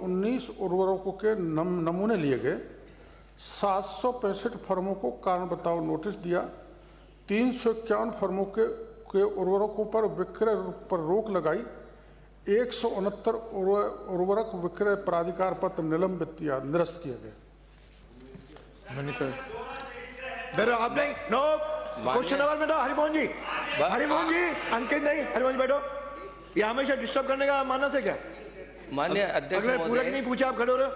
19 उर्वरकों के नमूने लिए गए। 765 फर्मों को कारण बताओ नोटिस दिया। 351 फर्मों के उर्वरकों पर विक्रय पर रोक लगाई। 169 उर्वरक विक्रय प्राधिकार पत्र निरस्त किए गए। बैठो आप नहीं, नो क्वेश्चन नंबर बैठो। हरिमोहन जी, अंकित नहीं, हरिमोहन जी बैठो। ये हमेशा डिस्टर्ब करने का मानस है क्या? माननीय अध्यक्ष अगर पूरक नहीं पूछा आप खड़े हो रहे हो,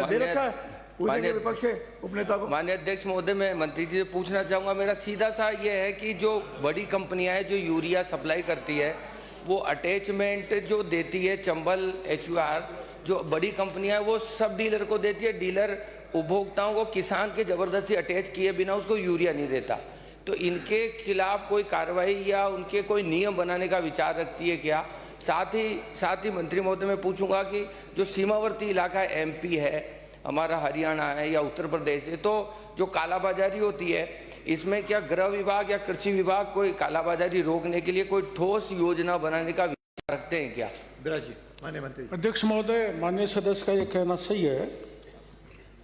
दे रखा है पूछेंगे विपक्ष उपनेता को। माननीय अध्यक्ष महोदय, मैं मंत्री जी से पूछना चाहूँगा, मेरा सीधा सा ये है कि जो बड़ी कंपनियां हैं जो यूरिया सप्लाई करती है वो अटैचमेंट जो देती है चंबल HUR, जो बड़ी कंपनियां हैं वो सब डीलर को देती है। डीलर उपभोक्ताओं को, किसान के ज़बरदस्ती अटैच किए बिना उसको यूरिया नहीं देता। तो इनके खिलाफ कोई कार्रवाई या उनके कोई नियम बनाने का विचार रखती है क्या? साथ ही मंत्री महोदय मैं पूछूंगा कि जो सीमावर्ती इलाका MP है, हमारा हरियाणा है या उत्तर प्रदेश है, तो जो कालाबाजारी होती है इसमें क्या गृह विभाग या कृषि विभाग कोई कालाबाजारी रोकने के लिए कोई ठोस योजना बनाने का विचार रखते हैं क्या? माननीय मंत्री। अध्यक्ष महोदय, माननीय सदस्य का ये कहना सही है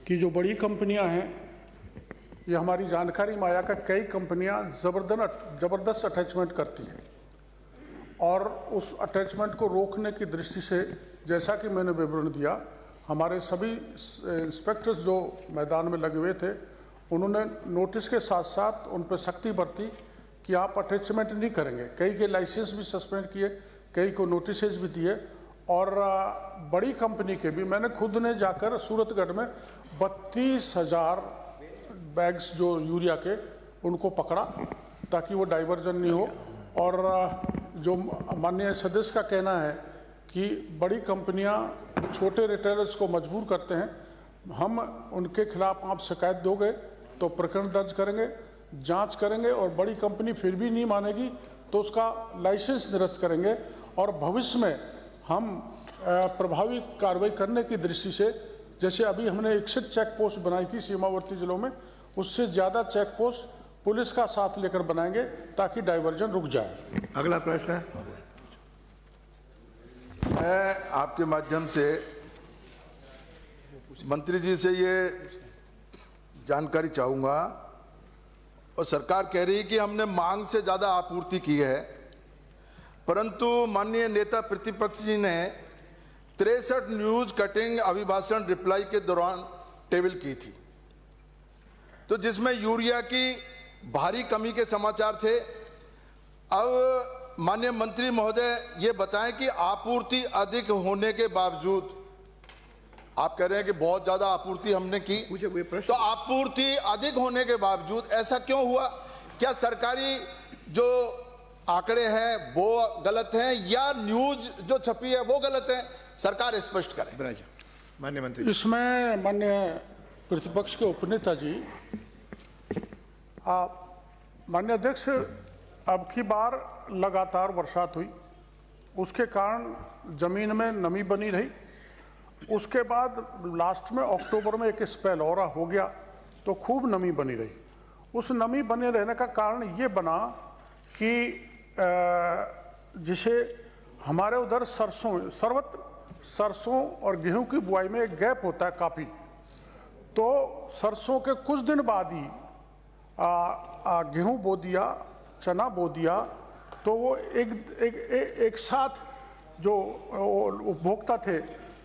कि जो बड़ी कंपनियां हैं, ये हमारी जानकारी में आया कि कई कंपनियां ज़बरदस्त अटैचमेंट करती हैं और उस अटैचमेंट को रोकने की दृष्टि से, जैसा कि मैंने विवरण दिया, हमारे सभी इंस्पेक्टर्स जो मैदान में लगे हुए थे उन्होंने नोटिस के साथ साथ उन पर सख्ती बरती कि आप अटैचमेंट नहीं करेंगे। कई के लाइसेंस भी सस्पेंड किए, कई को नोटिस भी दिए। और बड़ी कंपनी के भी मैंने खुद ने जाकर सूरतगढ़ में 32,000 बैग्स जो यूरिया के उनको पकड़ा ताकि वो डाइवर्जन नहीं हो। और जो माननीय सदस्य का कहना है कि बड़ी कंपनियां छोटे रिटेलर्स को मजबूर करते हैं, हम उनके खिलाफ आप शिकायत दोगे तो प्रकरण दर्ज करेंगे, जांच करेंगे और बड़ी कंपनी फिर भी नहीं मानेगी तो उसका लाइसेंस निरस्त करेंगे। और भविष्य में हम प्रभावी कार्रवाई करने की दृष्टि से, जैसे अभी हमने 61 चेक पोस्ट बनाई थी सीमावर्ती जिलों में, उससे ज़्यादा चेक पोस्ट पुलिस का साथ लेकर बनाएंगे ताकि डाइवर्जन रुक जाए। अगला प्रश्न है, मैं आपके माध्यम से मंत्री जी से ये जानकारी चाहूँगा, और सरकार कह रही है कि हमने मांग से ज़्यादा आपूर्ति की है, परंतु माननीय नेता प्रतिपक्ष जी ने 63 न्यूज़ कटिंग अभिभाषण रिप्लाई के दौरान टेबल की थी, तो जिसमें यूरिया की भारी कमी के समाचार थे। अब माननीय मंत्री महोदय ये बताएं कि आपूर्ति अधिक होने के बावजूद, आप कह रहे हैं कि बहुत ज़्यादा आपूर्ति हमने की, तो आपूर्ति अधिक होने के बावजूद ऐसा क्यों हुआ? क्या सरकारी जो आंकड़े हैं वो गलत हैं या न्यूज जो छपी है वो गलत है? सरकार स्पष्ट करे। माननीय मंत्री। इसमें माननीय प्रतिपक्ष के उपनेता जी, माननीय अध्यक्ष, अब की बार लगातार बरसात हुई, उसके कारण जमीन में नमी बनी रही। उसके बाद लास्ट में अक्टूबर में एक स्पेल और हो गया तो खूब नमी बनी रही। उस नमी बने रहने का कारण ये बना कि जिसे हमारे उधर सर्वत्र सरसों और गेहूं की बुआई में एक गैप होता है काफ़ी, तो सरसों के कुछ दिन बाद ही गेहूं बो दिया, चना बो दिया, तो वो एक साथ जो उपभोक्ता थे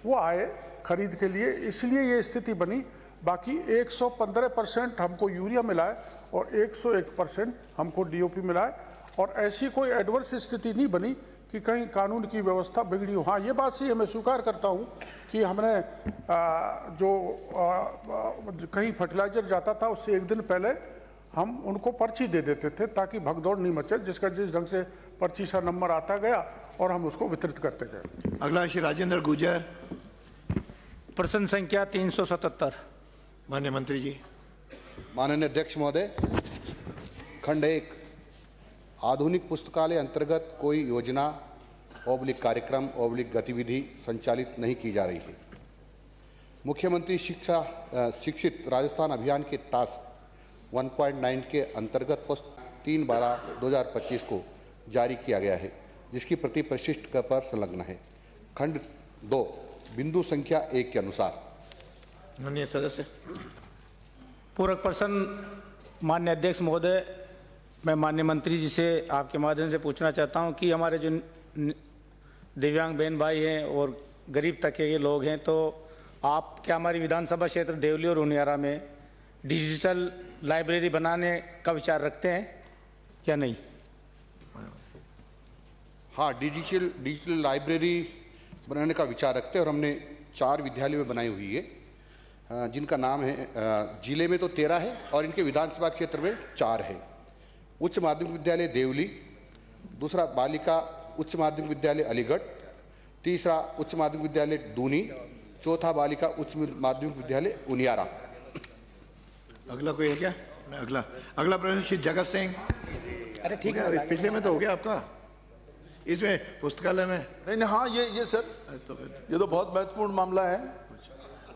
वो आए खरीद के लिए, इसलिए ये स्थिति बनी। बाकी 115% हमको यूरिया मिला है और 101% हमको DOP मिला है, और ऐसी कोई एडवर्स स्थिति नहीं बनी कि कहीं कानून की व्यवस्था बिगड़ी हो। हाँ, ये बात सही है, मैं स्वीकार करता हूँ कि हमने कहीं फर्टिलाइजर जाता था उससे एक दिन पहले हम उनको पर्ची दे देते थे ताकि भगदौड़ नहीं मचे, जिसका जिस ढंग से पर्ची सा नंबर आता गया और हम उसको वितरित करते गए। अगला श्री राजेंद्र गुर्जर। प्रश्न संख्या 377। माननीय मंत्री जी। माननीय अध्यक्ष महोदय, खंड 1, आधुनिक पुस्तकालय अंतर्गत कोई योजना कार्यक्रम गतिविधि संचालित नहीं की जा रही है। मुख्यमंत्री शिक्षित राजस्थान अभियान के टास्क 1.9 के अंतर्गत पोस्ट 3/12/2025 को जारी किया गया है, जिसकी प्रति परिशिष्ट पर संलग्न है। खंड 2, बिंदु संख्या 1 के अनुसार। माननीय सदस्य। पूरक प्रश्न माननीय अध्यक्ष महोदय, मैं माननीय मंत्री जी से आपके माध्यम से पूछना चाहता हूं कि हमारे जो दिव्यांग बहन भाई हैं और गरीब तबके के लोग हैं, तो आप क्या हमारी विधानसभा क्षेत्र देवली और उनियारा में डिजिटल लाइब्रेरी बनाने का विचार रखते हैं या नहीं? हाँ, डिजिटल लाइब्रेरी बनाने का विचार रखते हैं और हमने 4 विद्यालयों में बनाई हुई है, जिनका नाम है, जिले में तो 13 है और इनके विधानसभा क्षेत्र में 4 है। उच्च माध्यमिक विद्यालय देवली, दूसरा बालिका उच्च माध्यमिक विद्यालय अलीगढ़, तीसरा उच्च माध्यमिक विद्यालय दूनी, चौथा बालिका उच्च माध्यमिक विद्यालय उनियारा। अगला कोई है क्या? अगला प्रश्न श्री जगत सिंह। अरे ठीक है, पिछले में तो हो गया आपका, इसमें पुस्तकालय में नहीं, हाँ, ये सर, ये तो बहुत महत्वपूर्ण मामला है।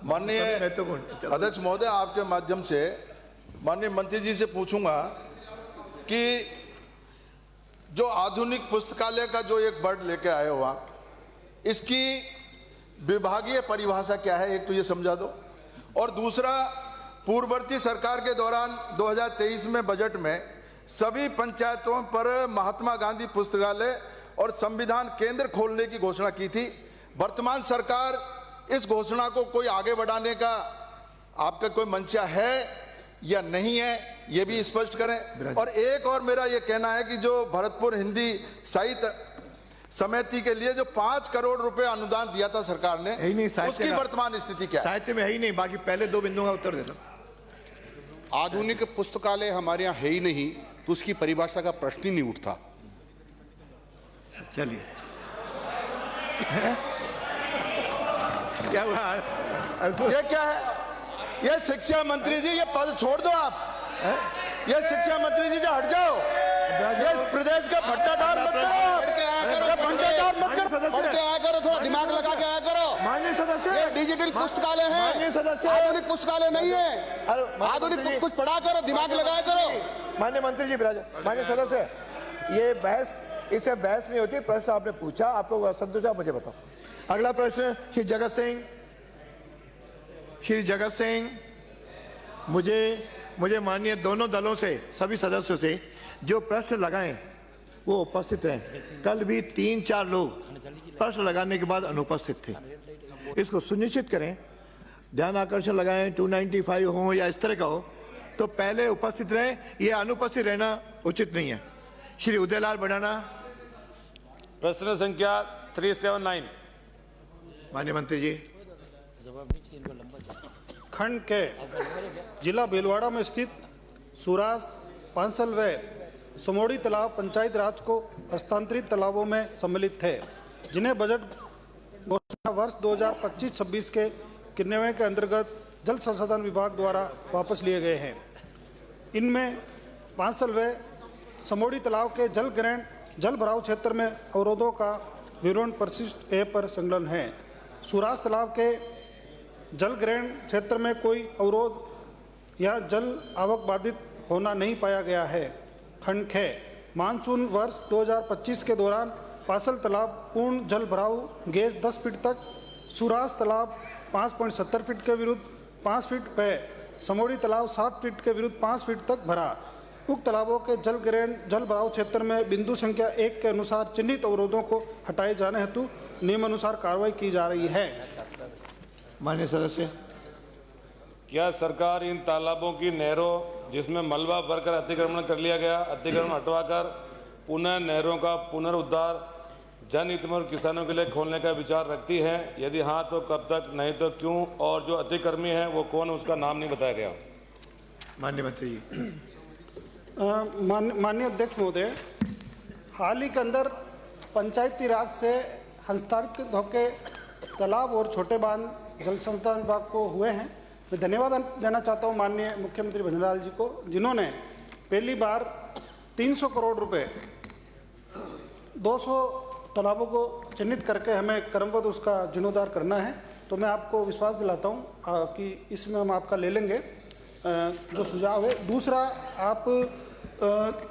माननीय अध्यक्ष महोदय, आपके माध्यम से माननीय मंत्री जी से पूछूंगा कि जो आधुनिक पुस्तकालय का जो एक वर्ड लेके आए हो आप, इसकी विभागीय परिभाषा क्या है, एक तो ये समझा दो। और दूसरा, पूर्ववर्ती सरकार के दौरान 2023 में बजट में सभी पंचायतों पर महात्मा गांधी पुस्तकालय और संविधान केंद्र खोलने की घोषणा की थी। वर्तमान सरकार इस घोषणा को कोई आगे बढ़ाने का आपका कोई मंशा है या नहीं है, ये भी स्पष्ट करें। और एक और मेरा ये कहना है कि जो भरतपुर हिंदी साहित्य समिति के लिए जो 5 करोड़ रुपए अनुदान दिया था सरकार ने, उसकी वर्तमान स्थिति क्या है? साहित्य में है ही नहीं, बाकी पहले 2 बिंदुओं का उत्तर देता। आधुनिक पुस्तकालय हमारे यहाँ है ही नहीं, तो उसकी परिभाषा का प्रश्न ही नहीं उठता। चलिए, क्या हुआ? ये क्या है? ये शिक्षा मंत्री जी, ये पद छोड़ दो आप। ये शिक्षा मंत्री जी, जो हट जाओ, ये प्रदेश का भट्टाधार मत करो, भट्टाधार मत करो, थोड़ा दिमाग लगा के आया करो। माननीय सदस्य, ये डिजिटल पुस्तकालय है, माननीय सदस्य, आधुनिक पुस्तकालय नहीं है। आधुनिक कुछ पढ़ा करो, दिमाग लगाया करो। माननीय मंत्री जी, माननीय सदस्य, ये बहस, इससे बहस नहीं होती। प्रश्न आपने पूछा, आपको संतोष है, मुझे बताओ। अगला प्रश्न श्री जगत सिंह। श्री जगत सिंह, मुझे माननीय दोनों दलों से, सभी सदस्यों से जो प्रश्न लगाएं वो उपस्थित रहें। कल भी 3-4 लोग प्रश्न लगाने के बाद अनुपस्थित थे, इसको सुनिश्चित करें। ध्यान आकर्षण लगाएं, 295 हो या इस तरह का हो, तो पहले उपस्थित रहें, ये अनुपस्थित रहना उचित नहीं है। श्री उदयलाल बढ़ाना। प्रश्न संख्या 379। माननीय मंत्री जी। खंड के जिला भीलवाड़ा में स्थित सुरास, पांसल व समोड़ी तालाब पंचायत राज को हस्तांतरित तालाबों में सम्मिलित थे, जिन्हें बजट घोषणा वर्ष 2025-26 के क्रियान्वयन के अंतर्गत जल संसाधन विभाग द्वारा वापस लिए गए हैं। इनमें पांसल व समोड़ी तालाब के जल ग्रहण जल भराव क्षेत्र में अवरोधों का विवरण परिशिष्ट ए पर संलग्न है। सुरास तालाब के जल ग्रहण क्षेत्र में कोई अवरोध या जल आवक बाधित होना नहीं पाया गया है। खंड ख, मानसून वर्ष 2025 के दौरान पासल तालाब पूर्ण जल भराव गेज 10 फीट तक, सुरास तालाब 5.70 फीट के विरुद्ध 5 फीट व समोड़ी तालाब 7 फीट के विरुद्ध 5 फीट तक भरा। उक्त तालाबों के जल ग्रहण जल भराव क्षेत्र में बिंदु संख्या 1 के अनुसार चिन्हित अवरोधों को हटाए जाने हेतु नियमानुसार कार्रवाई की जा रही है। माननीय सदस्य, क्या सरकार इन तालाबों की नहरों जिसमें मलबा भरकर अतिक्रमण कर लिया गया, अतिक्रमण हटवाकर पुनः नहरों का पुनरुद्धार जनहित में और किसानों के लिए खोलने का विचार रखती है? यदि हाँ तो कब तक, नहीं तो क्यों? और जो अतिक्रमी है वो कौन, उसका नाम नहीं बताया गया। माननीय मंत्री जी। माननीय अध्यक्ष महोदय, हाल ही के अंदर पंचायती राज से हस्तांतरित होकर तालाब और छोटे बांध जल संसाधन विभाग को हुए हैं। मैं धन्यवाद देना चाहता हूं माननीय मुख्यमंत्री भंजलाल जी को, जिन्होंने पहली बार 300 करोड़ रुपए 200 तालाबों को चिन्हित करके हमें क्रमबद्ध उसका जीर्णोद्धार करना है। तो मैं आपको विश्वास दिलाता हूं कि इसमें हम आपका ले लेंगे जो सुझाव है। दूसरा, आप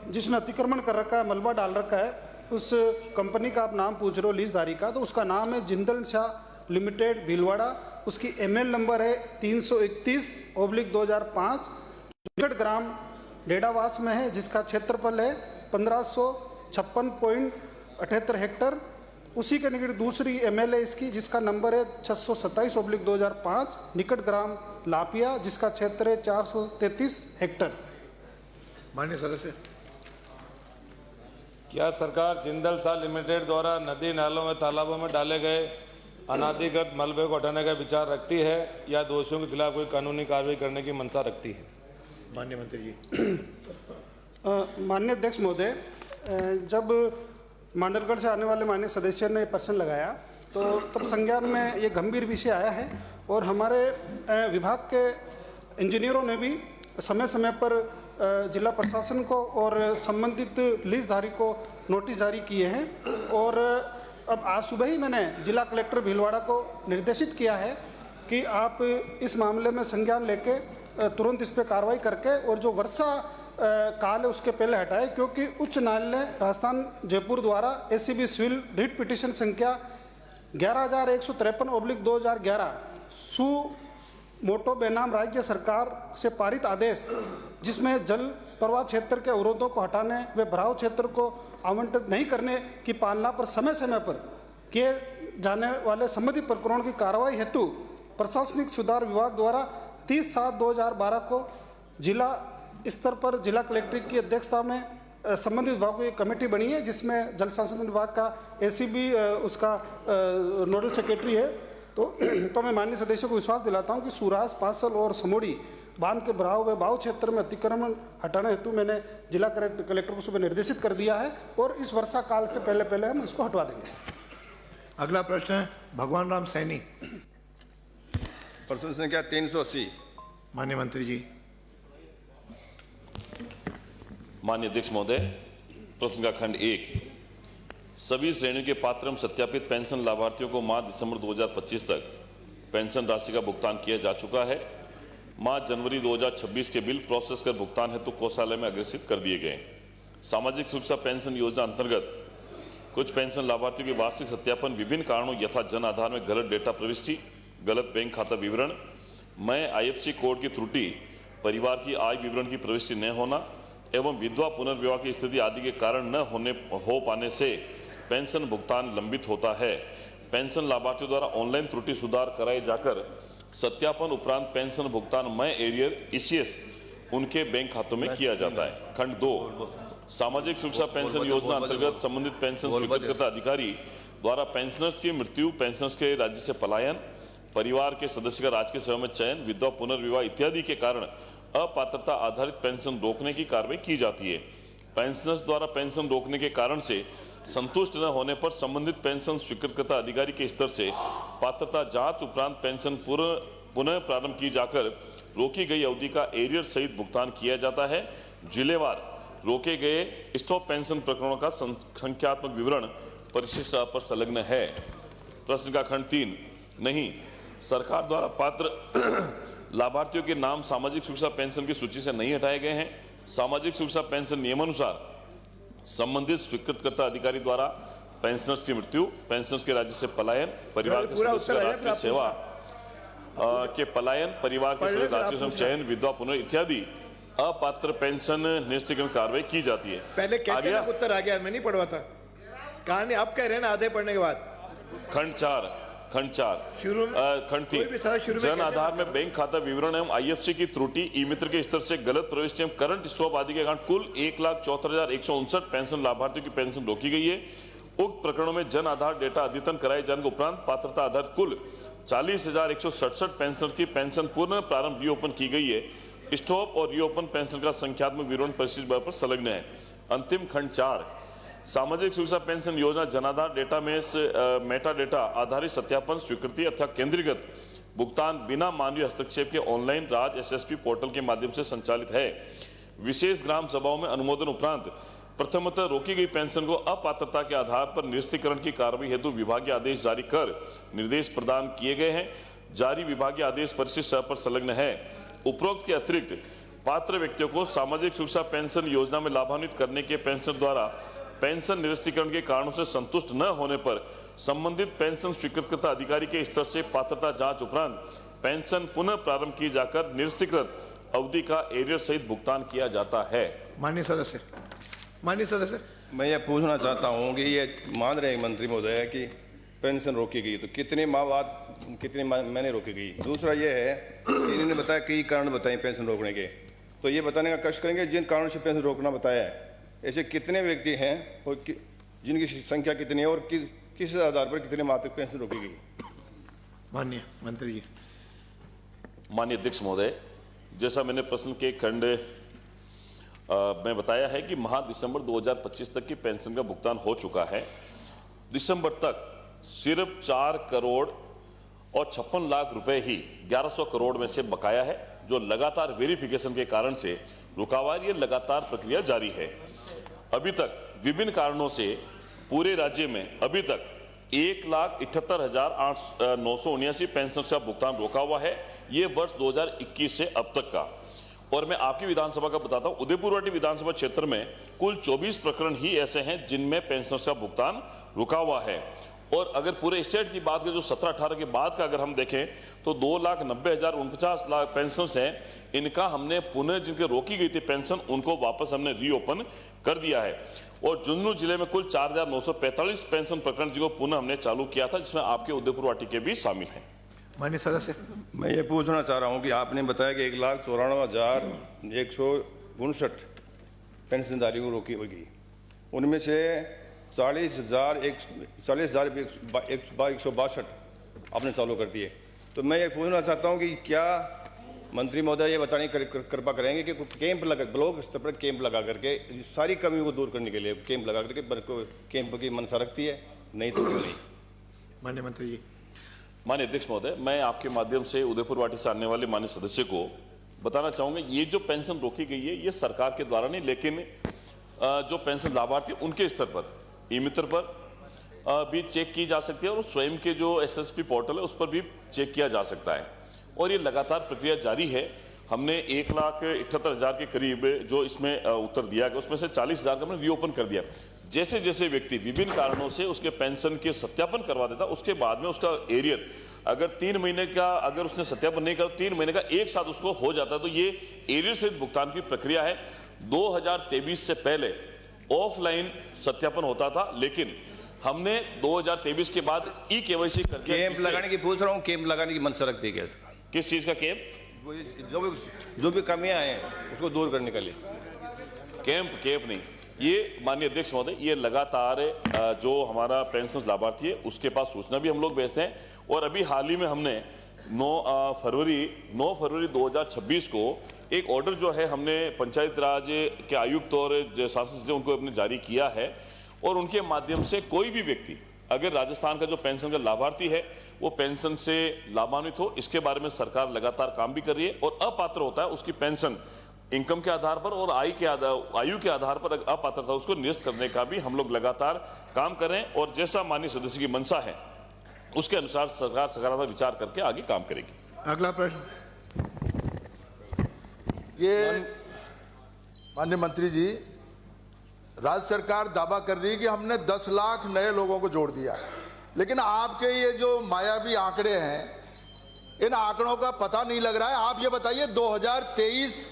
जिसने अतिक्रमण कर रखा है, मलबा डाल रखा है, उस कंपनी का आप नाम पूछ रहे हो लीजधारी का, तो उसका नाम है जिंदल शाह लिमिटेड भीलवाड़ा, उसकी ML नंबर है 331/2005, निकट ग्राम डेडावास में है, जिसका क्षेत्रफल है 1556.78 हेक्टर। उसी के निकट दूसरी ML है इसकी, जिसका नंबर है 627/2005, निकट ग्राम लापिया, जिसका क्षेत्र है 433 हेक्टर। माननीय सदस्य, क्या सरकार जिंदल साह लिमिटेड द्वारा नदी नालों में तालाबों में डाले गए अनाधिकृत मलबे को हटाने का विचार रखती है या दोषियों के खिलाफ कोई कानूनी कार्रवाई करने की मंशा रखती है? माननीय मंत्री जी। माननीय अध्यक्ष महोदय, जब मांडलगढ़ से आने वाले माननीय सदस्य ने प्रश्न लगाया तो तब संज्ञान में ये गंभीर विषय आया है और हमारे विभाग के इंजीनियरों ने भी समय समय पर जिला प्रशासन को और संबंधित लीजधारी को नोटिस जारी किए हैं। और अब आज सुबह ही मैंने जिला कलेक्टर भीलवाड़ा को निर्देशित किया है कि आप इस मामले में संज्ञान लेके तुरंत इस पर कार्रवाई करके और जो वर्षा काल है उसके पहले हटाए, क्योंकि उच्च न्यायालय राजस्थान जयपुर द्वारा ACB सिविल रिट पिटीशन संख्या 11153/2011 सु मोटो बेनाम राज्य सरकार से पारित आदेश, जिसमें जल प्रवाह क्षेत्र के अवरोधों को हटाने व भराव क्षेत्र को आवंटित नहीं करने की पालना पर समय समय पर किए जाने वाले संबंधित प्रकरणों की कार्रवाई हेतु प्रशासनिक सुधार विभाग द्वारा 30/7/2012 को जिला स्तर पर जिला कलेक्टर की अध्यक्षता में संबंधित विभागों की कमेटी बनी है, जिसमें जल संसाधन विभाग का ACB उसका नोडल सेक्रेटरी है। तो मैं माननीय सदस्यों को विश्वास दिलाता हूं कि सूराज, पांसल और समोड़ी बांध के भराव व बाव क्षेत्र में अतिक्रमण हटाने हेतु मैंने जिला कलेक्टर को सुबह निर्देशित कर दिया है और इस वर्षा काल से पहले हम इसको हटवा देंगे। अगला प्रश्न है भगवान राम सैनी। प्रश्न संख्या 380। माननीय मंत्री जी। माननीय अध्यक्ष महोदय, प्रश्न का खंड 1, सभी श्रेणियों के पात्र एवं सत्यापित पेंशन लाभार्थियों को मार्च दिसंबर 2025 तक पेंशन राशि का भुगतान किया जा चुका है। मार्च जनवरी 2026 के बिल प्रोसेस कर भुगतान हेतु कोषालय में अग्रेसित कर दिए गए। सामाजिक सुरक्षा पेंशन योजना अंतर्गत कुछ पेंशन लाभार्थियों के वार्षिक सत्यापन विभिन्न कारणों यथा जन आधार में गलत डेटा प्रविष्टि, गलत बैंक खाता विवरण, मैं IFSC कोड की त्रुटि, परिवार की आय विवरण की प्रविष्टि न होना एवं विधवा पुनर्विवाह की स्थिति आदि के कारण न हो पाने से पेंशन भुगतान लंबित होता है। पेंशन लाभार्थियों द्वारा ऑनलाइन त्रुटि सुधार कराए जाकर सत्यापन उपरांत पेंशन भुगतान मई एरियर ECS उनके बैंक खातों में किया जाता है। खंड 2, सामाजिक सुरक्षा पेंशन योजना अंतर्गत संबंधित पेंशन स्वीकृतकर्ता अधिकारी द्वारा पेंशनर्स की मृत्यु, पेंशनर्स के राज्य से पलायन, परिवार के सदस्य का राजकीय सेवा में चयन, विधवा पुनर्विवाह इत्यादि के कारण अपात्रता आधारित पेंशन रोकने की कार्रवाई की जाती है। पेंशनर्स द्वारा पेंशन रोकने के कारण से संतुष्ट न होने पर संबंधित पेंशन स्वीकृतकर्ता अधिकारी के स्तर से पात्रता जांच उपरांत पेंशन पुनः प्रारंभ की जाकर रोकी गई अवधि का एरियर सहित भुगतान किया जाता है। जिलेवार रोके गए स्टॉप पेंशन प्रकरणों का संख्यात्मक विवरण परिशिष्ट पर संलग्न है। प्रश्न का खंड 3, नहीं, सरकार द्वारा पात्र लाभार्थियों के नाम सामाजिक सुरक्षा पेंशन की सूची से नहीं हटाए गए हैं। सामाजिक सुरक्षा पेंशन नियमानुसार संबंधित स्वीकृतकर्ता अधिकारी द्वारा पेंशनर्स की मृत्यु, पेंशनर्स के राज्य से पलायन, परिवार के सदस्य का राजकीय सेवा के पलायन, परिवार के सदस्य राज्य से चयन, विधवा पुनर् इत्यादि अपात्र पेंशन निष्ठीकरण कार्रवाई की जाती है। पहले कहते हैं उत्तर आ गया, मैं नहीं पढ़वाता कहानी, अब कह रहे हैं ना आधे पढ़ने के बाद। खंड 4 खंड 3 जन आधार में बैंक खाता विवरण एवं IFSC की त्रुटि, ई-मित्र के स्तर से गलत प्रविष्टि एवं करंट स्टॉप आदि के कारण कुल 1,74,159 पेंशन लाभार्थियों की पेंशन रोकी गई है। उक्त प्रकरणों में जन आधार डेटा अद्यतन कराए जाने के उपरांत पात्रता आधारित कुल 40,167 पेंशन की पेंशन पुनः प्रारंभ रीओपन की गई है। स्टॉप और रीओपन पेंशन का संख्यात्मक विवरण परिशिष्ट पर संलग्न है। अंतिम खंड 4, सामाजिक सुरक्षा पेंशन योजना जनाधार डेटा में मेटा डेटा आधारित सत्यापन स्वीकृति अथवा केंद्रीकृत भुगतान बिना मानवीय हस्तक्षेप के ऑनलाइन राज SSP पोर्टल के माध्यम से संचालित है। विशेष ग्राम सभाओं में अनुमोदन उपरांत प्रथमतः रोकी गई पेंशन को अपात्रता के आधार पर निरस्तीकरण की कार्रवाई हेतु विभागीय आदेश जारी कर निर्देश प्रदान किए गए हैं। जारी विभागीय आदेश परिशिष्ट पर संलग्न है। उपरोक्त के अतिरिक्त पात्र व्यक्तियों को सामाजिक सुरक्षा पेंशन योजना में लाभान्वित करने के पेंशन द्वारा पेंशन निरस्तीकरण के कारणों से संतुष्ट न होने पर संबंधित पेंशन स्वीकृतकर्ता अधिकारी के स्तर से पात्रता जांच उपरांत पेंशन पुनः प्रारंभ की जाकर निश्चित अवधि का एरियर सहित भुगतान किया जाता है। माननीय सदस्य, मैं ये पूछना चाहता हूँ कि ये मान रहे हैं मंत्री महोदय कि पेंशन रोकी गई, तो कितने माह बाद कितने महीने रोकी गई? दूसरा ये है, इन्होंने बताया कई कारण बताए पेंशन रोकने के, तो ये बताने का कष्ट करेंगे जिन कारणों से पेंशन रोकना बताया है, ऐसे कितने व्यक्ति हैं और जिनकी संख्या कितनी है और किस आधार पर कितने माह तक पेंशन रोकी गई? माननीय मंत्री जी। माननीय अध्यक्ष महोदय, जैसा मैंने प्रश्न के खंड में बताया है कि माह दिसंबर 2025 तक की पेंशन का भुगतान हो चुका है। दिसंबर तक सिर्फ 4 करोड़ और 56 लाख रुपए ही 1100 करोड़ में से बकाया है, जो लगातार वेरिफिकेशन के कारण से रुका हुआ है। ये लगातार प्रक्रिया जारी है। अभी तक विभिन्न कारणों से पूरे राज्य में अभी तक 1,78,979 पेंशन का भुगतान रोका हुआ है। ये वर्ष 2021 से अब तक का। और मैं आपकी विधानसभा का बताता हूं, उदयपुरवाटी विधानसभा क्षेत्र में कुल 24 प्रकरण ही ऐसे हैं जिनमें पेंशन का भुगतान रुका हुआ है। और अगर पूरे स्टेट की बात करें, जो 17-18 के बाद का अगर हम देखें तो 2,90,49 पेंशन हैं, इनका हमने पुनः जिनके रोकी गई थी पेंशन उनको वापस हमने रीओपन कर दिया है। और झुंझुनू जिले में कुल 4,945 पेंशन प्रकरण जिनको पुनः हमने चालू किया था, जिसमें आपके उदयपुरवाटी के भी शामिल हैं। माननीय सदस्य, मैं ये पूछना चाह रहा हूँ कि आपने बताया कि 1,94,159 पेंशनधारियों को रोकी होगी, उनमें से 40,162 आपने चालू कर दिए। तो मैं ये पूछना चाहता हूँ कि क्या मंत्री महोदय ये बताने की कृपा करेंगे कि कैंप लगा, ब्लॉक स्तर पर कैंप लगा करके सारी कमियों को दूर करने के लिए कैंप लगा करके कैंप की मंशा रखती है, नहीं तो नहीं? माननीय मंत्री जी। माननीय अध्यक्ष महोदय, मैं आपके माध्यम से उदयपुरवाटी से आने वाले माननीय सदस्य को बताना चाहूंगा, ये जो पेंशन रोकी गई है ये सरकार के द्वारा नहीं, लेकिन जो पेंशन लाभार्थी उनके स्तर पर ई मित्र पर भी चेक की जा सकती है और स्वयं के जो SSP पोर्टल है उस पर भी चेक किया जा सकता है। और ये लगातार प्रक्रिया जारी है। हमने 1,78,000 के करीब जो इसमें उत्तर दिया गया, उसमें से 40,000 का हमने रीओपन कर दिया। जैसे जैसे व्यक्ति विभिन्न कारणों से उसके पेंशन के सत्यापन करवा देता, उसके बाद में उसका एरियर अगर 3 महीने का अगर उसने सत्यापन नहीं किया, 3 महीने का एक साथ उसको हो जाता है, तो ये एरियर सहित भुगतान की प्रक्रिया है। 2023 से पहले ऑफलाइन सत्यापन होता था, लेकिन हमने 2023 के बाद KYC करके कैंप लगाने की पूछ रहा हूँ, कैंप लगाने की मंशा रखती है? किस चीज का कैंप? जो भी कमियां हैं उसको दूर करने के लिए कैंप नहीं। ये माननीय अध्यक्ष महोदय, ये लगातार जो हमारा पेंशन लाभार्थी है उसके पास सूचना भी हम लोग भेजते हैं। और अभी हाल ही में हमने 9 फरवरी 2026 को एक ऑर्डर जो है हमने पंचायत राज के आयुक्त और शासन सचिव उनको अपने जारी किया है। और उनके माध्यम से कोई भी व्यक्ति अगर राजस्थान का जो पेंशन का लाभार्थी है वो पेंशन से लाभान्वित हो, इसके बारे में सरकार लगातार काम भी कर रही है। और अपात्र होता है उसकी पेंशन इनकम के आधार पर और आयु के आधार पर अपात्रता उसको निरस्त करने का भी हम लोग लगातार काम करें। और जैसा माननीय सदस्य की मंशा है उसके अनुसार सरकार सकारात्मक विचार करके आगे काम करेगी। अगला प्रश्न। ये माननीय मंत्री जी, राज्य सरकार दावा कर रही है कि हमने 10 लाख नए लोगों को जोड़ दिया, लेकिन आपके ये जो मायावी आंकड़े हैं, इन आंकड़ों का पता नहीं लग रहा है। आप ये बताइए 2023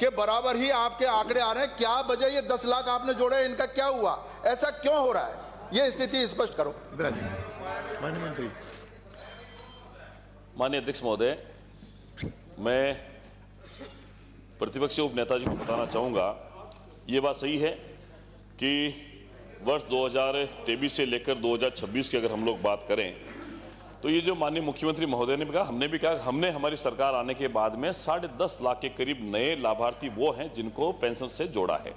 के बराबर ही आपके आंकड़े आ रहे हैं, क्या वजह? ये 10 लाख आपने जोड़े, इनका क्या हुआ? ऐसा क्यों हो रहा है? ये स्थिति स्पष्ट करो। माननीय मंत्री। माननीय अध्यक्ष महोदय, मैं प्रतिपक्षी उपनेता जी को बताना चाहूँगा, ये बात सही है कि वर्ष 2023 से लेकर 2026 की अगर हम लोग बात करें तो ये जो माननीय मुख्यमंत्री महोदय ने भी कहा, हमने भी कहा, हमने हमारी सरकार आने के बाद में 10.5 लाख के करीब नए लाभार्थी वो हैं जिनको पेंशन से जोड़ा है।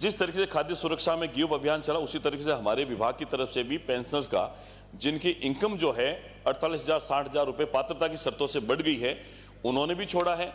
जिस तरीके से खाद्य सुरक्षा में गिव अभियान चला, उसी तरीके से हमारे विभाग की तरफ से भी पेंशनर्स का जिनकी इनकम जो है 48,000 60,000 रुपये पात्रता की शर्तों से बढ़ गई है, उन्होंने भी छोड़ा है।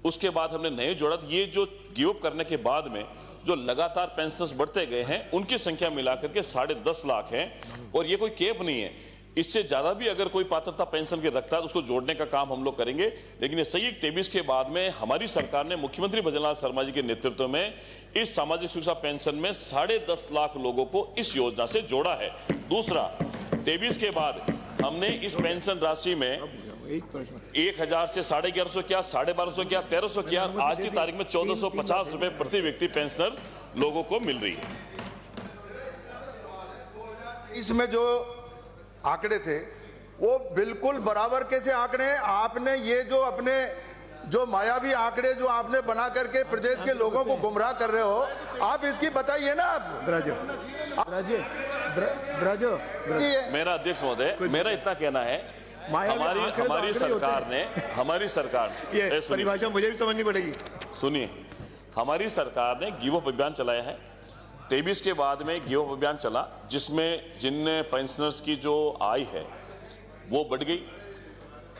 उसके बाद हमने नए जोड़ा। ये जो गिव अप करने के बाद में जो लगातार पेंशनर्स बढ़ते गए हैं, उनकी संख्या मिलाकर के 10.5 लाख है। और ये कोई कैप नहीं है, इससे ज्यादा भी अगर कोई पात्रता पेंशन के रखता है तो उसको जोड़ने का काम हम लोग करेंगे। लेकिन ये सही 23 के बाद में हमारी सरकार ने मुख्यमंत्री भजनलाल शर्मा जी के नेतृत्व में इस सामाजिक सुरक्षा पेंशन में 10.5 लाख लोगों को इस योजना से जोड़ा है। दूसरा, 23 के बाद हमने इस पेंशन राशि में 1000 से 1150 किया, 1250 किया, 1300 किया, आज की तारीख में 1450 रुपए प्रति व्यक्ति पेंशन लोगों को मिल रही है। इसमें जो आंकड़े थे वो बिल्कुल बराबर कैसे आंकड़े हैं? आपने ये जो अपने जो मायावी आंकड़े जो आपने बना करके प्रदेश के लोगों को गुमराह कर रहे हो, आप इसकी बताइए ना। मेरा अध्यक्ष महोदय, मेरा इतना कहना है, हमारी सरकार ये परिभाषा मुझे भी समझनी पड़ेगी। सुनिए, हमारी सरकार ने गिव अप अभियान चलाया है। 23 के बाद में गिव अप अभियान चला, जिसमें जिन पेंशनर्स की जो आय है वो बढ़ गई।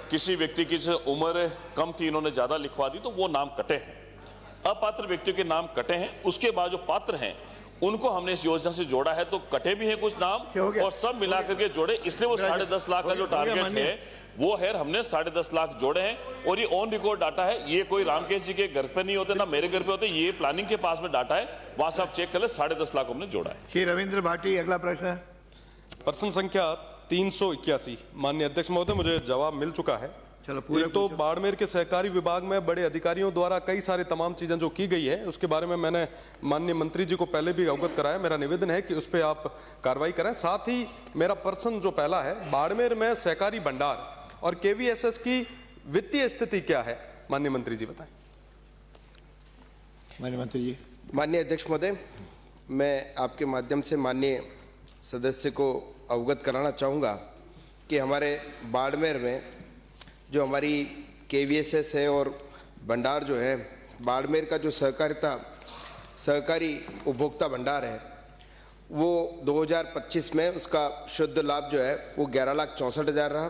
किसी व्यक्ति की जो उम्र कम थी, इन्होंने ज्यादा लिखवा दी तो वो नाम कटे हैं। अपात्र व्यक्तियों के नाम कटे हैं। उसके बाद जो पात्र हैं उनको हमने इस योजना से जोड़ा है, तो कटे भी हैं कुछ नाम और सब मिलाकर के जोड़े, इसलिए वो 10.5 लाख का जो टारगेट है वो है, हमने 10.5 लाख जोड़े हैं। और ये ऑन रिकॉर्ड डाटा है, ये कोई रामकेश जी के घर पे नहीं होते ना मेरे घर पे होते, ये प्लानिंग के पास में डाटा है, वहां से आप चेक कर ले, 10.5 लाख हमने जोड़ा है। श्री रविंद्र भाटी, अगला प्रश्न है। प्रश्न संख्या 381। माननीय अध्यक्ष महोदय, मुझे जवाब मिल चुका है। चलो पूरे तो बाड़मेर के सहकारी विभाग में बड़े अधिकारियों द्वारा कई सारे तमाम चीजें जो की गई है, उसके बारे में मैंने माननीय मंत्री जी को पहले भी अवगत कराया। मेरा निवेदन है कि उस पर आप कार्रवाई करें। साथ ही मेरा प्रश्न जो पहला है, बाड़मेर में सहकारी भंडार और केवीएसएस की वित्तीय स्थिति क्या है, माननीय मंत्री जी बताएं। माननीय मंत्री जी। माननीय अध्यक्ष महोदय, मैं आपके माध्यम से माननीय सदस्य को अवगत कराना चाहूँगा कि हमारे बाड़मेर में जो हमारी केवीएसएस है और भंडार जो है, बाड़मेर का जो सहकारी उपभोक्ता भंडार है, वो 2025 में उसका शुद्ध लाभ जो है वो 11,64,000 रहा।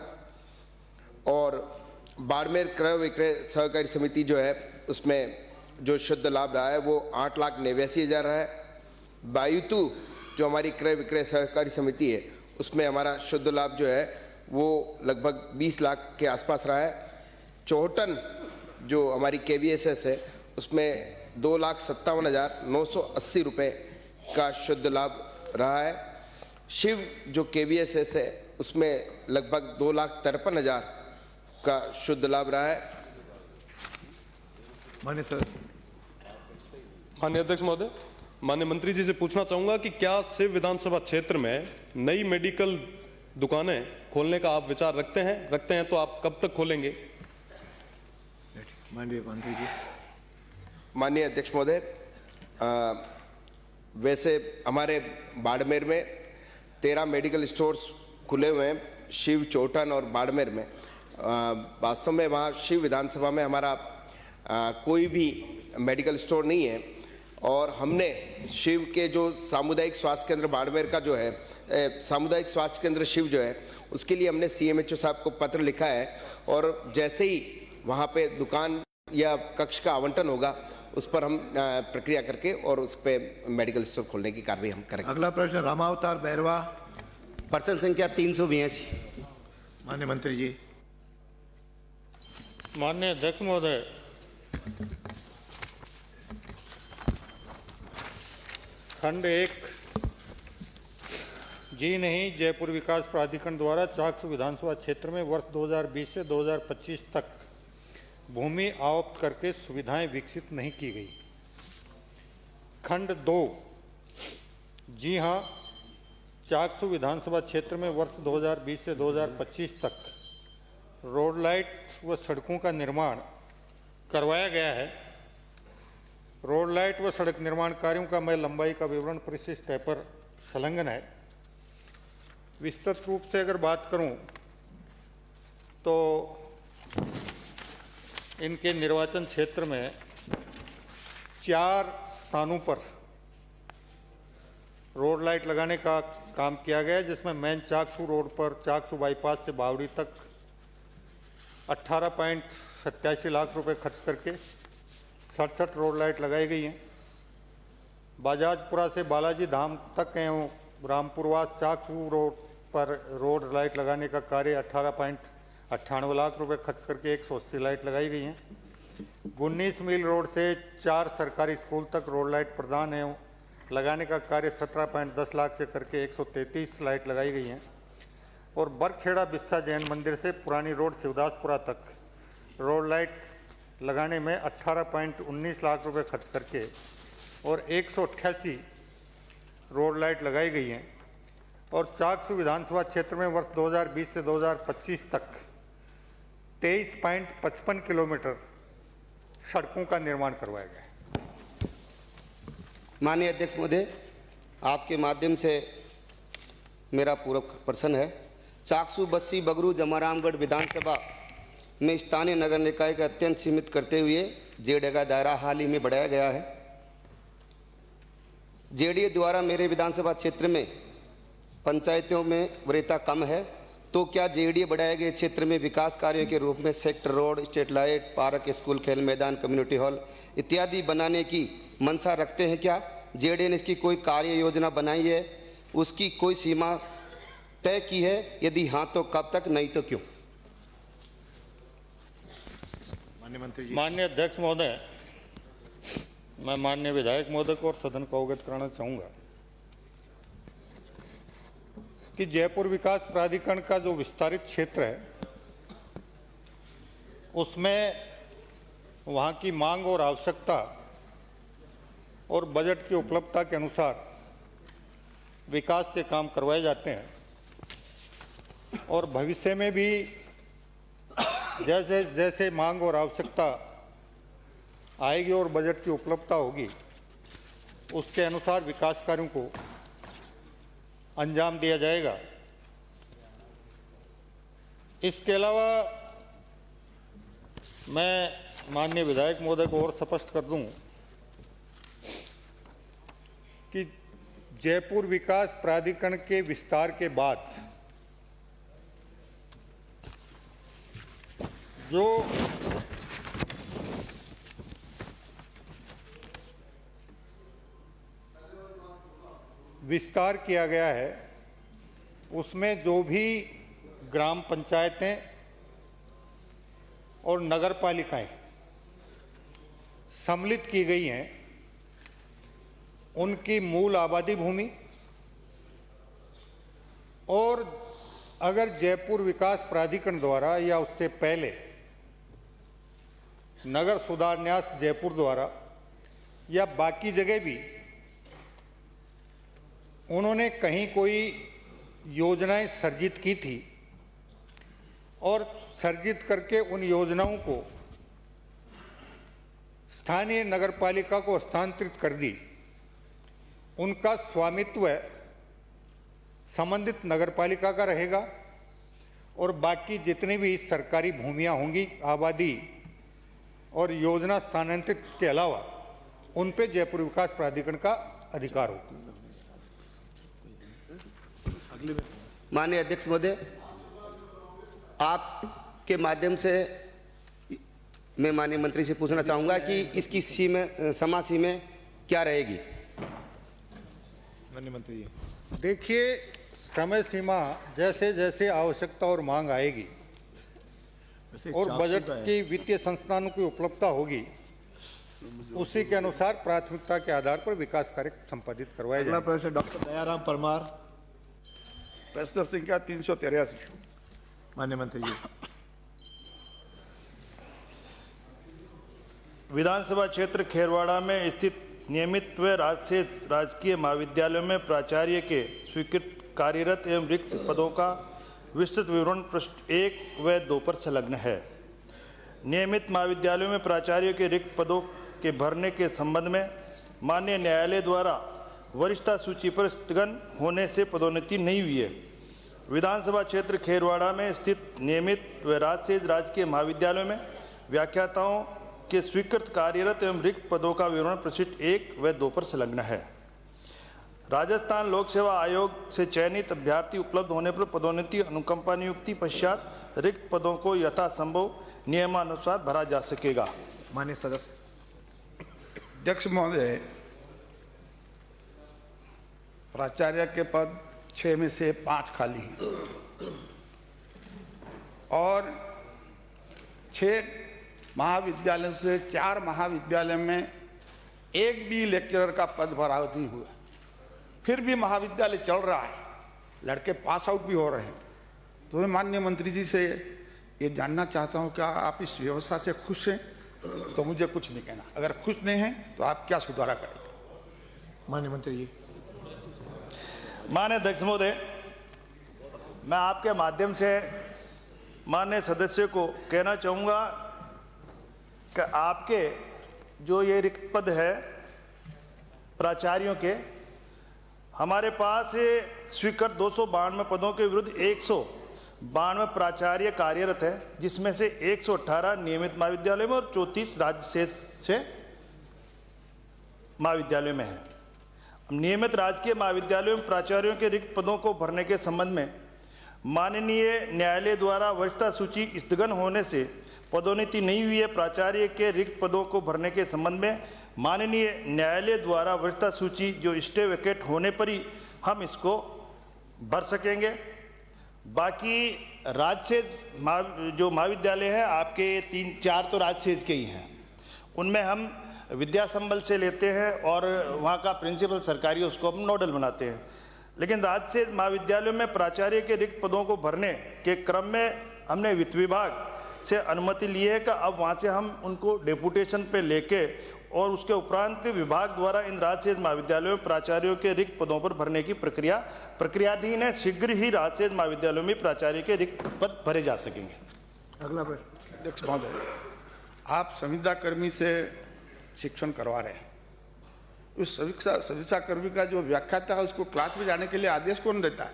और बाड़मेर क्रय विक्रय सहकारी समिति जो है उसमें जो शुद्ध लाभ रहा है वो 8,89,000 रहा है। बायुतु जो हमारी क्रय विक्रय सहकारी समिति है उसमें हमारा शुद्ध लाभ जो है वो लगभग 20 लाख के आसपास रहा है। चौहटन जो हमारी केवीएसएस है उसमें 2,57,980 रुपये का शुद्ध लाभ रहा है। शिव जो केवीएसएस है उसमें लगभग 2,53,000 का शुद्ध लाभ रहा है। माननीय अध्यक्ष महोदय, माननीय मंत्री जी से पूछना चाहूंगा कि क्या शिव विधानसभा क्षेत्र में नई मेडिकल दुकानें खोलने का आप विचार रखते हैं तो आप कब तक खोलेंगे? माननीय मंत्री जी। माननीय अध्यक्ष महोदय, वैसे हमारे बाड़मेर में 13 मेडिकल स्टोर्स खुले हुए हैं, शिव, चौहटन और बाड़मेर में। वास्तव में वहाँ शिव विधानसभा में हमारा कोई भी मेडिकल स्टोर नहीं है। और हमने शिव के जो सामुदायिक स्वास्थ्य केंद्र बाड़मेर का जो है, सामुदायिक स्वास्थ्य केंद्र शिव जो है, उसके लिए हमने सीएमएचओ साहब को पत्र लिखा है और जैसे ही वहाँ पे दुकान या कक्ष का आवंटन होगा उस पर हम प्रक्रिया करके और उस पर मेडिकल स्टोर खोलने की कार्रवाई हम करेंगे। अगला प्रश्न रामावतार बैरवा। प्रश्न संख्या 382। माननीय मंत्री जी। माननीय अध्यक्ष महोदय, खंड 1 जी नहीं जयपुर विकास प्राधिकरण द्वारा चाकसू विधानसभा क्षेत्र में वर्ष 2020 से 2025 तक भूमि आवंटित करके सुविधाएं विकसित नहीं की गई। खंड 2 जी हां, चाकसू विधानसभा क्षेत्र में वर्ष 2020 से 2025 तक रोड लाइट व सड़कों का निर्माण करवाया गया है। रोड लाइट व सड़क निर्माण कार्यों का मैं लंबाई का विवरण परिशिष्ट है पर संलग्न है। विस्तृत रूप से अगर बात करूं तो इनके निर्वाचन क्षेत्र में 4 स्थानों पर रोड लाइट लगाने का काम किया गया, जिसमें मेन चाकसू रोड पर चाकसू बाईपास से बावड़ी तक 18.87 लाख रुपए खर्च करके 67 रोड लाइट लगाई गई हैं। बाजाजपुरा से बालाजी धाम तक एवं रामपुरवास चाकसू रोड पर रोड लाइट लगाने का कार्य 18.98 लाख रुपए खर्च करके 180 लाइट लगाई गई हैं। 19 मील रोड से 4 सरकारी स्कूल तक रोड लाइट प्रदान एवं लगाने का कार्य 17.10 लाख से करके 133 लाइट लगाई गई हैं। और बरखेड़ा बिस्सा जैन मंदिर से पुरानी रोड शिवदासपुरा तक रोड लाइट लगाने में 18.19 लाख रुपए खर्च करके और 188 रोड लाइट लगाई गई हैं। और चाकसू विधानसभा क्षेत्र में वर्ष 2020 से 2025 तक 23.55 किलोमीटर सड़कों का निर्माण करवाया गया है। माननीय अध्यक्ष महोदय, आपके माध्यम से मेरा पूरक प्रश्न है। चाकसू, बस्सी, बगरू, जमारामगढ़ विधानसभा में स्थानीय नगर निकाय का अत्यंत सीमित करते हुए जेडीए का दायरा हाल ही में बढ़ाया गया है। जेडीए द्वारा मेरे विधानसभा क्षेत्र में पंचायतों में वरीयता कम है, तो क्या जेडीए बढ़ाए गए क्षेत्र में विकास कार्यों के रूप में sector road, street light, park, school, खेल मैदान, कम्युनिटी हॉल इत्यादि बनाने की मंशा रखते हैं? क्या जेडीए ने इसकी कोई कार्य योजना बनाई है? उसकी कोई सीमा तय की है? यदि हाँ तो कब तक, नहीं तो क्यों? माननीय मंत्री जी। माननीय अध्यक्ष महोदय, मैं माननीय विधायक महोदय को और सदन को अवगत कराना चाहूँगा कि जयपुर विकास प्राधिकरण का जो विस्तारित क्षेत्र है उसमें वहाँ की मांग और आवश्यकता और बजट की उपलब्धता के अनुसार विकास के काम करवाए जाते हैं। और भविष्य में भी जैसे जैसे मांग और आवश्यकता आएगी और बजट की उपलब्धता होगी, उसके अनुसार विकास कार्यों को अंजाम दिया जाएगा। इसके अलावा मैं माननीय विधायक महोदय को और स्पष्ट कर दूं कि जयपुर विकास प्राधिकरण के विस्तार के बाद जो विस्तार किया गया है उसमें जो भी ग्राम पंचायतें और नगर पालिकाएं सम्मिलित की गई हैं, उनकी मूल आबादी भूमि और अगर जयपुर विकास प्राधिकरण द्वारा या उससे पहले नगर सुधार न्यास जयपुर द्वारा या बाकी जगह भी उन्होंने कहीं कोई योजनाएं सर्जित की थी और सर्जित करके उन योजनाओं को स्थानीय नगरपालिका को हस्तांतरित कर दी, उनका स्वामित्व संबंधित नगरपालिका का रहेगा और बाकी जितनी भी सरकारी भूमियां होंगी, आबादी और योजना स्थानांतरित के अलावा उन पे जयपुर विकास प्राधिकरण का अधिकार होगा। माननीय अध्यक्ष महोदय, आपके माध्यम से मैं माननीय मंत्री से पूछना चाहूंगा कि इसकी समय सीमा क्या रहेगी? माननीय मंत्री जी। देखिए, समय सीमा जैसे जैसे आवश्यकता और मांग आएगी और बजट की वित्तीय संस्थानों की उपलब्धता होगी, उसी के अनुसार प्राथमिकता के आधार पर विकास कार्य संपादित करवाए अगला जाएंगे। प्रश्न डॉक्टर दयाराम परमार। प्रश्न संख्या 383। माननीय मंत्री जी। विधानसभा क्षेत्र खेरवाड़ा में स्थित नियमित व राजकीय महाविद्यालयों में प्राचार्य के स्वीकृत कार्यरत एवं रिक्त पदों का विस्तृत विवरण पृष्ठ 1 व 2 पर संलग्न है। नियमित महाविद्यालयों में प्राचार्यों के रिक्त पदों के भरने के संबंध में माननीय न्यायालय द्वारा वरिष्ठता सूची पर स्थगन होने से पदोन्नति नहीं हुई है। विधानसभा क्षेत्र खेरवाड़ा में स्थित नियमित व राजकीय महाविद्यालयों में व्याख्याताओं के स्वीकृत कार्यरत एवं रिक्त पदों का विवरण पृष्ठ 1 व 2 पर संलग्न है। राजस्थान लोक सेवा आयोग से चयनित अभ्यर्थी उपलब्ध होने पर पदोन्नति अनुकंपा नियुक्ति पश्चात रिक्त पदों को यथासंभव नियमानुसार भरा जा सकेगा। माननीय सदस्य। अध्यक्ष महोदय, प्राचार्य के पद 6 में से 5 खाली हैं और 6 महाविद्यालयों से 4 महाविद्यालय में एक भी लेक्चरर का पद भरा नहीं हुआ, फिर भी महाविद्यालय चल रहा है, लड़के पास आउट भी हो रहे हैं। तो मैं माननीय मंत्री जी से ये जानना चाहता हूँ, क्या आप इस व्यवस्था से खुश हैं? तो मुझे कुछ नहीं कहना, अगर खुश नहीं हैं तो आप क्या सुधारा करेंगे? माननीय मंत्री जी। माननीय अध्यक्ष महोदय, मैं आपके माध्यम से माननीय सदस्य को कहना चाहूँगा कि आपके जो ये रिक्त पद है प्राचार्यों के, हमारे पास स्वीकृत 292 पदों के विरुद्ध 192 प्राचार्य कार्यरत है, जिसमें से 118 नियमित महाविद्यालय में और 34 राज्य शेष से महाविद्यालय में है। नियमित राजकीय महाविद्यालयों में प्राचार्यों के रिक्त पदों को भरने के संबंध में माननीय न्यायालय द्वारा वरिष्ठता सूची स्थगन होने से पदोन्नति नहीं हुई है। प्राचार्य के रिक्त पदों को भरने के संबंध में माननीय न्यायालय द्वारा वरिष्ठता सूची जो स्टे वैकेट होने पर ही हम इसको भर सकेंगे। बाकी राजसेज जो महाविद्यालय हैं आपके 3-4 तो राजसेज के ही हैं, उनमें हम विद्या संबल से लेते हैं और वहाँ का प्रिंसिपल सरकारी उसको हम नोडल बनाते हैं। लेकिन राजसेज महाविद्यालयों में प्राचार्य के रिक्त पदों को भरने के क्रम में हमने वित्त विभाग से अनुमति ली है कि अब वहाँ से हम उनको डेपुटेशन पे लेके और उसके उपरांत विभाग द्वारा इन राजसेज महाविद्यालयों में प्राचार्यों के रिक्त पदों पर भरने की प्रक्रियाधीन है। शीघ्र ही राजसेज महाविद्यालयों में प्राचार्य के रिक्त पद भरे जा सकेंगे। अगला प्रश्न। अध्यक्ष महोदय, आप संविदा कर्मी से शिक्षण करवा रहे हैं, उस संविदा कर्मी का जो व्याख्याता है उसको क्लास में जाने के लिए आदेश कौन देता है?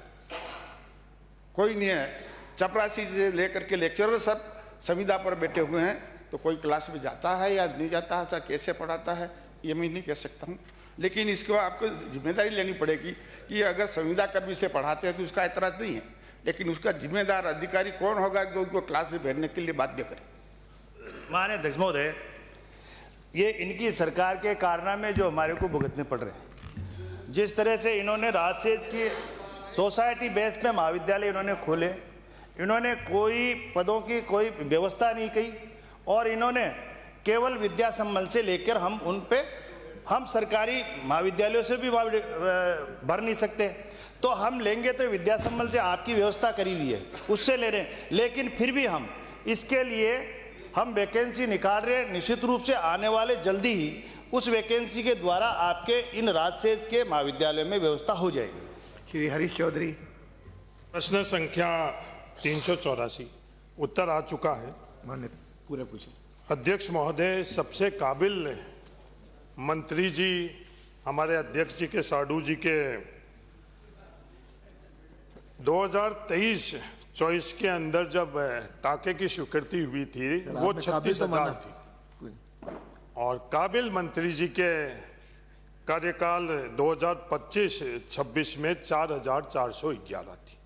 कोई नहीं है। चपरासी से लेकर के लेक्चरर सब संविदा पर बैठे हुए हैं, तो कोई क्लास में जाता है या नहीं जाता है, कैसे पढ़ाता है, ये मैं नहीं कह सकता हूँ। लेकिन इसको आपको जिम्मेदारी लेनी पड़ेगी कि अगर संविदा कर्मी से पढ़ाते हैं तो उसका एतराज़ नहीं है, लेकिन उसका जिम्मेदार अधिकारी कौन होगा जो उनको क्लास में बैठने के लिए बाध्य करे? माननीय अध्यक्ष महोदय, ये इनकी सरकार के कारनामे जो हमारे को भुगतने पड़ रहे हैं। जिस तरह से इन्होंने राजसेज की सोसाइटी बेस पे महाविद्यालय इन्होंने खोले, इन्होंने कोई पदों की कोई व्यवस्था नहीं की और इन्होंने केवल विद्या संबल से लेकर हम सरकारी महाविद्यालयों से भी भर नहीं सकते, तो हम लेंगे तो विद्या संबल से आपकी व्यवस्था करी हुई है उससे ले रहे हैं। लेकिन फिर भी हम इसके लिए हम वैकेंसी निकाल रहे हैं। निश्चित रूप से आने वाले जल्दी ही उस वैकेंसी के द्वारा आपके इन राजसेज के महाविद्यालय में व्यवस्था हो जाएगी। श्री हरीश चौधरी। प्रश्न संख्या 384 उत्तर आ चुका है। मान्य पूरे पूछिए। अध्यक्ष महोदय, सबसे काबिल मंत्री जी हमारे अध्यक्ष जी के साडू जी के 2023-24 के अंदर जब टाके की स्वीकृति हुई थी वो 36,000 थी और काबिल मंत्री जी के कार्यकाल 2025-26 में 4,411 थी।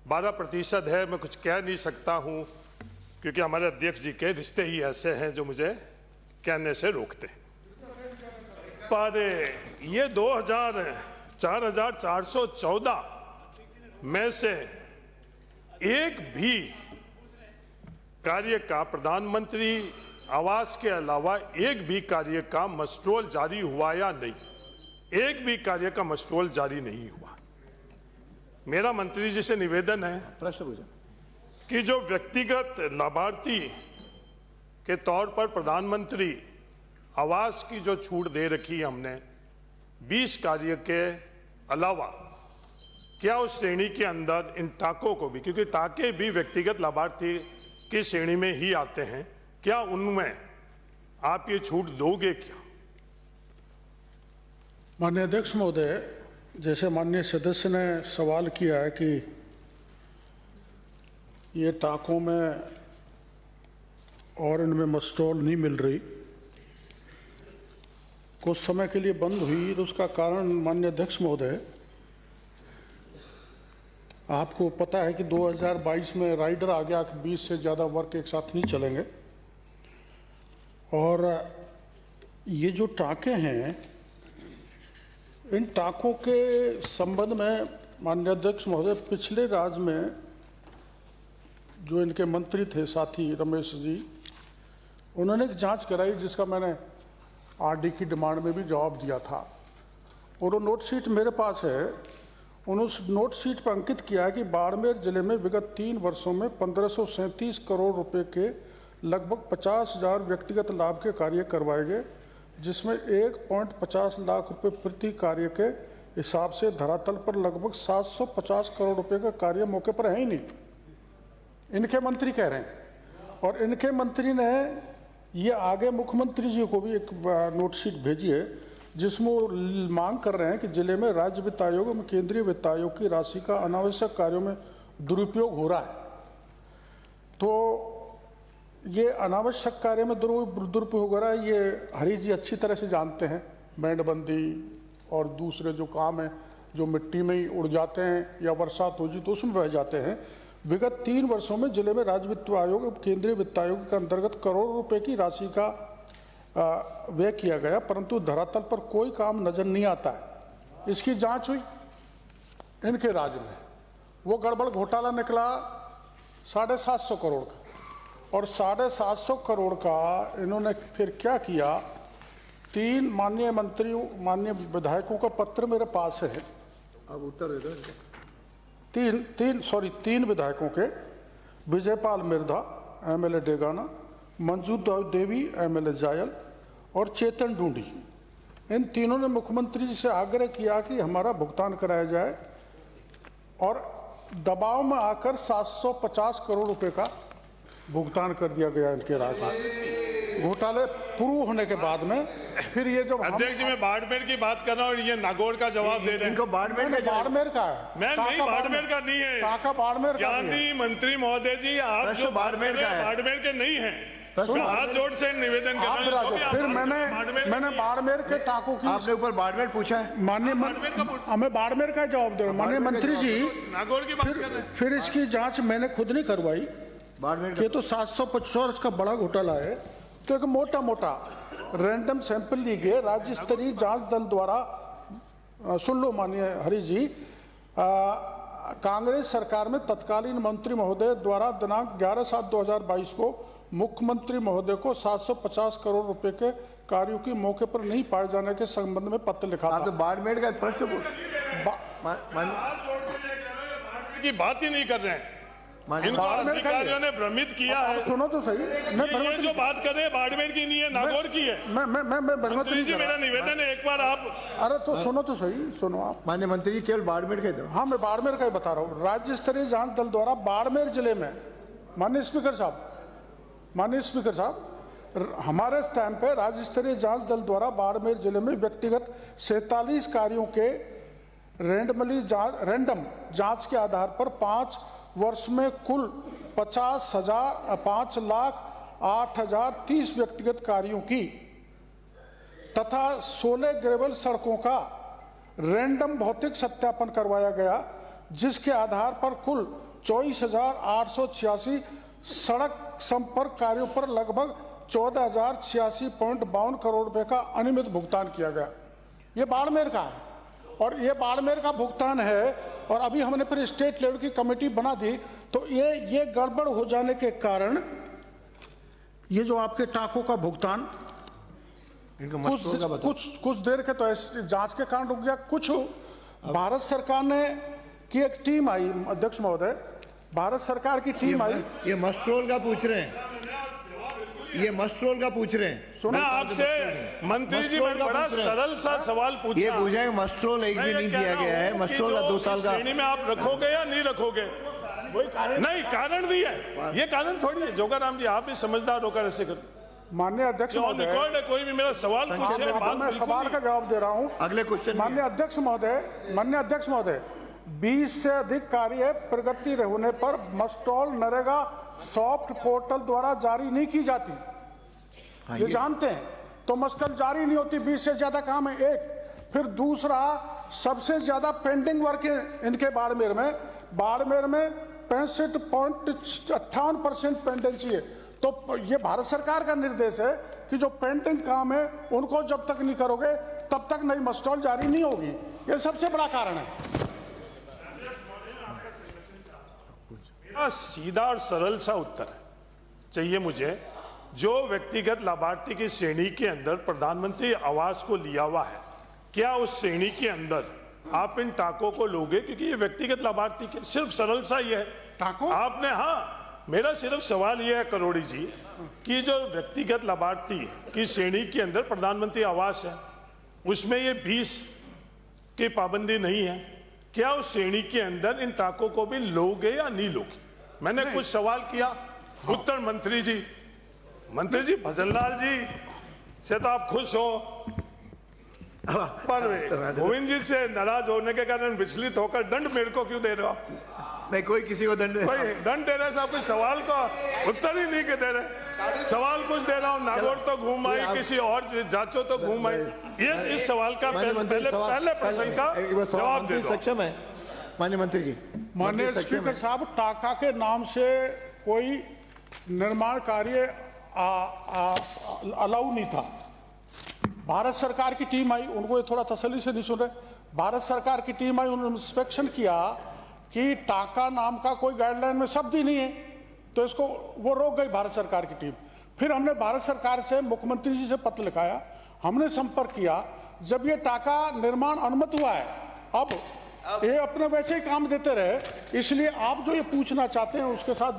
12% है। मैं कुछ कह नहीं सकता हूं क्योंकि हमारे अध्यक्ष जी के रिश्ते ही ऐसे हैं जो मुझे कहने से रोकते हैं। पर ये 4,414 में से एक भी कार्य का प्रधानमंत्री आवास के अलावा एक भी कार्य का मस्ट्रोल जारी हुआ या नहीं, एक भी कार्य का मस्ट्रोल जारी नहीं हुआ। मेरा मंत्री जी से निवेदन है कि जो व्यक्तिगत लाभार्थी के तौर पर प्रधानमंत्री आवास की जो छूट दे रखी हमने 20 कार्य के अलावा, क्या उस श्रेणी के अंदर इन टाकों को भी, क्योंकि टाके भी व्यक्तिगत लाभार्थी की श्रेणी में ही आते हैं, क्या उनमें आप ये छूट दोगे क्या? माननीय अध्यक्ष महोदय, जैसे माननीय सदस्य ने सवाल किया है कि ये टाकों में और इनमें मस्टॉल नहीं मिल रही, कुछ समय के लिए बंद हुई, तो उसका कारण माननीय अध्यक्ष महोदय आपको पता है कि 2022 में राइडर आ गया, 20 से ज़्यादा वर्क एक साथ नहीं चलेंगे। और ये जो टाके हैं, इन टाकों के संबंध में माननीय अध्यक्ष महोदय, पिछले राज्य में जो इनके मंत्री थे साथी रमेश जी, उन्होंने एक जांच कराई जिसका मैंने आरडी की डिमांड में भी जवाब दिया था, और वो नोट शीट मेरे पास है। उन्होंने उस नोट शीट पर अंकित किया है कि बाड़मेर जिले में विगत 3 वर्षों में 1537 करोड़ रुपए के लगभग 50,000 व्यक्तिगत लाभ के कार्य करवाए गए, जिसमें 1.50 लाख रुपए प्रति कार्य के हिसाब से धरातल पर लगभग 750 करोड़ रुपए का कार्य मौके पर है ही नहीं, इनके मंत्री कह रहे हैं। और इनके मंत्री ने ये आगे मुख्यमंत्री जी को भी एक नोटशीट भेजी है जिसमें वो मांग कर रहे हैं कि जिले में राज्य वित्त आयोग एवं केंद्रीय वित्त आयोग की राशि का अनावश्यक कार्यों में दुरुपयोग हो रहा है। तो ये अनावश्यक कार्य में दुरुपयोग हो रहा है, ये हरीश जी अच्छी तरह से जानते हैं। बैंडबंदी और दूसरे जो काम है जो मिट्टी में ही उड़ जाते हैं या बरसात हो जी तो उसमें बह जाते हैं। विगत 3 वर्षों में जिले में राज्य वित्त आयोग और केंद्रीय वित्त आयोग के अंतर्गत करोड़ों रुपए की राशि का व्यय किया गया, परंतु धरातल पर कोई काम नजर नहीं आता है। इसकी जांच हुई इनके राज्य में, वो गड़बड़ घोटाला निकला 750 करोड़ का, और 750 करोड़ का इन्होंने फिर क्या किया, 3 माननीय मंत्रियों माननीय विधायकों का पत्र मेरे पास है। अब उत्तर दे दो। 3 विधायकों के, विजयपाल मिर्धा एमएलए डेगाना, मंजू देवी एमएलए जायल और चेतन ढूंढी, इन तीनों ने मुख्यमंत्री जी से आग्रह किया कि हमारा भुगतान कराया जाए, और दबाव में आकर 750 करोड़ रुपए का भुगतान कर दिया गया इनके राज्य में। घोटाले प्रूव होने के बाद में फिर ये जो अध्यक्ष जी, मैं बाड़मेर की बात कर रहा हूँ और ये नागौर का जवाब दे रहे हैं। इनको बाड़मेर का बाड़मेर का है, मैं नहीं, बाड़मेर का नहीं है। टाका बाड़मेर का गांधी मंत्री महोदय जी, आप जो बाड़मेर का है, बाड़मेर के नहीं हैं। हाथ जोड़ से निवेदन कर रहा हूं। फिर मैंने बाड़मेर के टाकों की, आपने ऊपर बाड़मेर पूछा है, माननीय हमें बाड़मेर का जवाब दे रहा हूँ माननीय मंत्री जी। नागौर की बात कर रहे हैं। फिर इसकी जांच मैंने खुद नहीं करवाई, बाड़मेर ये तो 750 का बड़ा घोटाला है। तो एक मोटा मोटा रैंडम सैंपल ली गए राज्य स्तरीय जांच दल द्वारा। सुन लो माननीय हरीश जी, कांग्रेस सरकार में तत्कालीन मंत्री महोदय द्वारा दिनांक 11/7/2022 को मुख्यमंत्री महोदय को 750 करोड़ रुपए के कार्यों की मौके पर नहीं पाए जाने के संबंध में पत्र लिखा था। तो बाड़मेर का प्रश्न की बात ही नहीं कर रहे हैं। इनको अधिकारियों ने भ्रमित किया है। सुनो तो सही, ये जो बात कर रहे हैं बाड़मेर की नहीं है, नागौर की है। मंत्री जी, मेरा निवेदन है, एक बार आप, अरे तो सुनो तो सही, सुनो आप। माननीय मंत्री जी केवल बाड़मेर के दो। हाँ, मैं बाड़मेर का ही बता रहा हूँ। राज्य स्तरीय जांच दल द्वारा बाड़मेर जिले में, माननीय स्पीकर साहब, हमारे टाइम पे राज्य स्तरीय जांच दल द्वारा बाड़मेर जिले में व्यक्तिगत 47 कार्यों के रैंडम जांच के आधार पर 5 वर्ष में कुल 5,08,30 व्यक्तिगत कार्यों की तथा 16 ग्रेवल सड़कों का रैंडम भौतिक सत्यापन करवाया गया, जिसके आधार पर कुल 24,886 सड़क संपर्क कार्यों पर लगभग 14,086.52 करोड़ रुपए का अनियमित भुगतान किया गया। ये बाड़मेर का है, और ये बाड़मेर का भुगतान है। और अभी हमने फिर स्टेट लेवल की कमेटी बना दी, तो ये गड़बड़ हो जाने के कारण ये जो आपके टाकों का भुगतान कुछ देर के तो जांच के कारण रुक गया। कुछ भारत सरकार ने की एक टीम आई, अध्यक्ष महोदय, भारत सरकार की टीम आई। ये मस्ट्रोल का पूछ रहे हैं, ये मस्ट्रोल का पूछ रहे हैं। सुना आपसे मंत्री जी, मैं बड़ा सरल सा सवाल पूछा। ये पूछा मस्ट्रोल एक भी नहीं दिया गया है। मस्ट्रोल का 2 साल का श्रेणी में आप रखोगे या नहीं रखोगे? नहीं, कारण दिया है, ये कारण थोड़ी है। जोगाराम जी, आप भी समझदार होकर ऐसे कर। माननीय अध्यक्ष महोदय, कोई भी मेरा सवाल पूछे, मैं सवाल का जवाब दे रहा हूँ। अगले क्वेश्चन। माननीय अध्यक्ष महोदय, 20 से अधिक कार्य प्रगति होने पर मस्टॉल नरेगा सॉफ्ट पोर्टल द्वारा जारी नहीं की जाती। ये जानते हैं, तो मस्टॉल जारी नहीं होती। 20 से ज्यादा काम है, एक। फिर दूसरा, सबसे ज्यादा पेंडिंग वर्क है इनके बाड़मेर में 65.58% पेंडेंसी है। तो ये भारत सरकार का निर्देश है कि जो पेंडिंग काम है उनको जब तक नहीं करोगे तब तक नई मस्टॉल जारी नहीं होगी। ये सबसे बड़ा कारण है। सीधा और सरल सा उत्तर चाहिए मुझे। जो व्यक्तिगत लाभार्थी की श्रेणी के अंदर प्रधानमंत्री आवास को लिया हुआ है, क्या उस श्रेणी के अंदर आप इन टाकों को लोगे? क्योंकि ये व्यक्तिगत लाभार्थी के सिर्फ सरल सा ही है। टाकों आपने, हाँ, मेरा सिर्फ सवाल ये है करोड़ी जी कि जो व्यक्तिगत लाभार्थी की श्रेणी के अंदर प्रधानमंत्री आवास है, उसमें ये 20 की पाबंदी नहीं है, क्या उस श्रेणी के अंदर इन टाकों को भी लोगे या नहीं लोगे? मैंने कुछ सवाल किया, उत्तर मंत्री जी भजनलाल जी से तो आप खुश हो, पर गोविंद जी से नाराज होने के कारण विचलित होकर दंड मेरे को क्यों दे रहे हो आप? नहीं, कोई किसी को दंड कोई दंड दे रहे साहब, कुछ सवाल का उत्तर ही नहीं के दे रहे। सवाल कुछ दे रहा हूँ, नागौर तो घूम आई, किसी और जांचो तो घूम आई। ये इस सवाल का पहले प्रश्न का जवाब दे दो। सक्षम है माननीय मंत्री जी। माननीय स्पीकर साहब, टाका के नाम से कोई निर्माण कार्य अलाउ नहीं था। भारत सरकार की टीम आई, उनको थोड़ा तसल्ली से नहीं सुन रहे। भारत सरकार की टीम आई, उन्होंने इंस्पेक्शन किया कि टाका नाम का कोई गाइडलाइन में शब्द ही नहीं है, तो इसको वो रोक गई भारत सरकार की टीम। फिर हमने भारत सरकार से, मुख्यमंत्री जी से पत्र लिखाया, हमने संपर्क किया। जब ये टाका निर्माण अनुमति हुआ है, अब ये अपने वैसे ही काम देते रहे, इसलिए आप जो ये पूछना चाहते हैं उसके साथ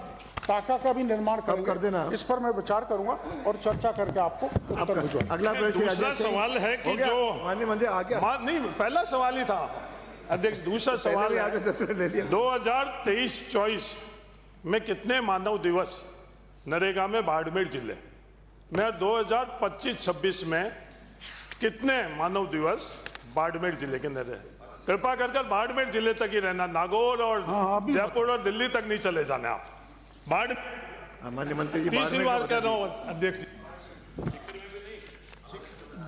टाका का भी निर्माण कर देना। इस पर मैं विचार करूंगा और चर्चा करके आपको उत्तर भिजवाऊंगा। अगला दूसरा सवाल है कि जो माननीय मंत्री आ गया, नहीं, पहला सवाल ही था अध्यक्ष। दूसरा सवाल है 2023-24 में कितने मानव दिवस नरेगा में बाड़मेर जिले में, 2025-26 में कितने मानव दिवस बाड़मेर जिले के अंदर? कृपा कर बाड़मेर जिले तक ही रहना, नागौर और जयपुर और दिल्ली तक नहीं चले जाने आप। माननीय मंत्री जी, तीसरी बार कह रहा हूँ अध्यक्ष।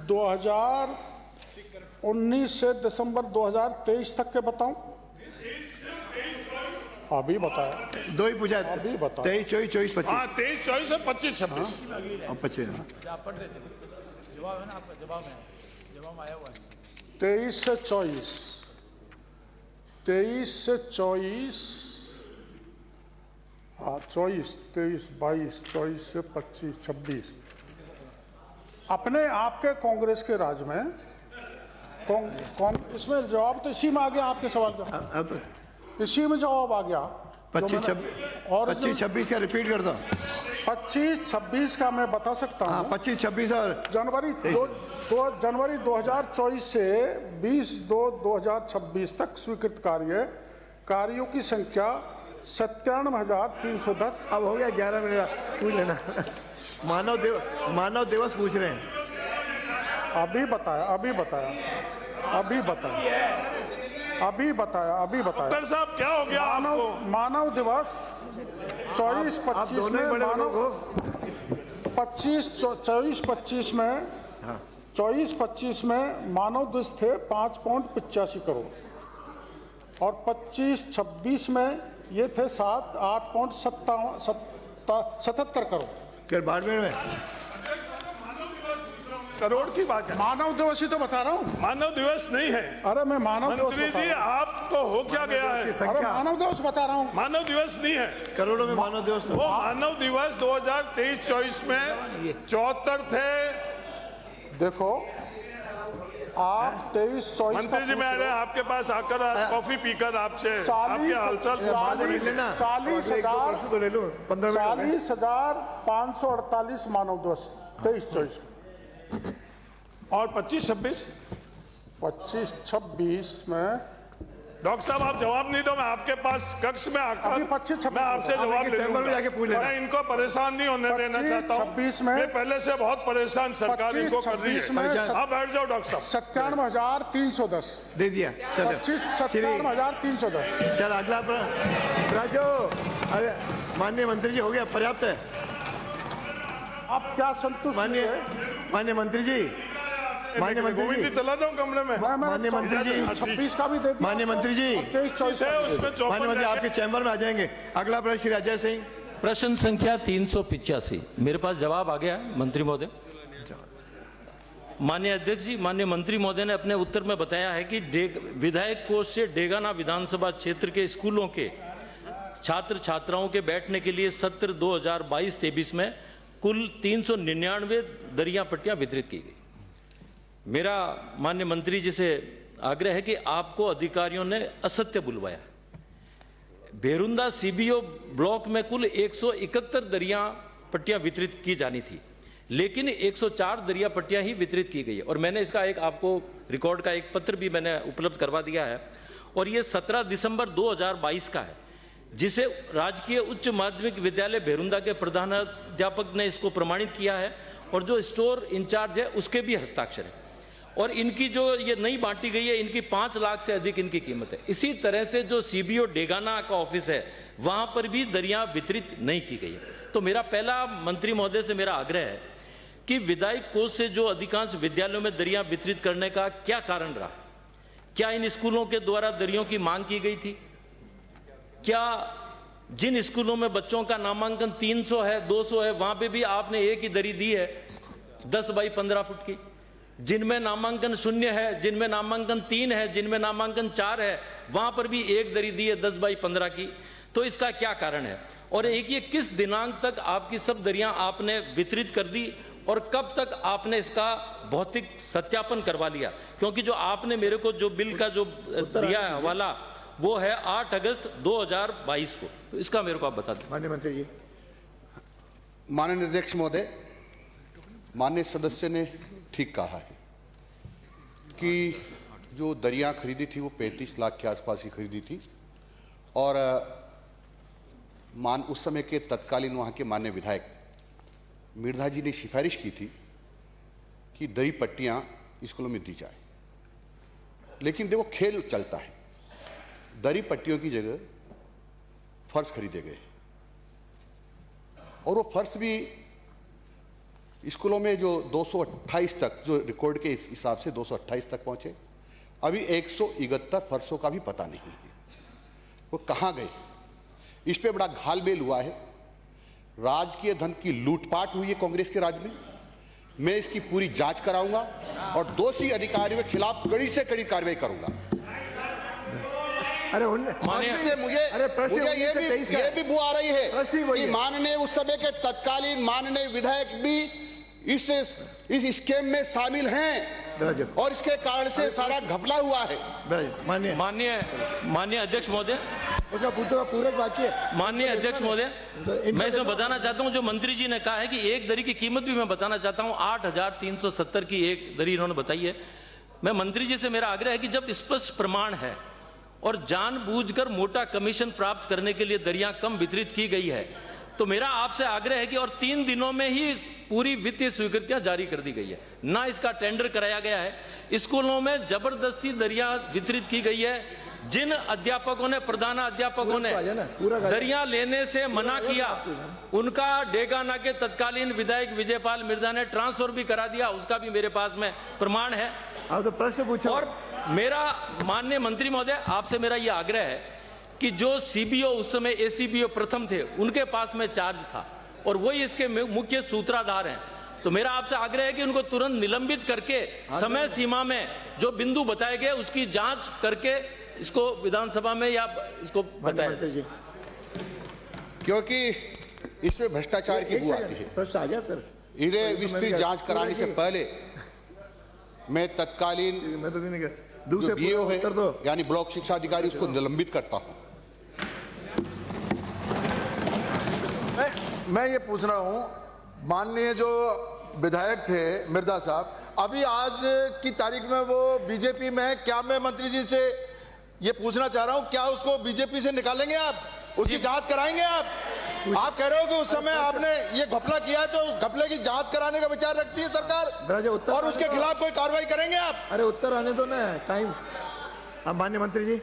2019 से दिसंबर 2023 तक के बताऊं? अभी बताया, दो ही पूछा, अभी बताया। 23, 24, 25। हाँ, 23, 24 और 25, 26। 23 से 24, 23 से 24, हाँ 24, 23, 22, 24 से 25, 26। अपने आपके कांग्रेस के राज में इसमें जवाब तो इसी में आ गया आपके सवाल का, इसी में जवाब आ गया। 25-26 का रिपीट कर दो। 25-26 का मैं बता सकता हूँ। 25-26 और जनवरी 2024 से 20-2-2026 तक स्वीकृत कार्यों की संख्या 97,310। अब हो गया 11 मिनट, पूछ लेना। मानव दिवस पूछ रहे हैं। अभी बताया। डॉक्टर साहब क्या हो गया आपको? मानव दिवस 24-25 में, 24-25 में मानव दिवस थे 5.85 करोड़ और 25-26 में ये थे 8.77 करोड़। बाड़मेर में करोड़ की बात है। मानव दिवस ही तो बता रहा हूँ। मानव दिवस नहीं है। अरे मैं मानव दिवस मंत्री जी आपको हो क्या गया है? अरे मानव दिवस बता रहा हूँ। मानव दिवस नहीं है, करोड़ों में मानव दिवस। वो मानव दिवस 2023-24 में 74 थे। देखो आप 23-24 मंत्री जी, मैं आपके पास आकर कॉफी पीकर आपसे आपके हालचाल 40,548 मानव दिवस 23-24 और 25-26 में। डॉक्टर साहब आप जवाब नहीं दो, मैं आपके पास कक्ष में आकर मैं आपसे जवाब ले लूंगा। मैं इनको परेशान नहीं होने देना चाहता हूँ। 26 में मैं पहले से बहुत परेशान सरकार इनको कर रही है। आप बैठ जाओ डॉक्टर साहब। 97,310 दे दिया। चलो 97,310। चल अगला राजो। अरे माननीय मंत्री जी, हो गया, पर्याप्त है। आप क्या संतुष्ट? माननीय मंत्री जी, माननीय मंत्री जी, चला जाऊं कमरे में। माननीय मंत्री जी, 26 का भी दे दिया। माननीय मंत्री जी, माननीय मंत्री आपके चैम्बर में आ जाएंगे। अगला प्रश्न श्री अजय सिंह। प्रश्न संख्या 385। मेरे पास जवाब आ गया है मंत्री महोदय। माननीय अध्यक्ष जी, माननीय मंत्री महोदय ने अपने उत्तर में बताया है कि विधायक कोष से डेगाना विधानसभा क्षेत्र के स्कूलों के छात्र छात्राओं के बैठने के लिए सत्र 2022-23 में कुल 399 दरियां पट्टियां वितरित की गई। मेरा माननीय मंत्री जी से आग्रह है कि आपको अधिकारियों ने असत्य बुलवाया। भेरुंदा सीबीओ ब्लॉक में कुल 171 दरियां पट्टियां वितरित की जानी थी, लेकिन 104 दरिया पट्टियां ही वितरित की गई है। और मैंने इसका एक आपको रिकॉर्ड का एक पत्र भी मैंने उपलब्ध करवा दिया है, और ये 17 दिसंबर 2022 का है, जिसे राजकीय उच्च माध्यमिक विद्यालय भेरुंदा के प्रधानाध्यापक ने इसको प्रमाणित किया है, और जो स्टोर इंचार्ज है उसके भी हस्ताक्षर है। और इनकी जो ये नई बांटी गई है, इनकी 5 लाख से अधिक इनकी कीमत है। इसी तरह से जो सीबीओ डेगाना का ऑफिस है, वहां पर भी दरियां वितरित नहीं की गई है। तो मेरा पहला मंत्री महोदय से मेरा आग्रह है कि विधायक कोष से जो अधिकांश विद्यालयों में दरियां वितरित करने का क्या कारण रहा? क्या इन स्कूलों के द्वारा दरियों की मांग की गई थी? क्या जिन स्कूलों में बच्चों का नामांकन 300 है, 200 है, वहां पे भी आपने एक ही दरी दी है 10 बाई 15 फुट की? जिनमें नामांकन 0 है, जिनमें नामांकन 3 है, जिनमें नामांकन 4 है, वहां पर भी एक दरी दी है 10 बाई 15 की। तो इसका क्या कारण है? और एक ये किस दिनांक तक आपकी सब दरियां आपने वितरित कर दी, और कब तक आपने इसका भौतिक सत्यापन करवा लिया? क्योंकि जो आपने मेरे को जो बिल का जो दिया है हवाला, वो है 8 अगस्त 2022 को। तो इसका मेरे को आप बता दें। माननीय मंत्री जी। माननीय अध्यक्ष महोदय, माननीय सदस्य ने ठीक कहा है कि जो दरिया खरीदी थी वो 35 लाख के आसपास ही खरीदी थी, और उस समय के तत्कालीन वहाँ के माननीय विधायक मिर्धा जी ने सिफारिश की थी कि दरी पट्टियाँ स्कूलों में दी जाए। लेकिन देखो खेल चलता है, दरी पट्टियों की जगह फर्श खरीदे गए, और वो फर्श भी स्कूलों में जो 228 तक, जो रिकॉर्ड के इस हिसाब से 228 तक पहुंचे, अभी 171 फर्शों का भी पता नहीं है वो कहां गए। इस पे बड़ा घालमेल हुआ है, राजकीय धन की लूटपाट हुई है कांग्रेस के राज में। मैं इसकी पूरी जांच कराऊंगा और दोषी अधिकारियों के खिलाफ कड़ी से कड़ी कार्रवाई करूंगा। अरे मुझे ये भी बुआ रही है कि माननीय उस समय के तत्कालीन माननीय विधायक भी इस स्कीम में शामिल हैं, और इसके कारण से सारा घपला हुआ है। माननीय अध्यक्ष महोदय, उसका पूरक वाक्य। माननीय अध्यक्ष महोदय, मैं इसमें बताना चाहता हूं, जो मंत्री जी ने कहा है कि एक दरी की कीमत भी मैं बताना चाहता हूं, 8,370 की एक दरी इन्होंने बताई है। मैं मंत्री जी से मेरा आग्रह है कि जब स्पष्ट प्रमाण है और जानबूझकर मोटा कमीशन प्राप्त करने के लिए दरियां कम वितरित की गई है, तो मेरा आपसे आग्रह है कि और 3 दिनों में ही पूरी वित्तीय स्वीकृतियां जारी कर दी गई है, ना इसका टेंडर कराया गया है। स्कूलों में जबरदस्ती दरियां वितरित की गई है। जिन अध्यापकों ने, प्रधानाध्यापकों ने दरियां लेने से मना किया, उनका डेगाना के तत्कालीन विधायक विजयपाल मिर्धा ने ट्रांसफर भी करा दिया, उसका भी मेरे पास में प्रमाण है। तो प्रश्न पूछो। और मेरा माननीय मंत्री महोदय, आपसे मेरा यह आग्रह है कि जो सीबीओ उस समय एसीबीओ प्रथम थे, उनके पास में चार्ज था, और वही इसके मुख्य सूत्रधार हैं। तो मेरा आपसे आग्रह है कि उनको तुरंत निलंबित करके समय सीमा में जो बिंदु बताए गए उसकी जांच करके इसको विधानसभा में या इसको बताएं, क्योंकि इसमें भ्रष्टाचार की बू आती है। प्रश्न आ गया फिर। इन्हें विस्तृत जांच कराने से पहले मैं तत्कालीन जो बीओ है, यानी ब्लॉक शिक्षा अधिकारी, उसको निलंबित करता हूं। मैं ये पूछ रहा हूं, माननीय जो विधायक थे मिर्जा साहब, अभी आज की तारीख में वो बीजेपी में है। क्या मैं मंत्री जी से ये पूछना चाह रहा हूं, क्या उसको बीजेपी से निकालेंगे आप? उसकी जांच कराएंगे आप? आप कह रहे हो कि उस समय आपने ये घपला किया है, तो उस घपले की जांच कराने का विचार रखती है सरकार, और उसके खिलाफ कोई कार्रवाई करेंगे आप? अरे उत्तर आने दो ना, टाइम। माननीय मंत्री जी,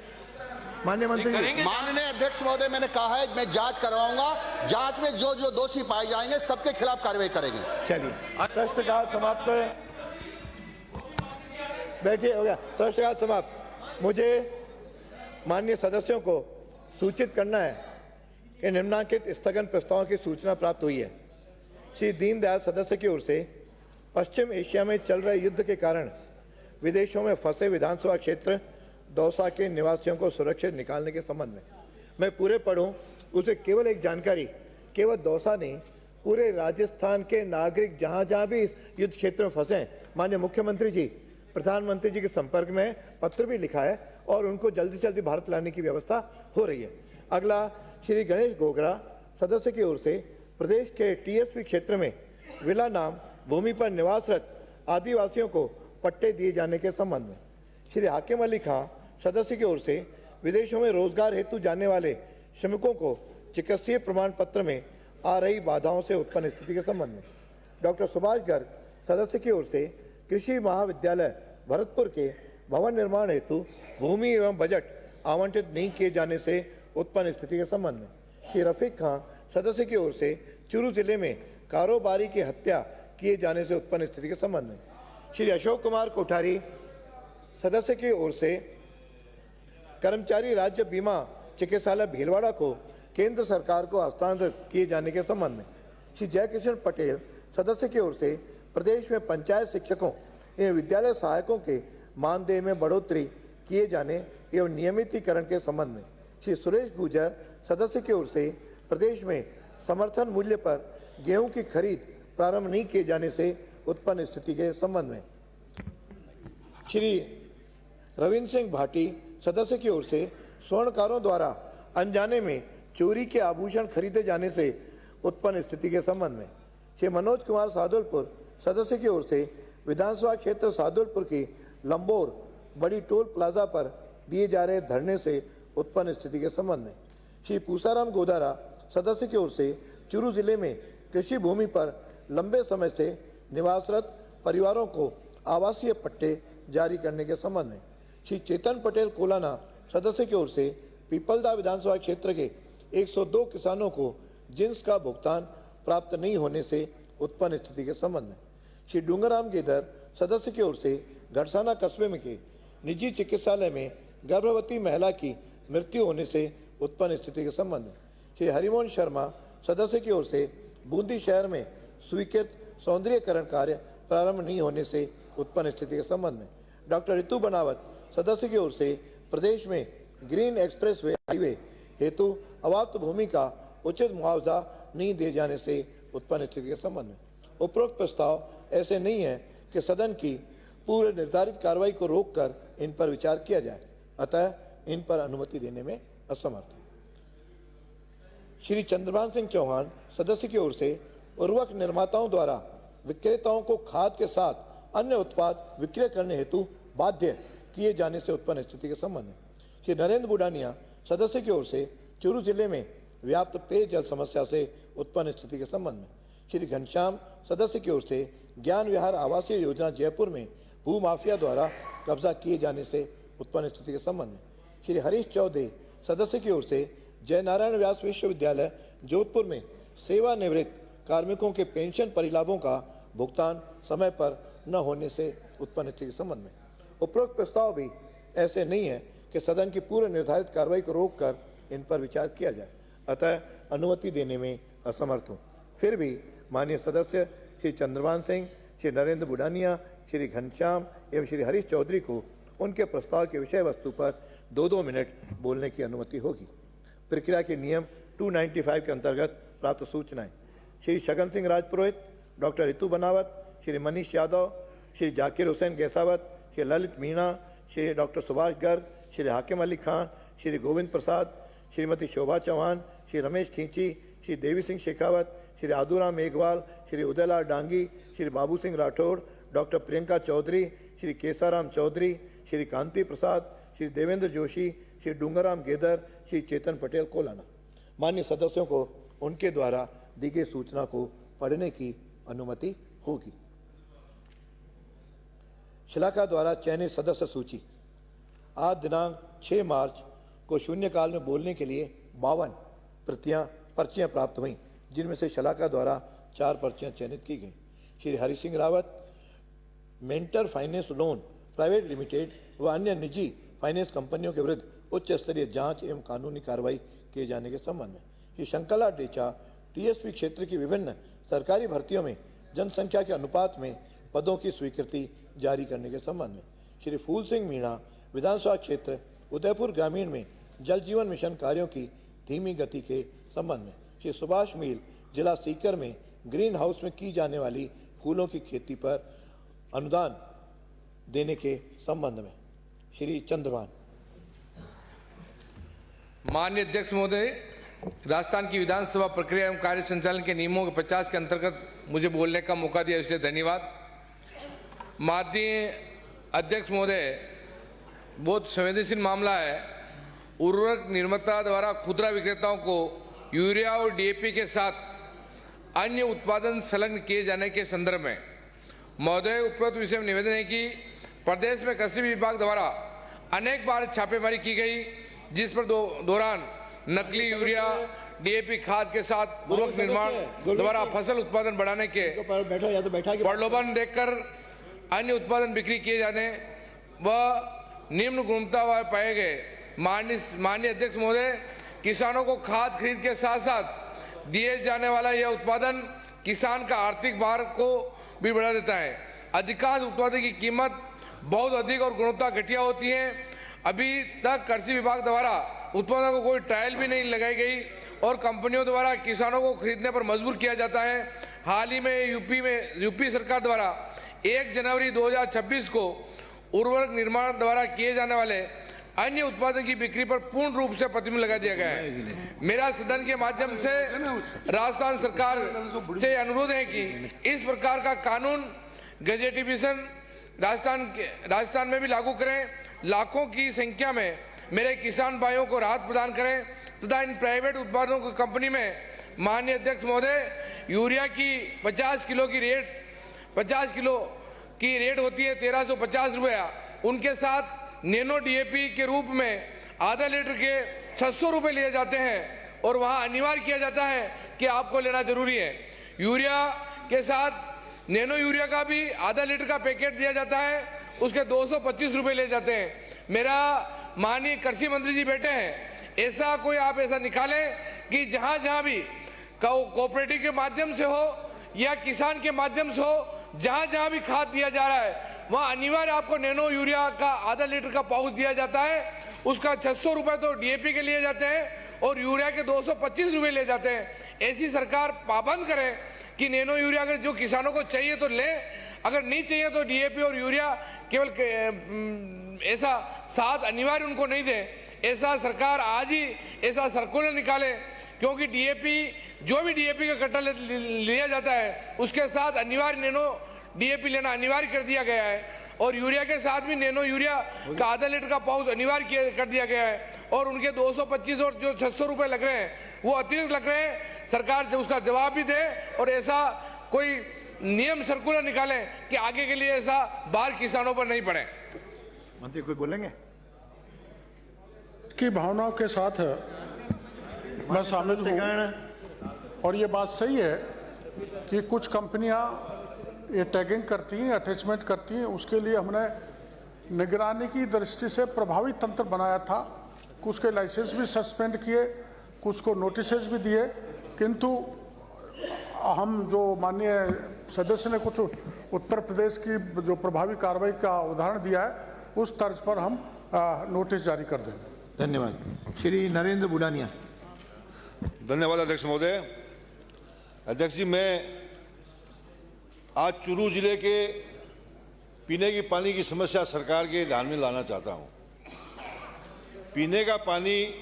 माननीय मंत्री जी। माननीय अध्यक्ष महोदय, मैंने कहा है मैं जांच करवाऊंगा, जांच में जो जो दोषी पाए जाएंगे सबके खिलाफ कार्रवाई करेंगे। चलिए, प्रश्नकाल समाप्त है। बैठिए, हो गया प्रश्नकाल समाप्त। मुझे माननीय सदस्यों को सूचित करना है कि निम्नांकित स्थगन प्रस्तावों की सूचना प्राप्त हुई है। श्री दीनदयाल सदस्य की ओर से पश्चिम एशिया में चल रहे युद्ध के कारण विदेशों में फंसे विधानसभा क्षेत्र दौसा के निवासियों को सुरक्षित निकालने के संबंध में मैं पूरे पढ़ूं उसे केवल एक जानकारी, केवल दौसा नहीं, पूरे राजस्थान के नागरिक जहां जहां भी इस युद्ध क्षेत्र में फंसे हैं, माननीय मुख्यमंत्री जी प्रधानमंत्री जी के संपर्क में पत्र भी लिखा है और उनको जल्दी से जल्दी भारत लाने की व्यवस्था हो रही है। अगला, श्री गणेश गोगरा सदस्य की ओर से प्रदेश के टीएसपी क्षेत्र में विला नाम भूमि पर निवासरत आदिवासियों को पट्टे दिए जाने के संबंध में। श्री हाकिम अली खां सदस्य की ओर से विदेशों में रोजगार हेतु जाने वाले श्रमिकों को चिकित्सीय प्रमाण पत्र में आ रही बाधाओं से उत्पन्न स्थिति के संबंध में। डॉक्टर सुभाष गर्ग सदस्य की ओर से कृषि महाविद्यालय भरतपुर के भवन निर्माण हेतु भूमि एवं बजट आवंटित नहीं किए जाने से उत्पन्न स्थिति के संबंध में। श्री रफीक खां सदस्य की ओर से चूरू जिले में कारोबारी की हत्या किए जाने से उत्पन्न स्थिति के संबंध में। श्री अशोक कुमार कोठारी सदस्य की ओर से कर्मचारी राज्य बीमा चिकित्सालय भीलवाड़ा को केंद्र सरकार को हस्तांतरित किए जाने के संबंध में। श्री जयकिशन पटेल सदस्य की ओर से प्रदेश में पंचायत शिक्षकों एवं विद्यालय सहायकों के मानदेय में बढ़ोतरी किए जाने एवं नियमितीकरण के संबंध में। श्री सुरेश गुर्जर सदस्य की ओर से प्रदेश में समर्थन मूल्य पर गेहूं की खरीद प्रारंभ नहीं किए जाने से उत्पन्न स्थिति के संबंध में। श्री रविंद्र सिंह भाटी सदस्य की ओर से स्वर्णकारों द्वारा अनजाने में चोरी के आभूषण खरीदे जाने से उत्पन्न स्थिति के संबंध में। श्री मनोज कुमार सादुलपुर सदस्य की ओर से विधानसभा क्षेत्र सादुलपुर की लंबोर बड़ी टोल प्लाजा पर दिए जा रहे धरने से उत्पन्न स्थिति के संबंध में। श्री पूसाराम गोदारा सदस्य की ओर से चूरू जिले में कृषि भूमि पर लंबे समय से निवासरत परिवारों को आवासीय पट्टे जारी करने के संबंध में। श्री चेतन पटेल कोलाना सदस्य की ओर से पीपलदा विधानसभा क्षेत्र के 102 किसानों को जिन्स का भुगतान प्राप्त नहीं होने से उत्पन्न स्थिति के संबंध में। श्री डूंगराम गेदर सदस्य की ओर से घड़साना कस्बे में के निजी चिकित्सालय में गर्भवती महिला की मृत्यु होने से उत्पन्न स्थिति के संबंध में। श्री हरिमोहन शर्मा सदस्य की ओर से बूंदी शहर में स्वीकृत सौंदर्यकरण कार्य प्रारंभ नहीं होने से उत्पन्न स्थिति के संबंध में। डॉक्टर ऋतु बनावत सदस्य की ओर से प्रदेश में ग्रीन एक्सप्रेस वे हाईवे हेतु अवाप्त भूमि का उचित मुआवजा नहीं दिए जाने से उत्पन्न स्थिति के संबंध में। उपरोक्त प्रस्ताव ऐसे नहीं है कि सदन की पूर्व निर्धारित कार्रवाई को रोककर इन पर विचार किया जाए, अतः इन पर अनुमति देने में असमर्थ। श्री चंद्रभान सिंह चौहान सदस्य की ओर से उर्वरक निर्माताओं द्वारा विक्रेताओं को खाद के साथ अन्य उत्पाद विक्रय करने हेतु बाध्य किए जाने से उत्पन्न स्थिति के संबंध में। श्री नरेंद्र बुडानिया सदस्य की ओर से चूरू जिले में व्याप्त पेयजल समस्या से उत्पन्न स्थिति के संबंध में। श्री घनश्याम सदस्य की ओर से ज्ञान विहार आवासीय योजना जयपुर में भू माफिया द्वारा कब्जा किए जाने से उत्पन्न स्थिति के संबंध में। श्री हरीश चौधरी सदस्य की ओर से जयनारायण व्यास विश्वविद्यालय जोधपुर में सेवानिवृत्त कार्मिकों के पेंशन परिलाभों का भुगतान समय पर न होने से उत्पन्न स्थिति के संबंध में। उपरोक्त प्रस्ताव भी ऐसे नहीं है कि सदन की पूर्व निर्धारित कार्रवाई को रोककर इन पर विचार किया जाए, अतः अनुमति देने में असमर्थ हूँ। फिर भी माननीय सदस्य श्री चंद्रभान सिंह, श्री नरेंद्र बुडानिया, श्री घनश्याम एवं श्री हरीश चौधरी को उनके प्रस्ताव के विषय वस्तु पर 2-2 मिनट बोलने की अनुमति होगी। प्रक्रिया के नियम 295 के अंतर्गत प्राप्त सूचनाएं। श्री शगन सिंह राजपुरोहित, डॉक्टर ऋतु बनावत, श्री मनीष यादव, श्री जाकिर हुसैन गैसावत, श्री ललित मीणा, श्री डॉक्टर सुभाष गर्ग, श्री हाकिम अली खान, श्री गोविंद प्रसाद, श्रीमती शोभा चौहान, श्री रमेश खींची, श्री देवी सिंह शेखावत, श्री आदूराम मेघवाल, श्री उदयलाल डांगी, श्री बाबू सिंह राठौड़, डॉक्टर प्रियंका चौधरी, श्री केसाराम चौधरी, श्री कांति प्रसाद, श्री देवेंद्र जोशी, श्री डूंगराम गेदर, श्री चेतन पटेल कोलाना। मान्य सदस्यों को उनके द्वारा दी गई सूचना को पढ़ने की अनुमति होगी। शिलाका द्वारा चयनित सदस्य सूची। आज दिनांक 6 मार्च को शून्यकाल में बोलने के लिए 52 पर्चियां प्राप्त हुई, जिनमें से शलाका द्वारा 4 पर्चियां चयनित की गई। Shri Hari Singh Rawat mentor finance loan private limited व अन्य निजी फाइनेंस कंपनियों के विरुद्ध उच्च स्तरीय जांच एवं कानूनी कार्रवाई किए जाने के संबंध में। श्री शंकरलाल डेचा टीएसपी क्षेत्र की विभिन्न सरकारी भर्तियों में जनसंख्या के अनुपात में पदों की स्वीकृति जारी करने के संबंध में। श्री फूल सिंह मीणा विधानसभा क्षेत्र उदयपुर ग्रामीण में जल जीवन मिशन कार्यों की धीमी गति के संबंध में श्री सुभाष मील जिला सीकर में ग्रीन हाउस में की जाने वाली फूलों की खेती पर अनुदान देने के संबंध में श्री चंद्रभान। माननीय अध्यक्ष महोदय, राजस्थान की विधानसभा प्रक्रिया एवं कार्य संचालन के नियमों के 50 के अंतर्गत मुझे बोलने का मौका दिया, इसलिए धन्यवाद। माननीय अध्यक्ष महोदय, बहुत संवेदनशील मामला है। उर्वरक निर्माता द्वारा खुदरा विक्रेताओं को यूरिया और डीएपी के साथ अन्य उत्पादन संलग्न किए जाने के संदर्भ में महोदय, उपरोक्त विषय में निवेदन है कि प्रदेश में कृषि विभाग द्वारा अनेक बार छापेमारी की गई, जिस पर दौरान नकली यूरिया डीएपी खाद के साथ उर्वरक निर्माण द्वारा फसल उत्पादन बढ़ाने के प्रलोभन देखकर अन्य उत्पादन बिक्री किए जाने व निम्न गुणवत्ता वाले पाए गए। माननीय अध्यक्ष महोदय, किसानों को खाद खरीद के साथ साथ दिए जाने वाला यह उत्पादन किसान का आर्थिक भार को भी बढ़ा देता है। अधिकांश उत्पादन की कीमत बहुत अधिक और गुणवत्ता घटिया होती है। अभी तक कृषि विभाग द्वारा उत्पादन को कोई ट्रायल भी नहीं लगाई गई और कंपनियों द्वारा किसानों को खरीदने पर मजबूर किया जाता है। हाल ही में यूपी सरकार द्वारा 1 जनवरी 2026 को उर्वरक निर्माण द्वारा किए जाने वाले अन्य उत्पादन की बिक्री पर पूर्ण रूप से प्रतिबंध लगा दिया गया है। मेरा सदन के माध्यम से राजस्थान सरकार से अनुरोध है कि इस प्रकार का कानून गजेटिफिकेशन राजस्थान में भी लागू करें, लाखों की संख्या में मेरे किसान भाइयों को राहत प्रदान करें तथा इन प्राइवेट उत्पादों की कंपनी में माननीय अध्यक्ष महोदय, यूरिया की 50 किलो की रेट होती है 1350 रुपया, उनके साथ नैनो डीएपी के रूप में आधा लीटर के 600 रुपये लिए जाते हैं और वहां अनिवार्य किया जाता है कि आपको लेना जरूरी है। यूरिया के साथ नैनो यूरिया का भी आधा लीटर का पैकेट दिया जाता है, उसके 225 रुपये ले जाते हैं। मेरा माननीय कृषि मंत्री जी बैठे हैं, ऐसा कोई आप ऐसा निकालें कि जहां भी कोऑपरेटिव के माध्यम से हो या किसान के माध्यम से हो, जहां भी खाद दिया जा रहा है वहां अनिवार्य आपको नैनो यूरिया का आधा लीटर का पाउच दिया जाता है। उसका 600 रुपए तो डीएपी के लिए जाते हैं और यूरिया के 225 रुपए ले जाते हैं। ऐसी सरकार पाबंद करे कि नैनो यूरिया अगर जो किसानों को चाहिए तो ले, अगर नहीं चाहिए तो डीएपी और यूरिया केवल ऐसा साथ अनिवार्य उनको नहीं दे। ऐसा सरकार आज ही ऐसा सर्कुलर निकाले, क्योंकि डीएपी जो भी डीएपी का कट्टा लिया जाता है उसके साथ अनिवार्य नैनो डीएपी लेना अनिवार्य कर दिया गया है और यूरिया के साथ भी नैनो यूरिया का आधा लीटर का पाउच अनिवार्य कर दिया गया है और उनके 225 और जो 600 रुपए लग रहे हैं वो अतिरिक्त लग रहे हैं। सरकार उसका जवाब भी दे और ऐसा कोई नियम सर्कुलर निकाले कि आगे के लिए ऐसा भार किसानों पर नहीं पड़े। मंत्री कोई बोलेंगे? की भावनाओं के साथ मैं शामिल हूँ और ये बात सही है कि कुछ कंपनियां ये टैगिंग करती हैं, अटैचमेंट करती हैं। उसके लिए हमने निगरानी की दृष्टि से प्रभावी तंत्र बनाया था। कुछ के लाइसेंस भी सस्पेंड किए, कुछ को नोटिसेज भी दिए, किंतु हम जो माननीय सदस्य ने कुछ उत्तर प्रदेश की जो प्रभावी कार्रवाई का उदाहरण दिया है उस तर्ज पर हम नोटिस जारी कर देंगे। धन्यवाद। श्री नरेंद्र बुडानिया। धन्यवाद अध्यक्ष महोदय। अध्यक्ष जी, मैं आज चूरू जिले के पीने की पानी की समस्या सरकार के ध्यान में लाना चाहता हूं। पीने का पानी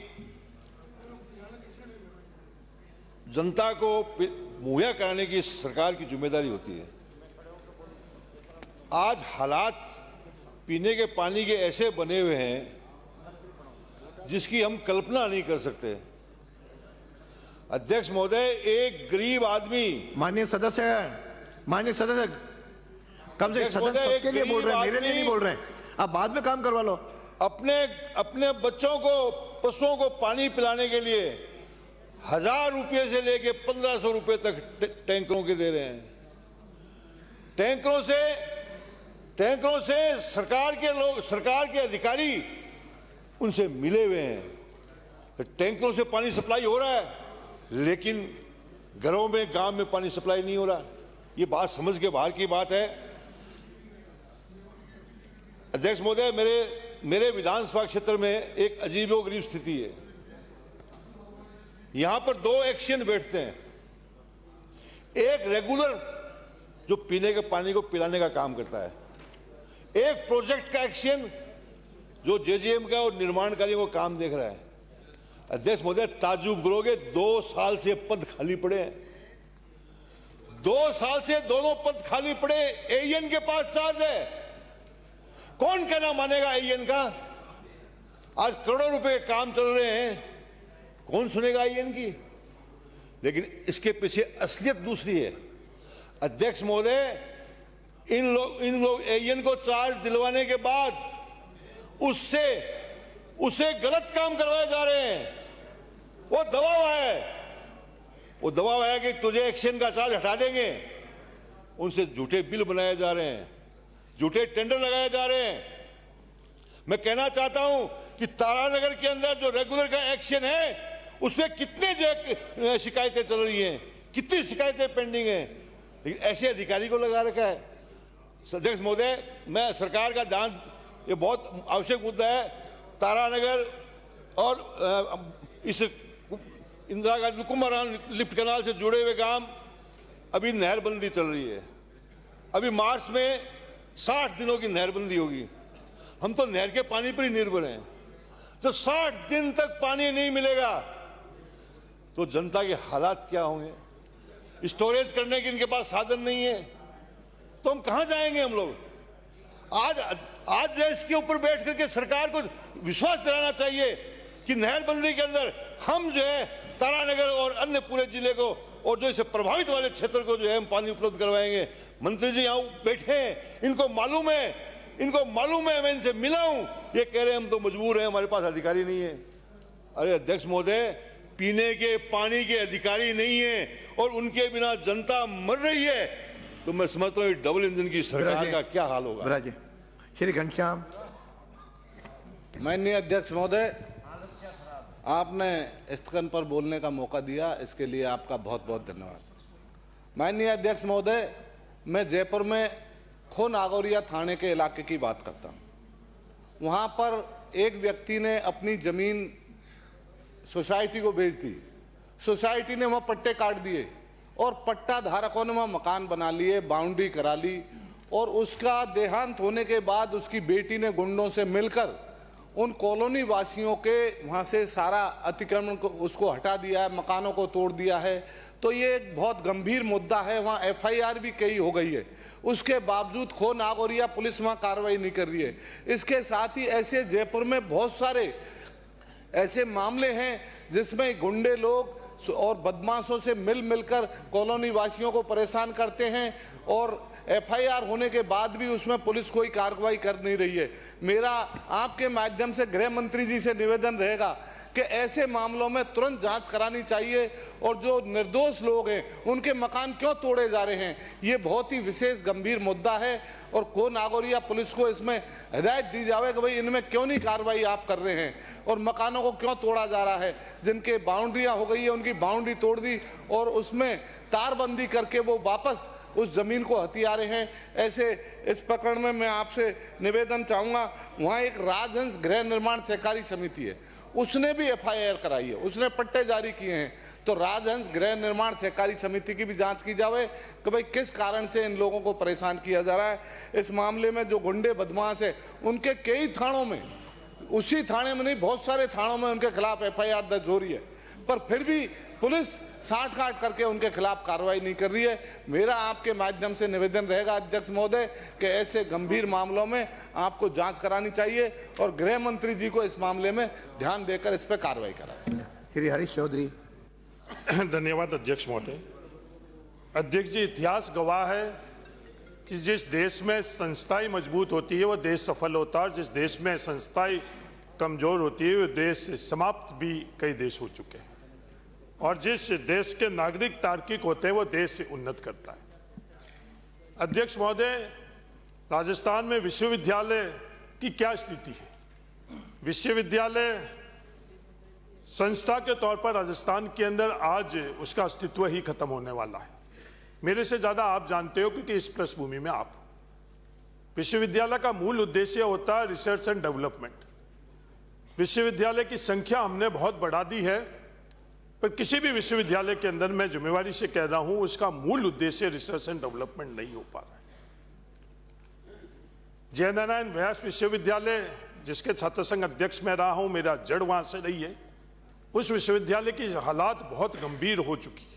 जनता को मुहैया कराने की सरकार की जिम्मेदारी होती है। आज हालात पीने के पानी के ऐसे बने हुए हैं जिसकी हम कल्पना नहीं कर सकते। अध्यक्ष महोदय, एक गरीब आदमी, माननीय सदस्य कम से सदन सबके लिए बोल रहे हैं, मेरे लिए नहीं बोल रहे हैं। आप बाद में काम करवा लो। अपने बच्चों को, पशुओं को पानी पिलाने के लिए 1000 रुपये से लेके 1500 रुपये तक टैंकरों के दे रहे हैं। टैंकरों से सरकार के लोग, सरकार के अधिकारी उनसे मिले हुए हैं। टैंकरों से पानी सप्लाई हो रहा है, लेकिन घरों में, गांव में पानी सप्लाई नहीं हो रहा। ये बात समझ के बाहर की बात है। अध्यक्ष महोदय, मेरे विधानसभा क्षेत्र में एक अजीबोगरीब स्थिति है। यहां पर दो एक्शन बैठते हैं। एक रेगुलर जो पीने के पानी को पिलाने का काम करता है, एक प्रोजेक्ट का एक्शन जो जेजेएम का और निर्माण कार्यों को काम देख रहा है। अध्यक्ष महोदय, ताज्जुब करोगे, 2 साल से पद खाली पड़े हैं। 2 साल से दोनों पद खाली पड़े। एएन के पास चार्ज है, कौन कहना मानेगा एएन का? आज करोड़ों रुपए के काम चल रहे हैं, कौन सुनेगा एएन की? लेकिन इसके पीछे असलियत दूसरी है। अध्यक्ष महोदय, इन लोग एएन को चार्ज दिलवाने के बाद उससे गलत काम करवाए जा रहे हैं। वो दबाव है कि तुझे एक्शन का चार्ज हटा देंगे। उनसे झूठे बिल बनाए जा रहे हैं, झूठे टेंडर लगाए जा रहे हैं। मैं कहना चाहता हूं कि तारानगर के अंदर जो रेगुलर का एक्शन है उसमें कितने जो शिकायतें चल रही हैं, कितनी शिकायतें पेंडिंग हैं, लेकिन ऐसे अधिकारी को लगा रखा है। अध्यक्ष महोदय, मैं सरकार का ध्यान, ये बहुत आवश्यक मुद्दा है। तारानगर और इस इंदिरा गांधी कुमारान लिफ्ट कैनाल से जुड़े हुए काम, अभी नहरबंदी चल रही है। अभी मार्च में 60 दिनों की नहरबंदी होगी। हम तो नहर के पानी पर ही निर्भर हैं। तो 60 दिन तक पानी नहीं मिलेगा तो जनता के हालात क्या होंगे? स्टोरेज करने के इनके पास साधन नहीं है, तो हम कहां जाएंगे हम लोग? आज इसके ऊपर बैठ करके सरकार को विश्वास दिलाना चाहिए कि नहरबंदी के अंदर हम जो है तारानगर और अन्य पूरे जिले को और जो इसे प्रभावित वाले क्षेत्र को जो है हम पानी उपलब्ध करवाएंगे। मंत्री जी यहाँ बैठे हैं, इनको मालूम है, मैं इनसे मिला हूं, ये कह रहे हैं हम तो मजबूर हैं, हमारे पास अधिकारी नहीं है। अरे अध्यक्ष महोदय, पीने के पानी के अधिकारी नहीं है और उनके बिना जनता मर रही है, तो मैं समझता हूँ डबल इंजन की सरकार का क्या हाल होगा। श्री घनश्याम। माननीय अध्यक्ष महोदय, आपने स्थगन पर बोलने का मौका दिया, इसके लिए आपका बहुत बहुत धन्यवाद। माननीय अध्यक्ष महोदय, मैं जयपुर में खो नागौरिया थाने के इलाके की बात करता हूँ। वहाँ पर एक व्यक्ति ने अपनी जमीन सोसाइटी को बेच दी। सोसाइटी ने वहाँ पट्टे काट दिए और पट्टा धारकों ने वहाँ मकान बना लिए, बाउंड्री करा ली, और उसका देहांत होने के बाद उसकी बेटी ने गुंडों से मिलकर उन कॉलोनी वासियों के वहाँ से सारा अतिक्रमण को उसको हटा दिया है, मकानों को तोड़ दिया है। तो ये एक बहुत गंभीर मुद्दा है। वहाँ एफआईआर भी कई हो गई है, उसके बावजूद खो नागौरिया पुलिस वहाँ कार्रवाई नहीं कर रही है। इसके साथ ही ऐसे जयपुर में बहुत सारे ऐसे मामले हैं जिसमें गुंडे लोग और बदमाशों से मिलकर कॉलोनी वासियों को परेशान करते हैं और एफआईआर होने के बाद भी उसमें पुलिस कोई कार्रवाई कर नहीं रही है। मेरा आपके माध्यम से गृह मंत्री जी से निवेदन रहेगा कि ऐसे मामलों में तुरंत जांच करानी चाहिए और जो निर्दोष लोग हैं उनके मकान क्यों तोड़े जा रहे हैं, ये बहुत ही विशेष गंभीर मुद्दा है। और खो नागौरिया पुलिस को इसमें हिदायत दी जाए कि भाई इनमें क्यों नहीं कार्रवाई आप कर रहे हैं और मकानों को क्यों तोड़ा जा रहा है। जिनके बाउंड्रियाँ हो गई है उनकी बाउंड्री तोड़ दी और उसमें तारबंदी करके वो वापस उस जमीन को हथिया रहे हैं। ऐसे इस प्रकरण में मैं आपसे निवेदन चाहूँगा, वहाँ एक राजहंस गृह निर्माण सहकारी समिति है, उसने भी एफआईआर कराई है, उसने पट्टे जारी किए हैं। तो राजहंस गृह निर्माण सहकारी समिति की भी जांच की जाए कि भाई किस कारण से इन लोगों को परेशान किया जा रहा है। इस मामले में जो गुंडे बदमाश है उनके कई थानों में, उसी थाने में नहीं बहुत सारे थानों में उनके खिलाफ एफआईआर दर्ज हो रही है, पर फिर भी पुलिस साठ काट करके उनके खिलाफ कार्रवाई नहीं कर रही है। मेरा आपके माध्यम से निवेदन रहेगा अध्यक्ष महोदय कि ऐसे गंभीर मामलों में आपको जांच करानी चाहिए और गृह मंत्री जी को इस मामले में ध्यान देकर इस पर कार्रवाई कराएं। श्री हरीश चौधरी। धन्यवाद अध्यक्ष महोदय। अध्यक्ष जी, इतिहास गवाह है कि जिस देश में संस्थाएं मजबूत होती है वो देश सफल होता है, और जिस देश में संस्थाएं कमजोर होती है वो देश समाप्त भी कई देश हो चुके हैं, और जिस देश के नागरिक तार्किक होते हैं वो देश से उन्नत करता है। अध्यक्ष महोदय, राजस्थान में विश्वविद्यालय की क्या स्थिति है? विश्वविद्यालय संस्था के तौर पर राजस्थान के अंदर आज उसका अस्तित्व ही खत्म होने वाला है। मेरे से ज्यादा आप जानते हो क्योंकि इस पृष्ठभूमि में आप। विश्वविद्यालय का मूल उद्देश्य होता है रिसर्च एंड डेवलपमेंट। विश्वविद्यालय की संख्या हमने बहुत बढ़ा दी है, पर किसी भी विश्वविद्यालय के अंदर मैं जिम्मेवारी से कह रहा हूं, उसका मूल उद्देश्य रिसर्च एंड डेवलपमेंट नहीं हो पा रहा है। जयनारायण व्यास विश्वविद्यालय, जिसके छात्र संघ अध्यक्ष मैं रहा हूं, मेरा जड़ वहां से रही है, उस विश्वविद्यालय की हालात बहुत गंभीर हो चुकी है।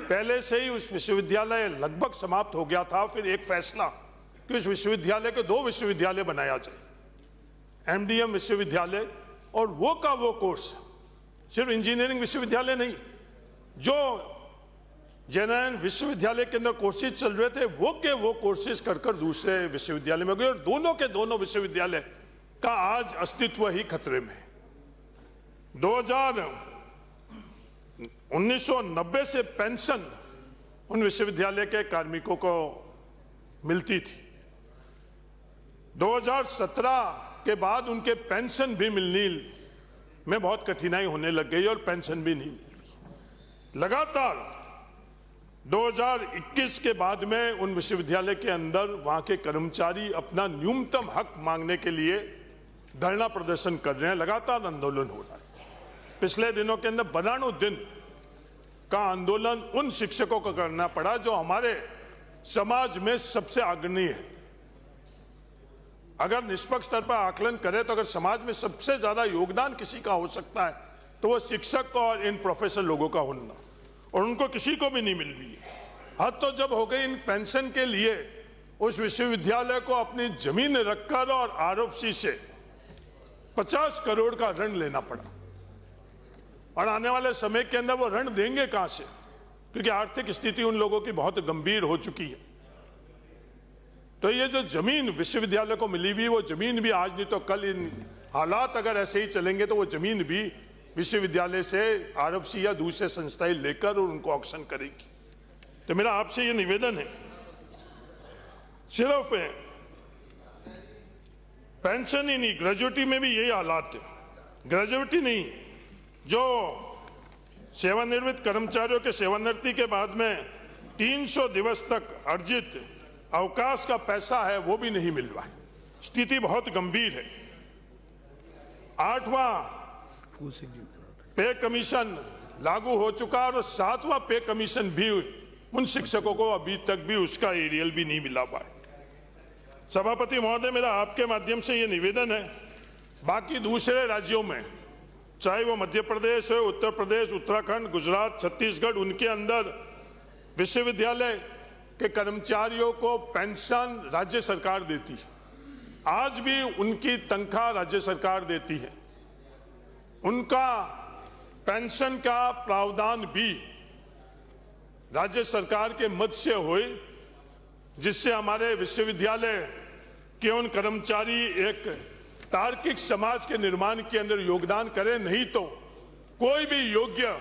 पहले से ही उस विश्वविद्यालय लगभग समाप्त हो गया था। फिर एक फैसला कि उस विश्वविद्यालय के 2 विश्वविद्यालय बनाया जाए, एमडीएम विश्वविद्यालय और वो का वो कोर्स, सिर्फ इंजीनियरिंग विश्वविद्यालय नहीं, जो जयनारायण विश्वविद्यालय के अंदर कोर्सेज चल रहे थे वो के वो कोर्सेज कर दूसरे विश्वविद्यालय में गए, और दोनों के दोनों विश्वविद्यालय का आज अस्तित्व ही खतरे में है। 1990 से पेंशन उन विश्वविद्यालय के कार्मिकों को मिलती थी। 2017 के बाद उनके पेंशन भी मिलने में बहुत कठिनाई होने लग गई और पेंशन भी नहीं मिल रही। लगातार 2021 के बाद में उन विश्वविद्यालय के अंदर वहां के कर्मचारी अपना न्यूनतम हक मांगने के लिए धरना प्रदर्शन कर रहे हैं, लगातार आंदोलन हो रहा है। पिछले दिनों के अंदर 92 दिन का आंदोलन उन शिक्षकों को करना पड़ा जो हमारे समाज में सबसे अग्रणी है। अगर निष्पक्ष स्तर पर आकलन करें तो अगर समाज में सबसे ज्यादा योगदान किसी का हो सकता है तो वो शिक्षक और इन प्रोफेसर लोगों का होना, और उनको किसी को भी नहीं मिल रही है। हद तो जब हो गई इन पेंशन के लिए उस विश्वविद्यालय को अपनी जमीन रखकर और आरओसी से 50 करोड़ का ऋण लेना पड़ा, और आने वाले समय के अंदर वो ऋण देंगे कहां से, क्योंकि आर्थिक स्थिति उन लोगों की बहुत गंभीर हो चुकी है। तो ये जो जमीन विश्वविद्यालय को मिली हुई, वो जमीन भी आज नहीं तो कल, इन हालात अगर ऐसे ही चलेंगे तो वो जमीन भी विश्वविद्यालय से आरएफसी या दूसरे संस्थाएं लेकर और उनको ऑक्शन करेगी। तो मेरा आपसे ये निवेदन है, सिर्फ पेंशन ही नहीं, ग्रेजुएटी में भी यही हालात है। ग्रेजुएटी नहीं, जो सेवानिवृत्त कर्मचारियों के सेवानिवृत्ति के बाद में 300 दिवस तक अर्जित अवकाश का पैसा है वो भी नहीं मिल रहा है। स्थिति बहुत गंभीर है। 8वां पे कमीशन लागू हो चुका और 7वां पे कमीशन भी उन शिक्षकों को अभी तक भी उसका एरियल भी नहीं मिला हुआ है। सभापति महोदय, मेरा आपके माध्यम से ये निवेदन है, बाकी दूसरे राज्यों में, चाहे वो मध्य प्रदेश है, उत्तर प्रदेश, उत्तराखंड, गुजरात, छत्तीसगढ़, उनके अंदर विश्वविद्यालय के कर्मचारियों को पेंशन राज्य सरकार देती है। आज भी उनकी तनख्वाह राज्य सरकार देती है। उनका पेंशन का प्रावधान भी राज्य सरकार के मद से होए, जिससे हमारे विश्वविद्यालय के उन कर्मचारी एक तार्किक समाज के निर्माण के अंदर योगदान करें। नहीं तो कोई भी योग्य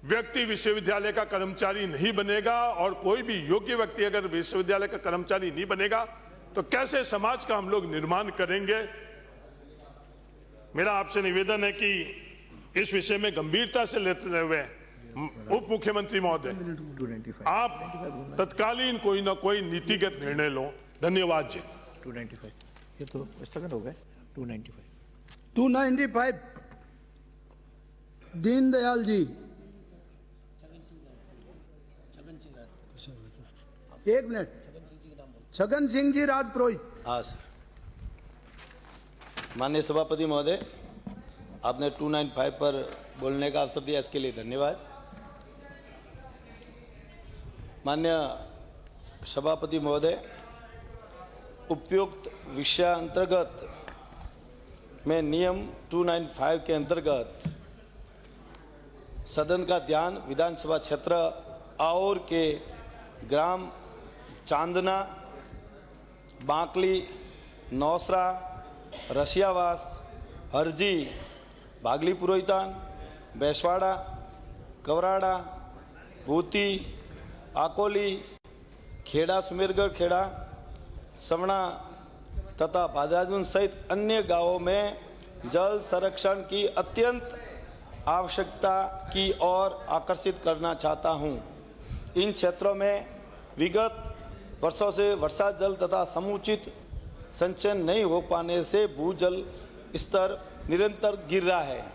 व्यक्ति विश्वविद्यालय का कर्मचारी नहीं बनेगा, और कोई भी योग्य व्यक्ति अगर विश्वविद्यालय का कर्मचारी नहीं बनेगा तो कैसे समाज का हम लोग निर्माण करेंगे। मेरा आपसे निवेदन है कि इस विषय में गंभीरता से लेते हुए उप मुख्यमंत्री महोदय, आप तत्कालीन कोई ना कोई नीतिगत निर्णय लो। धन्यवाद जी। 295 ये तो स्थगन हो गए। 295 दीनदयाल जी, एक मिनट, छगन सिंह जी राजपुरोहित। हाँ सर, माननीय सभापति महोदय, आपने 295 पर बोलने का अवसर दिया, इसके लिए धन्यवाद। माननीय सभापति महोदय, उपयुक्त विषय अंतर्गत में नियम 295 के अंतर्गत सदन का ध्यान विधानसभा क्षेत्र और के ग्राम चांदना, बांकली, नौसरा, रसियावास, हरजी, भागली पुरोहितान, बेसवाड़ा, कवराड़ा, भूती, आकोली, खेड़ा, सुमेरगढ़ खेड़ा, समणा तथा भादराजुन सहित अन्य गांवों में जल संरक्षण की अत्यंत आवश्यकता की ओर आकर्षित करना चाहता हूं। इन क्षेत्रों में विगत वर्षों से वर्षा जल तथा समुचित संचयन नहीं हो पाने से भूजल स्तर निरंतर गिर रहा है।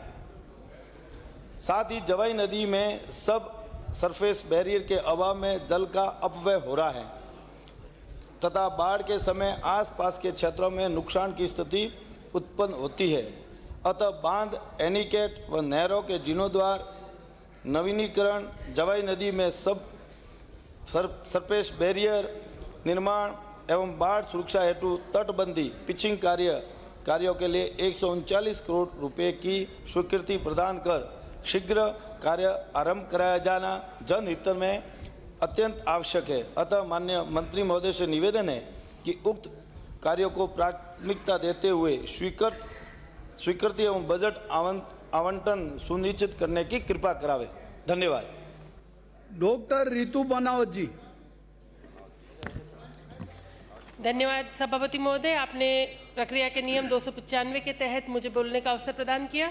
साथ ही जवाई नदी में सब सरफेस बैरियर के अभाव में जल का अपव्यय हो रहा है तथा बाढ़ के समय आसपास के क्षेत्रों में नुकसान की स्थिति उत्पन्न होती है। अतः बांध, एनीकेट व नहरों के जीर्णोद्धार, नवीनीकरण, जवाई नदी में सब सरफेस बैरियर निर्माण एवं बाढ़ सुरक्षा हेतु तटबंदी पिचिंग कार्यों के लिए 139 करोड़ रुपए की स्वीकृति प्रदान कर शीघ्र कार्य आरंभ कराया जाना जनहित में अत्यंत आवश्यक है। अतः माननीय मंत्री महोदय से निवेदन है कि उक्त कार्यों को प्राथमिकता देते हुए स्वीकृति एवं बजट आवंटन सुनिश्चित करने की कृपा करावे। धन्यवाद। डॉक्टर रितु बनावत जी। धन्यवाद सभापति महोदय, आपने प्रक्रिया के नियम 295 के तहत मुझे बोलने का अवसर प्रदान किया।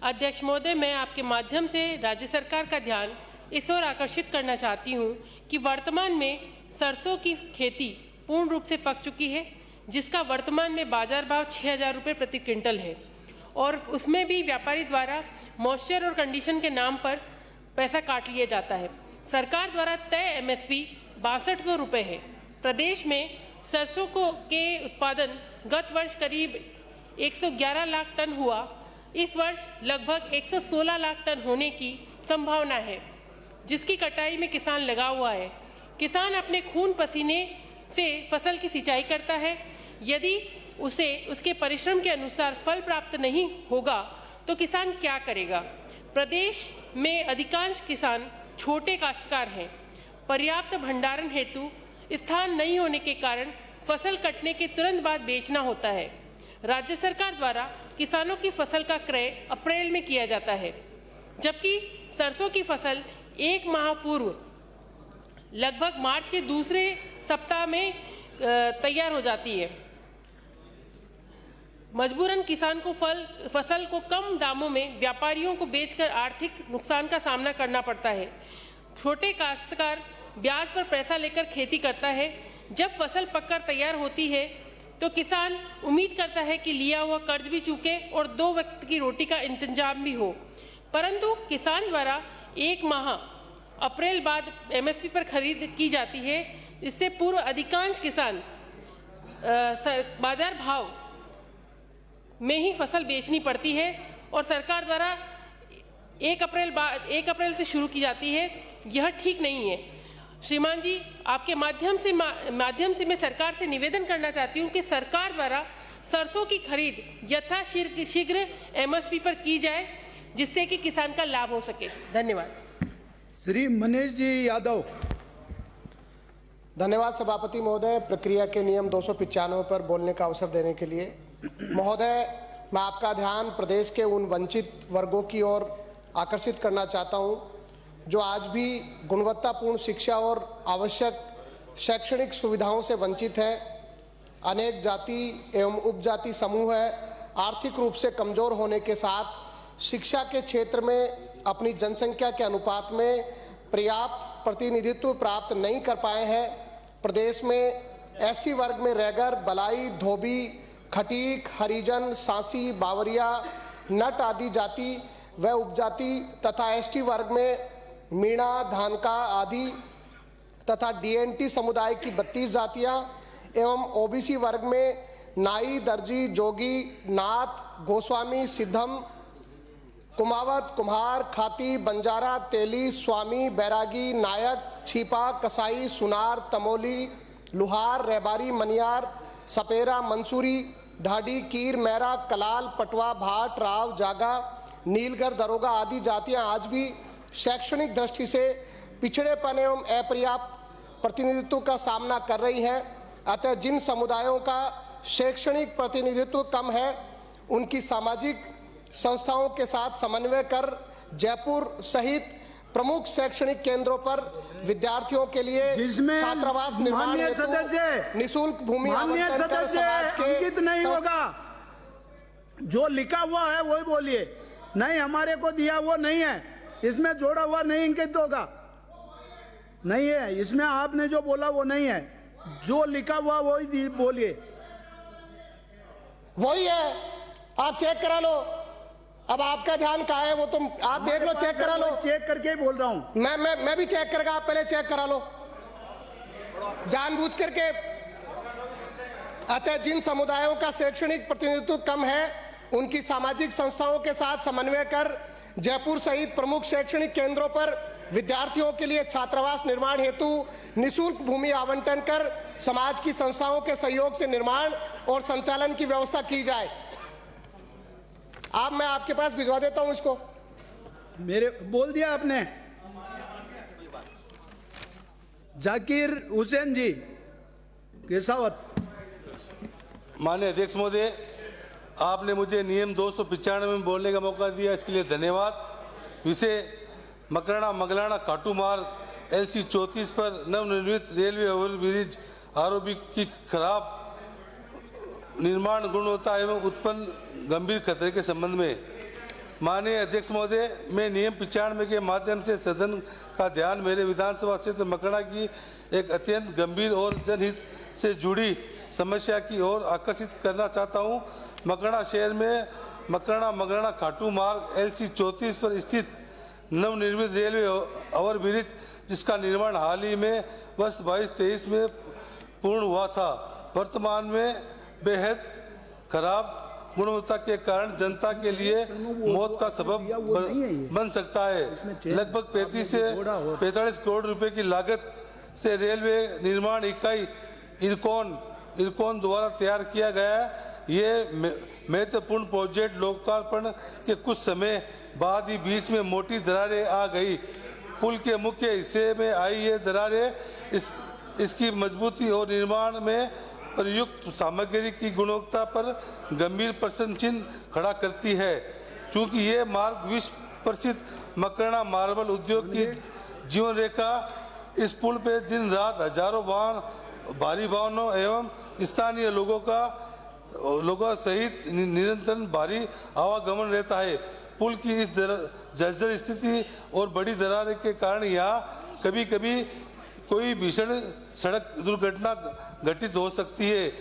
अध्यक्ष महोदय, मैं आपके माध्यम से राज्य सरकार का ध्यान इस ओर आकर्षित करना चाहती हूं कि वर्तमान में सरसों की खेती पूर्ण रूप से पक चुकी है, जिसका वर्तमान में बाजार भाव 6,000 रुपये प्रति क्विंटल है और उसमें भी व्यापारी द्वारा मॉइस्चर और कंडीशन के नाम पर पैसा काट लिया जाता है। सरकार द्वारा तय MSP 6200 रुपये है। प्रदेश में सरसों के उत्पादन गत वर्ष करीब 111 लाख टन हुआ। इस वर्ष लगभग 116 लाख टन होने की संभावना है, जिसकी कटाई में किसान लगा हुआ है। किसान अपने खून पसीने से फसल की सिंचाई करता है। यदि उसे उसके परिश्रम के अनुसार फल प्राप्त नहीं होगा तो किसान क्या करेगा? प्रदेश में अधिकांश किसान छोटे काश्तकार हैं। पर्याप्त भंडारण हेतु स्थान नहीं होने के कारण फसल कटने के तुरंत बाद बेचना होता है। राज्य सरकार द्वारा किसानों की फसल का क्रय अप्रैल में किया जाता है, जबकि सरसों की फसल 1 माह पूर्व लगभग मार्च के दूसरे सप्ताह में तैयार हो जाती है। मजबूरन किसान को फसल को कम दामों में व्यापारियों को बेचकर आर्थिक नुकसान का सामना करना पड़ता है। छोटे काश्तकार ब्याज पर पैसा लेकर खेती करता है। जब फसल पककर तैयार होती है तो किसान उम्मीद करता है कि लिया हुआ कर्ज भी चूके और 2 वक्त की रोटी का इंतजाम भी हो, परंतु किसान द्वारा 1 माह अप्रैल बाद MSP पर खरीद की जाती है। इससे पूर्व अधिकांश किसान बाजार भाव में ही फसल बेचनी पड़ती है और सरकार द्वारा 1 अप्रैल से शुरू की जाती है। यह ठीक नहीं है। श्रीमान जी, आपके माध्यम से मैं सरकार से निवेदन करना चाहती हूं कि सरकार द्वारा सरसों की खरीद यथाशीघ्र MSP पर की जाए, जिससे कि किसान का लाभ हो सके। धन्यवाद। श्री मनीष जी यादव। धन्यवाद सभापति महोदय, प्रक्रिया के नियम 295 पर बोलने का अवसर देने के लिए। महोदय, मैं आपका ध्यान प्रदेश के उन वंचित वर्गों की ओर आकर्षित करना चाहता हूं जो आज भी गुणवत्तापूर्ण शिक्षा और आवश्यक शैक्षणिक सुविधाओं से वंचित हैं। अनेक जाति एवं उपजाति समूह है आर्थिक रूप से कमजोर होने के साथ शिक्षा के क्षेत्र में अपनी जनसंख्या के अनुपात में पर्याप्त प्रतिनिधित्व प्राप्त नहीं कर पाए हैं। प्रदेश में SC वर्ग में रैगर, बलाई, धोबी, खटीक, हरिजन, सांसी, बावरिया, नट आदि जाति व उपजाति तथा ST वर्ग में मीणा, धानका आदि तथा DNT समुदाय की 32 जातियां एवं OBC वर्ग में नाई, दर्जी, जोगी, नाथ, गोस्वामी, सिद्धम, कुमावत, कुम्हार, खाती, बंजारा, तेली, स्वामी, बैरागी, नायक, छिपा, कसाई, सुनार, तमोली, लुहार, रेबारी, मनियार, सपेरा, मंसूरी, ढाडी, कीर, मैरा, कलाल, पटवा, भाट, राव, जागा, नीलगर, दरोगा आदि जातियां आज भी शैक्षणिक दृष्टि से पिछड़ेपन एवं अपर्याप्त प्रतिनिधित्व का सामना कर रही हैं। अतः जिन समुदायों का शैक्षणिक प्रतिनिधित्व कम है, उनकी सामाजिक संस्थाओं के साथ समन्वय कर जयपुर सहित प्रमुख शैक्षणिक केंद्रों पर विद्यार्थियों के लिए छात्रावास निर्माण हेतु निःशुल्क भूमि आवंटन कर समाज के अंकित नहीं होगा। जो लिखा हुआ है वही बोलिए, नहीं हमारे को दिया वो नहीं है, इसमें जोड़ा हुआ नहीं अंकित होगा, नहीं है इसमें। आपने जो बोला वो नहीं है, जो लिखा हुआ वही बोलिए। वही है, आप चेक करा लो। अब आपका ध्यान कहाँ है वो तो आप देख लो, चेक करा लो। चेक करके ही बोल रहा हूं। मैं भी चेक करेगा, आप पहले चेक करा लो जानबूझ करके। अतः जिन समुदायों का शैक्षणिक प्रतिनिधित्व कम है उनकी सामाजिक संस्थाओं के साथ समन्वय कर जयपुर सहित प्रमुख शैक्षणिक केंद्रों पर विद्यार्थियों के लिए छात्रावास निर्माण हेतु निःशुल्क भूमि आवंटन कर समाज की संस्थाओं के सहयोग से निर्माण और संचालन की व्यवस्था की जाए। मैं आपके पास भिजवा देता हूं इसको। मेरे बोल दिया आपने। जाकिर हुसैन जी केसावत। माननीय अध्यक्ष महोदय, आपने मुझे नियम 295 में बोलने का मौका दिया, इसके लिए धन्यवाद। विषय मकराना मगलाना खाटू मार्ग LC 34 पर नवनिर्मित रेलवे ओवरब्रिज ROB की खराब निर्माण गुणवत्ता एवं उत्पन्न गंभीर खतरे के संबंध में माननीय अध्यक्ष महोदय, मैं नियम 95 के माध्यम से सदन का ध्यान मेरे विधानसभा क्षेत्र मकराना की एक अत्यंत गंभीर और जनहित से जुड़ी समस्या की ओर आकर्षित करना चाहता हूं। मकराना शहर में मकराना मगराना खाटू मार्ग LC 34 पर स्थित नवनिर्मित रेलवे ओवरब्रिज, जिसका निर्माण हाल ही में वर्ष 22-23 में पूर्ण हुआ था, वर्तमान में बेहद खराब गुणवत्ता के कारण जनता के लिए मौत का सबब बन सकता है। लगभग 35 से 45 करोड़ रुपए की लागत से रेलवे निर्माण इकाई इरकॉन द्वारा तैयार किया गया है। ये महत्वपूर्ण प्रोजेक्ट लोकार्पण के कुछ समय बाद ही बीच में मोटी दरारें आ गई। पुल के मुख्य हिस्से में आई ये दरारें इसकी मजबूती और निर्माण में प्रयुक्त सामग्री की गुणवत्ता पर गंभीर प्रश्न चिन्ह खड़ा करती है। चूंकि ये मार्ग विश्व प्रसिद्ध मकराना मार्बल उद्योग की जीवन रेखा, इस पुल पे दिन रात हजारों भारी वाहनों एवं स्थानीय लोगों सहित निरंतर भारी आवागमन रहता है। पुल की इस जर्जर स्थिति और बड़ी दरार के कारण यहाँ कभी कभी कोई भीषण सड़क दुर्घटना घटित हो सकती है,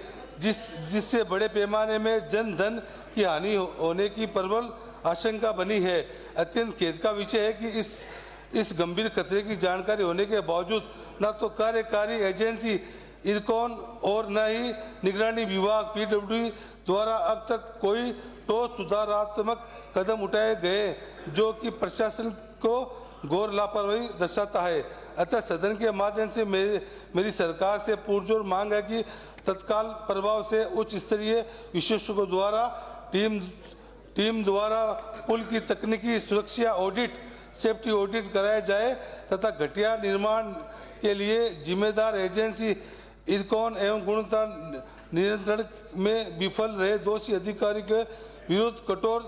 जिससे बड़े पैमाने में जन धन की हानि होने की प्रबल आशंका बनी है। अत्यंत खेद का विषय है कि इस गंभीर खतरे की जानकारी होने के बावजूद न तो कार्यकारी एजेंसी इरकॉन और न ही निगरानी विभाग PWD द्वारा अब तक कोई ठोस सुधारात्मक कदम उठाए गए, जो कि प्रशासन को घोर लापरवाही दर्शाता है। अतः सदन के माध्यम से मेरी सरकार से पुरजोर मांग है कि तत्काल प्रभाव से उच्च स्तरीय विशेषज्ञों द्वारा टीम द्वारा पुल की तकनीकी सुरक्षा ऑडिट, सेफ्टी ऑडिट कराया जाए तथा घटिया निर्माण के लिए जिम्मेदार एजेंसी इरकॉन एवं गुणवत्ता नियंत्रण में विफल रहे दोषी अधिकारी के विरुद्ध कठोर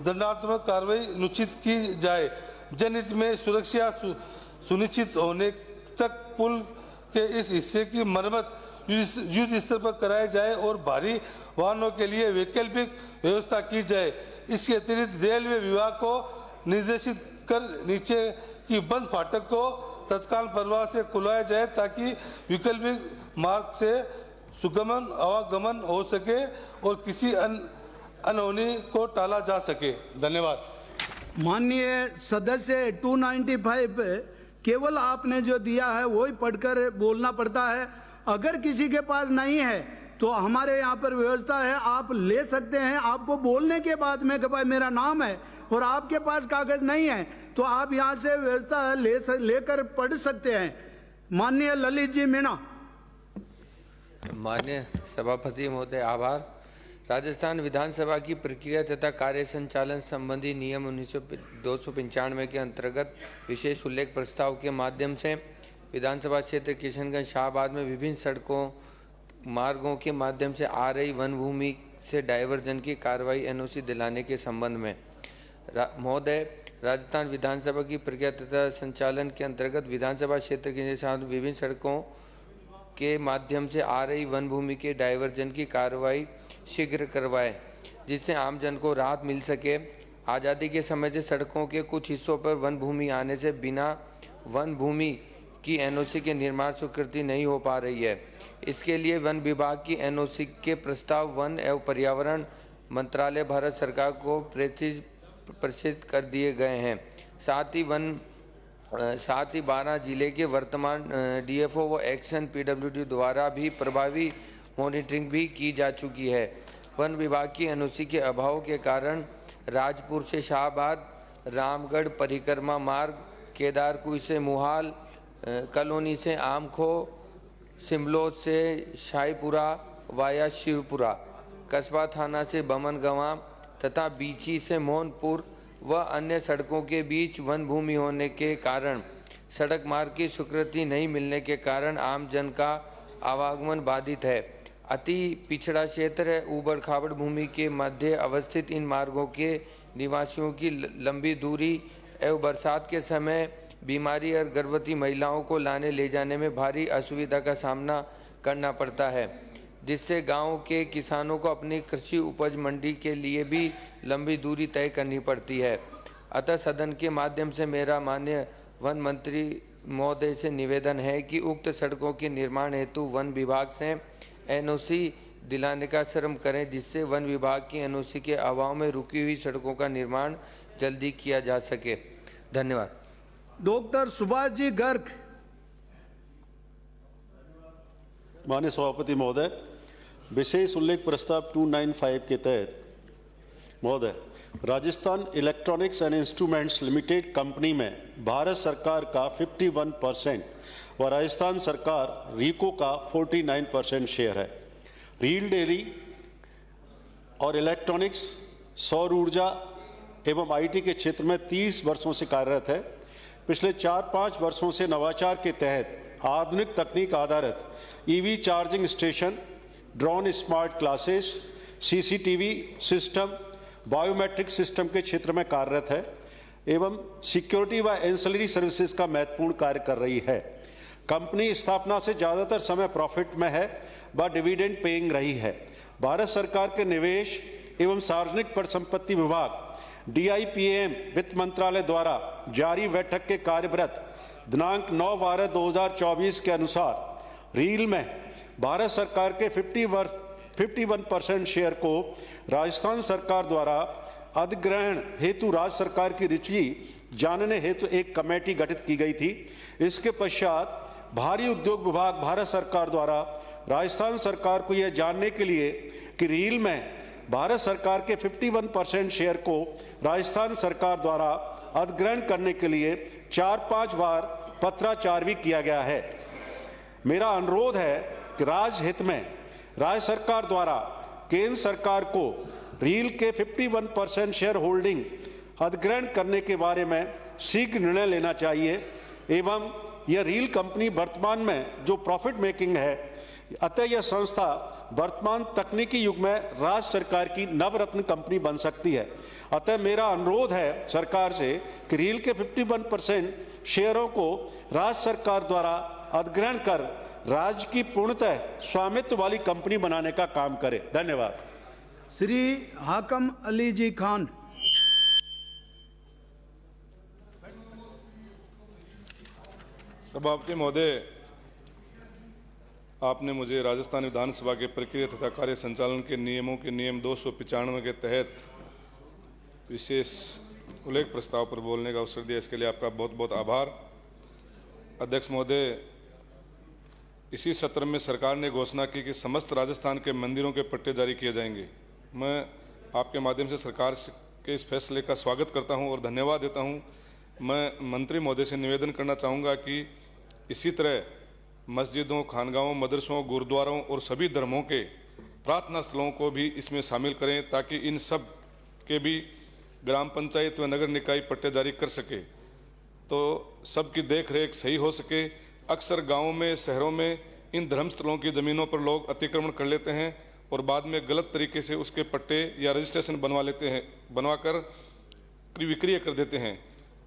दंडात्मक कार्रवाई निश्चित की जाए। जनहित में सुरक्षा सुनिश्चित होने तक पुल के इस हिस्से की मरम्मत युद्ध स्तर पर कराई जाए और भारी वाहनों के लिए वैकल्पिक व्यवस्था की जाए। इसके अतिरिक्त रेलवे विभाग को निर्देशित कर नीचे की बंद फाटक को तत्काल प्रभाव से खुलाया जाए, ताकि वैकल्पिक मार्ग से सुगमन आवागमन हो सके और किसी अनहोनी को टाला जा सके। धन्यवाद। माननीय सदस्य 295 केवल आपने जो दिया है वही पढ़कर बोलना पड़ता है। अगर किसी के पास नहीं है तो हमारे यहाँ पर व्यवस्था है, आप ले सकते हैं। आपको बोलने के बाद में कि भाई मेरा नाम है और आपके पास कागज नहीं है तो आप यहाँ से व्यवस्था लेकर पढ़ सकते हैं। माननीय ललित जी मीणा। माननीय सभापति महोदय आभार। राजस्थान विधानसभा की प्रक्रिया तथा कार्य संचालन संबंधी नियम 295 के अंतर्गत विशेष उल्लेख प्रस्ताव के माध्यम से विधानसभा क्षेत्र किशनगंज शाहबाद में विभिन्न सड़कों मार्गों के माध्यम से आ रही वन भूमि से डायवर्जन की कार्रवाई NOC दिलाने के संबंध में महोदय, राजस्थान विधानसभा की प्रक्रिया तथा संचालन के अंतर्गत विधानसभा क्षेत्र के साथ विभिन्न सड़कों के माध्यम से आ रही वन भूमि के डायवर्जन की कार्रवाई शीघ्र करवाएं, जिससे आमजन को राहत मिल सके। आज़ादी के समय से सड़कों के कुछ हिस्सों पर वन भूमि आने से बिना वन भूमि की NOC के निर्माण स्वीकृति नहीं हो पा रही है। इसके लिए वन विभाग की NOC के प्रस्ताव वन एवं पर्यावरण मंत्रालय भारत सरकार को प्रसिद्ध कर दिए गए हैं। साथ ही 12 जिले के वर्तमान डीएफओ व एक्शन पीडब्ल्यूडी द्वारा भी प्रभावी मॉनिटरिंग भी की जा चुकी है। वन विभाग की एनओसी के अभाव के कारण राजपुर से शाहबाद, रामगढ़ परिक्रमा मार्ग, केदारकुई से मुहाल, कॉलोनी से आमखो, सिमलोद से शाहीपुरा वाया शिवपुरा, कस्बा थाना से बमनगवा तथा बीची से मोहनपुर व अन्य सड़कों के बीच वन भूमि होने के कारण सड़क मार्ग की स्वीकृति नहीं मिलने के कारण आम जन का आवागमन बाधित है। अति पिछड़ा क्षेत्र है। ऊबड़ खाबड़ भूमि के मध्य अवस्थित इन मार्गों के निवासियों की लंबी दूरी एवं बरसात के समय बीमारी और गर्भवती महिलाओं को लाने ले जाने में भारी असुविधा का सामना करना पड़ता है, जिससे गांव के किसानों को अपनी कृषि उपज मंडी के लिए भी लंबी दूरी तय करनी पड़ती है। अतः सदन के माध्यम से मेरा माननीय वन मंत्री महोदय से निवेदन है कि उक्त सड़कों के निर्माण हेतु वन विभाग से एनओसी दिलाने का श्रम करें, जिससे वन विभाग की एनओसी के अभाव में रुकी हुई सड़कों का निर्माण जल्दी किया जा सके। धन्यवाद। डॉक्टर सुभाष जी गर्ग। माननीय सभापति महोदय, विशेष उल्लेख प्रस्ताव 295 के तहत महोदय, Rajasthan electronics and instruments limited company में भारत सरकार का 51% व राजस्थान सरकार रीको का 49% शेयर है। रील डेयरी और इलेक्ट्रॉनिक्स, सौर ऊर्जा एवं आईटी के क्षेत्र में 30 वर्षों से कार्यरत है। पिछले 4-5 वर्षों से नवाचार के तहत आधुनिक तकनीक आधारित EV charging station, drone smart classes, CCTV system, biometric system के क्षेत्र में कार्यरत है एवं सिक्योरिटी व एंसिलरी सर्विसेज का महत्वपूर्ण कार्य कर रही है। कंपनी स्थापना से ज़्यादातर समय प्रॉफिट में है व डिविडेंड पेइंग रही है। भारत सरकार के निवेश एवं सार्वजनिक परिसंपत्ति विभाग DIPAM वित्त मंत्रालय द्वारा जारी बैठक के कार्यव्रत दिनांक 9/12/2024 के अनुसार रील में भारत सरकार के 51% शेयर को राजस्थान सरकार द्वारा अधिग्रहण हेतु राज्य सरकार की रुचि जानने हेतु एक कमेटी गठित की गई थी। इसके पश्चात भारी उद्योग विभाग भारत सरकार द्वारा राजस्थान सरकार को यह जानने के लिए कि रील में भारत सरकार के 51% शेयर को राजस्थान सरकार द्वारा अधिग्रहण करने के लिए 4-5 बार पत्राचार भी किया गया है। मेरा अनुरोध है कि राज्य हित में राज्य सरकार द्वारा केंद्र सरकार को रील के 51% शेयर होल्डिंग अधिग्रहण करने के बारे में शीघ्र निर्णय लेना चाहिए एवं यह रील कंपनी वर्तमान में जो प्रॉफिट मेकिंग है, अतः यह संस्था वर्तमान तकनीकी युग में राज्य सरकार की नवरत्न कंपनी बन सकती है। अतः मेरा अनुरोध है सरकार से कि रील के 51% शेयरों को राज्य सरकार द्वारा अधिग्रहण कर राज्य की पूर्णतः स्वामित्व वाली कंपनी बनाने का काम करे। धन्यवाद। श्री हाकम अली जी खान। सभापति महोदय, आपने मुझे राजस्थान विधानसभा के प्रक्रिया तथा कार्य संचालन के नियमों के नियम 295 के तहत विशेष उल्लेख प्रस्ताव पर बोलने का अवसर दिया, इसके लिए आपका बहुत बहुत आभार। अध्यक्ष महोदय, इसी सत्र में सरकार ने घोषणा की कि समस्त राजस्थान के मंदिरों के पट्टे जारी किए जाएंगे। मैं आपके माध्यम से सरकार के इस फैसले का स्वागत करता हूं और धन्यवाद देता हूं। मैं मंत्री महोदय से निवेदन करना चाहूँगा कि इसी तरह मस्जिदों, खानगाहों, मदरसों, गुरुद्वारों और सभी धर्मों के प्रार्थना स्थलों को भी इसमें शामिल करें ताकि इन सब के भी ग्राम पंचायत व नगर निकाय पट्टे जारी कर सके तो सबकी देख रेख सही हो सके। अक्सर गाँवों में, शहरों में इन धर्मस्थलों की ज़मीनों पर लोग अतिक्रमण कर लेते हैं और बाद में गलत तरीके से उसके पट्टे या रजिस्ट्रेशन बनवा लेते हैं, बनवाकर विक्रय कर देते हैं।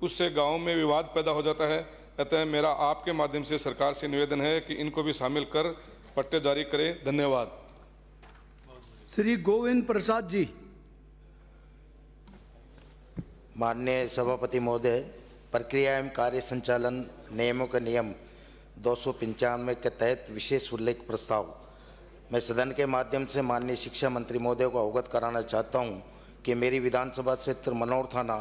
उससे गाँव में विवाद पैदा हो जाता है। अतः मेरा आपके माध्यम से सरकार से निवेदन है कि इनको भी शामिल कर पट्टे जारी करें। धन्यवाद। श्री गोविंद प्रसाद जी। माननीय सभापति महोदय, प्रक्रिया एवं कार्य संचालन नियमों के नियम 295 के तहत विशेष उल्लेख प्रस्ताव मैं सदन के माध्यम से माननीय शिक्षा मंत्री महोदय को अवगत कराना चाहता हूं कि मेरी विधानसभा क्षेत्र मनोर थाना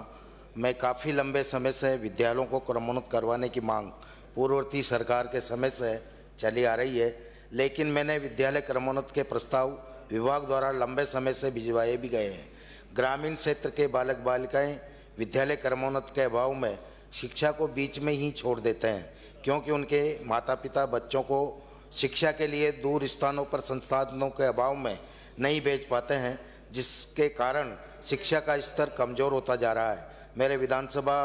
में काफ़ी लंबे समय से विद्यालयों को क्रमोन्नत करवाने की मांग पूर्ववर्ती सरकार के समय से चली आ रही है, लेकिन मैंने विद्यालय क्रमोन्नत के प्रस्ताव विभाग द्वारा लंबे समय से भिजवाए भी गए हैं। ग्रामीण क्षेत्र के बालक बालिकाएं विद्यालय क्रमोन्नत के अभाव में शिक्षा को बीच में ही छोड़ देते हैं, क्योंकि उनके माता पिता बच्चों को शिक्षा के लिए दूर स्थानों पर संसाधनों के अभाव में नहीं भेज पाते हैं, जिसके कारण शिक्षा का स्तर कमज़ोर होता जा रहा है। मेरे विधानसभा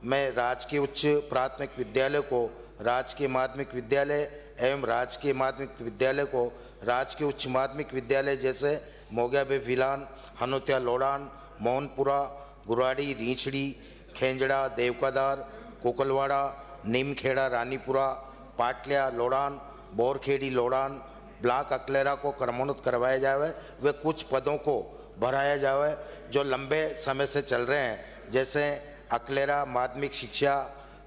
में राजकीय उच्च प्राथमिक विद्यालय को राजकीय माध्यमिक विद्यालय एवं राजकीय माध्यमिक विद्यालय को राजकीय उच्च माध्यमिक विद्यालय जैसे मोगिया बेफिलान, हनुतिया लोडान, मोहनपुरा, गुराड़ी, रीछड़ी, खेंजड़ा, देवकादार, कोकलवाड़ा, नीमखेड़ा, रानीपुरा, पाटलिया, लोडान, बोरखेड़ी, लोडान, ब्लॉक अकलेरा को क्रमोन्नत करवाया जाए। वे कुछ पदों को भराया जाए जो लंबे समय से चल रहे हैं, जैसे अकलेरा माध्यमिक शिक्षा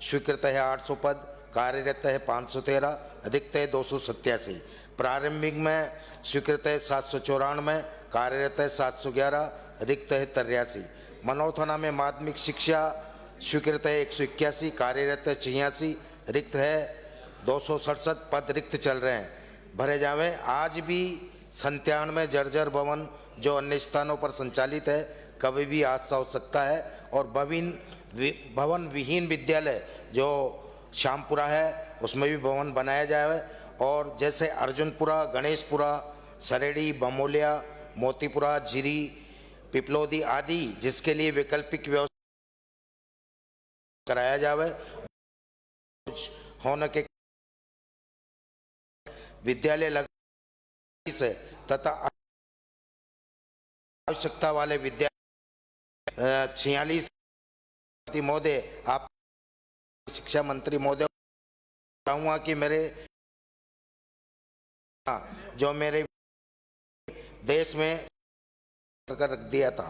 स्वीकृत है 800 पद, कार्यरत है 513, अधिकतः है 287, प्रारंभिक में स्वीकृत है 794, कार्यरत है 711, अधिकतः है 83। मनोर थाना में माध्यमिक शिक्षा स्वीकृत है 181, कार्यरत है 86, रिक्त है 267 पद रिक्त चल रहे हैं, भरे जावे। आज भी 97 जर्जर भवन जो अन्य स्थानों पर संचालित है कभी भी हादसा हो सकता है, और भवन विहीन विद्यालय जो श्यामपुरा है उसमें भी भवन बनाया जाए, और जैसे अर्जुनपुरा, गणेशपुरा, सरेड़ी, बमोलिया, मोतीपुरा, जीरी, पिपलोदी आदि जिसके लिए वैकल्पिक व्यवस्था कराया जाए होने के विद्यालय लगा से तथा आवश्यकता वाले विद्यालय 46 महोदय, आप शिक्षा मंत्री महोदय चाहूँगा कि जो मेरे देश में रख दिया था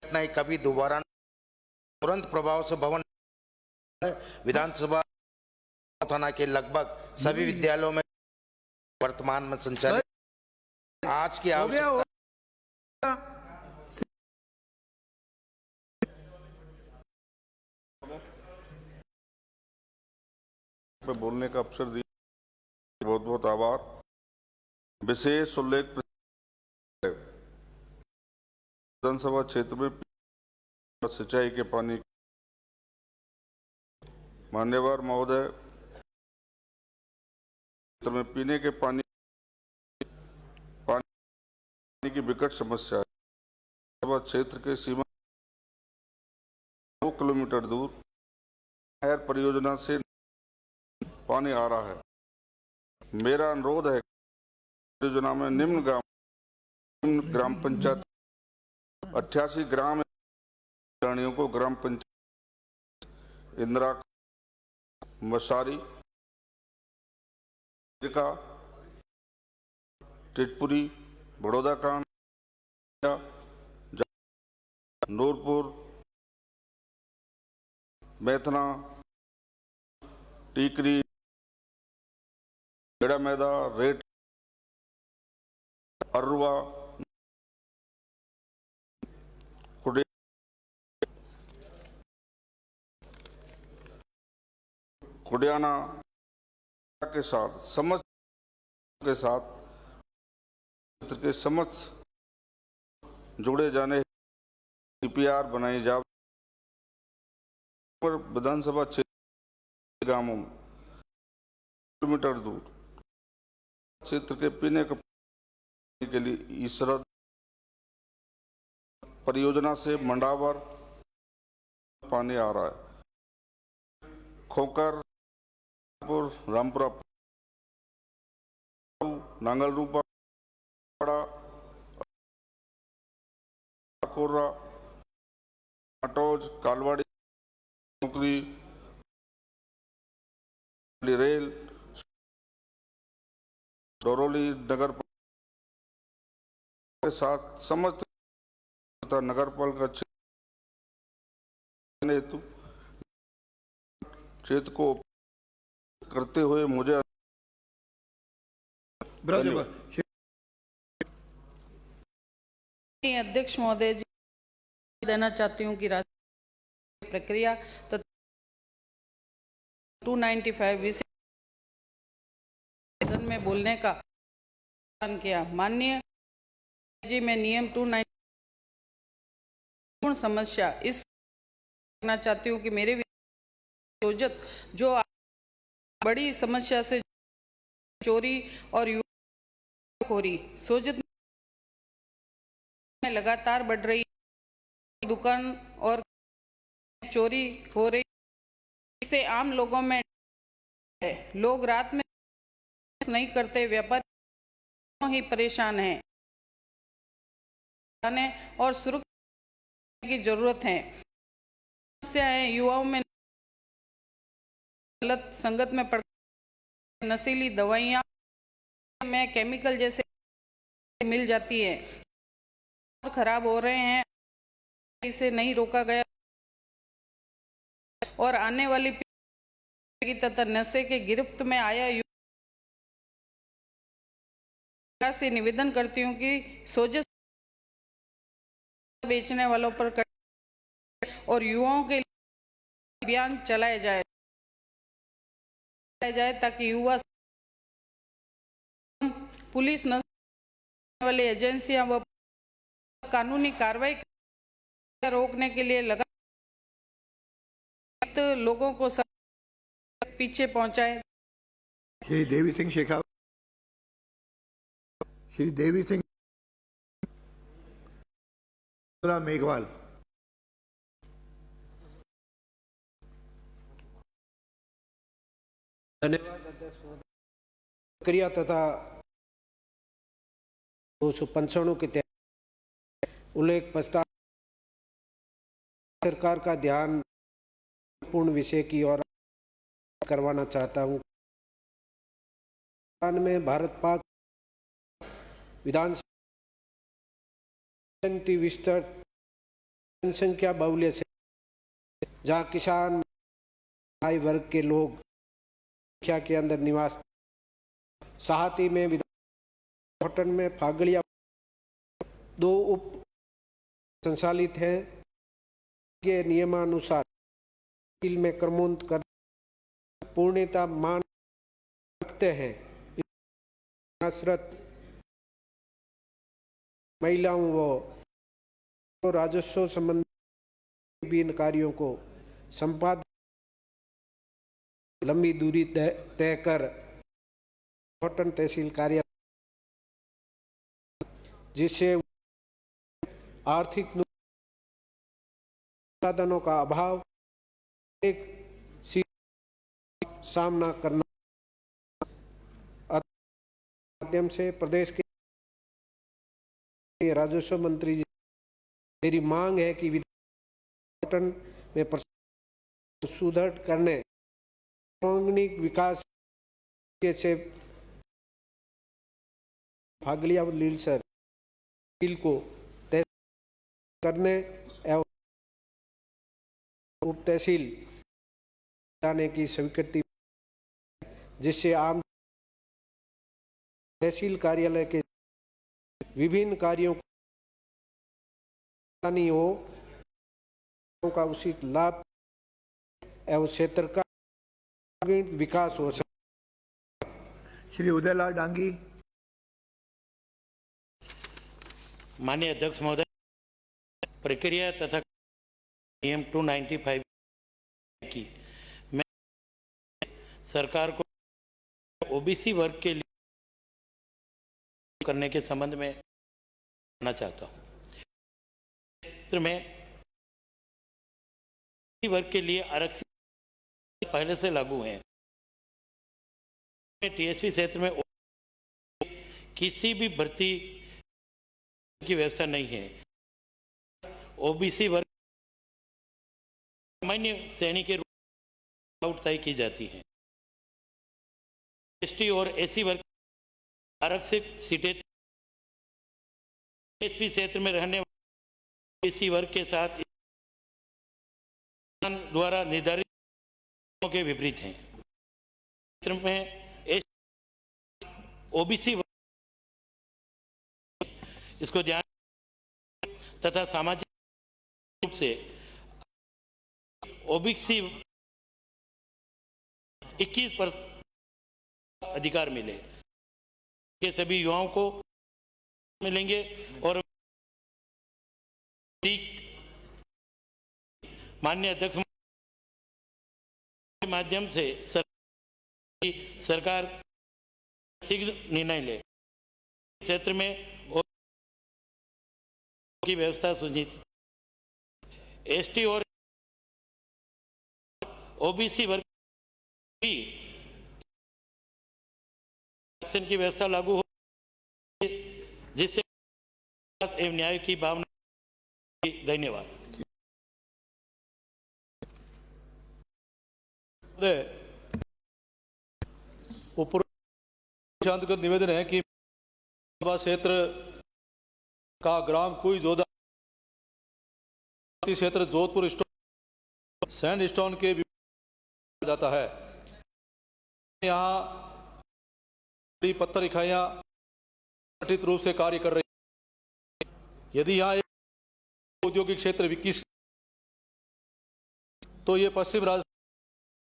नहीं कभी दोबारा तुरंत प्रभाव से भवन विधानसभा थाना के लगभग सभी विद्यालयों में वर्तमान में संचालित आज की आवश्यकता पे बोलने का अवसर दिया, बहुत बहुत आभार। विशेष उल्लेख विधानसभा क्षेत्र में सिंचाई के पानी, मान्यवर महोदय, क्षेत्र में पीने के पानी की विकट समस्या है। क्षेत्र के सीमा 2 किलोमीटर दूर नहर परियोजना से पानी आ रहा है। मेरा अनुरोध है परियोजना में निम्न ग्राम पंचायत 88 ग्राम रानियों को ग्राम पंचायत इंदिरा, मसारी, टिटपुरी, बड़ौदा कांड, नूरपुर, मैथना, टीकरी, बेड़ा मैदा, रेट, अर्रुआ, खुडियाना के साथ समस्त क्षेत्र के समस्त जोड़े जाने डीपीआर बनाई जा पर विधानसभा क्षेत्र गांवों में किलोमीटर दूर क्षेत्र के पीने के पानी के लिए ईसरत परियोजना से मंडावर पानी आ रहा है। खोकर, रामपुरा, नांगल रूपा, खोरा, अटोज, कालवाड़ी, नौकरी, रेल, डोरोली नगर के साथ समस्त नगर पालिका हेतु क्षेत्र को करते हुए मुझे अध्यक्ष महोदय जी, देना चाहती हूँ कि राष्ट्रीय प्रक्रिया तो 295 विषय में बोलने का ऐलान किया। माननीय जी, मैं नियम 290 पूर्ण समस्या इस करना चाहती हूँ कि मेरे योजित जो बड़ी समस्या से चोरी और युवाखोरी सोजित में लगातार बढ़ रही दुकान और चोरी हो रही, इससे आम लोगों में है। लोग रात में नहीं करते, व्यापारी ही परेशान हैं और सुरक्षा की जरूरत है। समस्या है युवाओं में गलत संगत में पड़, नशीली दवाइयाँ में केमिकल जैसे मिल जाती है और खराब हो रहे हैं, इसे नहीं रोका गया और आने वाली पीढ़ी तथा नशे के गिरफ्त में आया युवा से निवेदन करती हूँ कि सोजत बेचने वालों पर और युवाओं के लिए अभियान चलाया जाए ताकि युवा पुलिस नशे वाली एजेंसियां व कानूनी कार्रवाई रोकने के लिए लगा लोगों को पीछे पहुंचाए। श्री देवी सिंह शेखावत, श्री देवी सिंह मेघवाल। धन्यवाद अध्यक्ष महोदय। प्रक्रिया तथा 295 के तहत उल्लेख प्रस्ताव सरकार का ध्यान पूर्ण विषय की ओर करवाना चाहता हूँ। में भारत पाक विधानसभा विस्तार जनसंख्या बाहुल्य से जहाँ किसान आय वर्ग के लोग संख्या के अंदर निवास, साहती में विधान में फागड़िया 2 उप संचालित है के नियमानुसार में क्रमोन्नत कर पूर्णता मान रखते हैं। महिलाओं व राजस्व संबंधी विभिन्न कार्यों को संपादन लंबी दूरी तय कर पटन तहसील कार्यालय, जिससे आर्थिक साधनों का अभाव एक सामना करना माध्यम से प्रदेश के राजस्व मंत्री जी, मेरी मांग है कि विधान में सुधार करने औद्योगिक विकास से फागड़िया लीलसर बिल को तय करने एवं उप तहसील बनाने की स्वीकृति, जिससे आम तहसील कार्यालय के विभिन्न कार्यों हो का उचित लाभ एवं क्षेत्र का विकास हो सके। श्री उदयलाल डांगी। माननीय अध्यक्ष महोदय, प्रक्रिया तथा नियम 295 की मैं सरकार को ओबीसी वर्ग के लिए करने के संबंध में कहना चाहता हूँ। क्षेत्र में ओबीसी वर्ग के लिए आरक्षण पहले से लागू है। टीएसपी क्षेत्र में किसी भी भर्ती की व्यवस्था नहीं है। ओबीसी वर्ग सामान्य श्रेणी के रूप तय की जाती है। एसटी और एससी वर्ग आरक्षित सीटें टीएसपी क्षेत्र में रहने वाले ओबीसी वर्ग के साथ द्वारा निर्धारित के विपरीत हैं। क्षेत्र में ओबीसी इसको ध्यान तथा सामाजिक रूप से ओबीसी 21% अधिकार मिले के सभी युवाओं को मिलेंगे और माननीय अध्यक्ष के माध्यम से सरकार शीघ्र निर्णय ले क्षेत्र में की व्यवस्था सुनिश्चित एसटी और ओबीसी वर्ग की की व्यवस्था लागू हो जिससे एवं न्याय की भावना। धन्यवाद। शांतिगत निवेदन है कि क्षेत्र का ग्राम कुई जोधा क्षेत्र जोधपुर स्टोन सैंड स्टोन के जाता है। यहाँ बड़ी पत्थर इकाइयां संगठित रूप से कार्य कर रही हैं। यदि यहाँ एक औद्योगिक क्षेत्र विकसित तो ये पश्चिम राजस्थान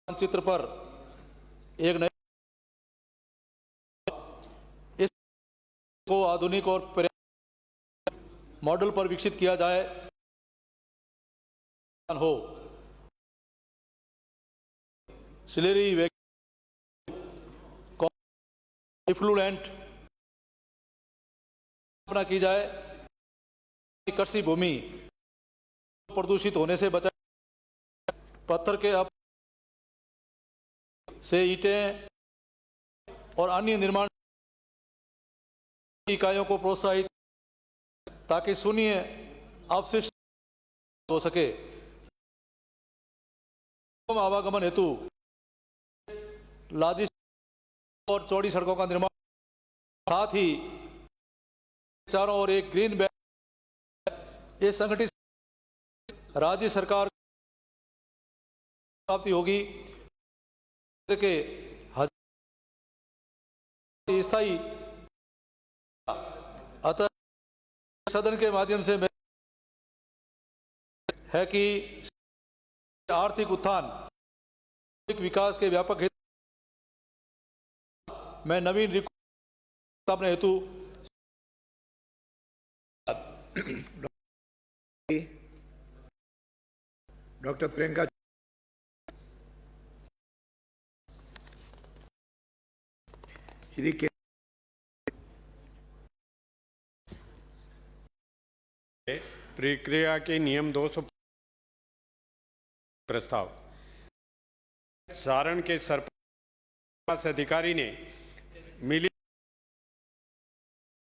मानचित्र पर एक नए इस को आधुनिक और मॉडल पर विकसित किया जाए हो। सिलेरी इफ्लुएंट स्थापना की जाए। कृषि भूमि प्रदूषित होने से बचाए। पत्थर के अब से ईंटें और अन्य निर्माण इकाइयों को प्रोत्साहित ताकि शून्य अपशिष्ट हो सके। आवागमन हेतु लादी और चौड़ी सड़कों का निर्माण, साथ ही चारों ओर एक ग्रीन बेल्ट, ये संगठित राज्य सरकार प्राप्ति होगी के स्थायी। अतः सदन के माध्यम से है कि आर्थिक उत्थान विकास के व्यापक हेतु मैं नवीन स्थापना हेतु डॉक्टर प्रियंका श्री के प्रक्रिया के नियम 200 प्रस्ताव। सारण के सरपंच अधिकारी ने मिली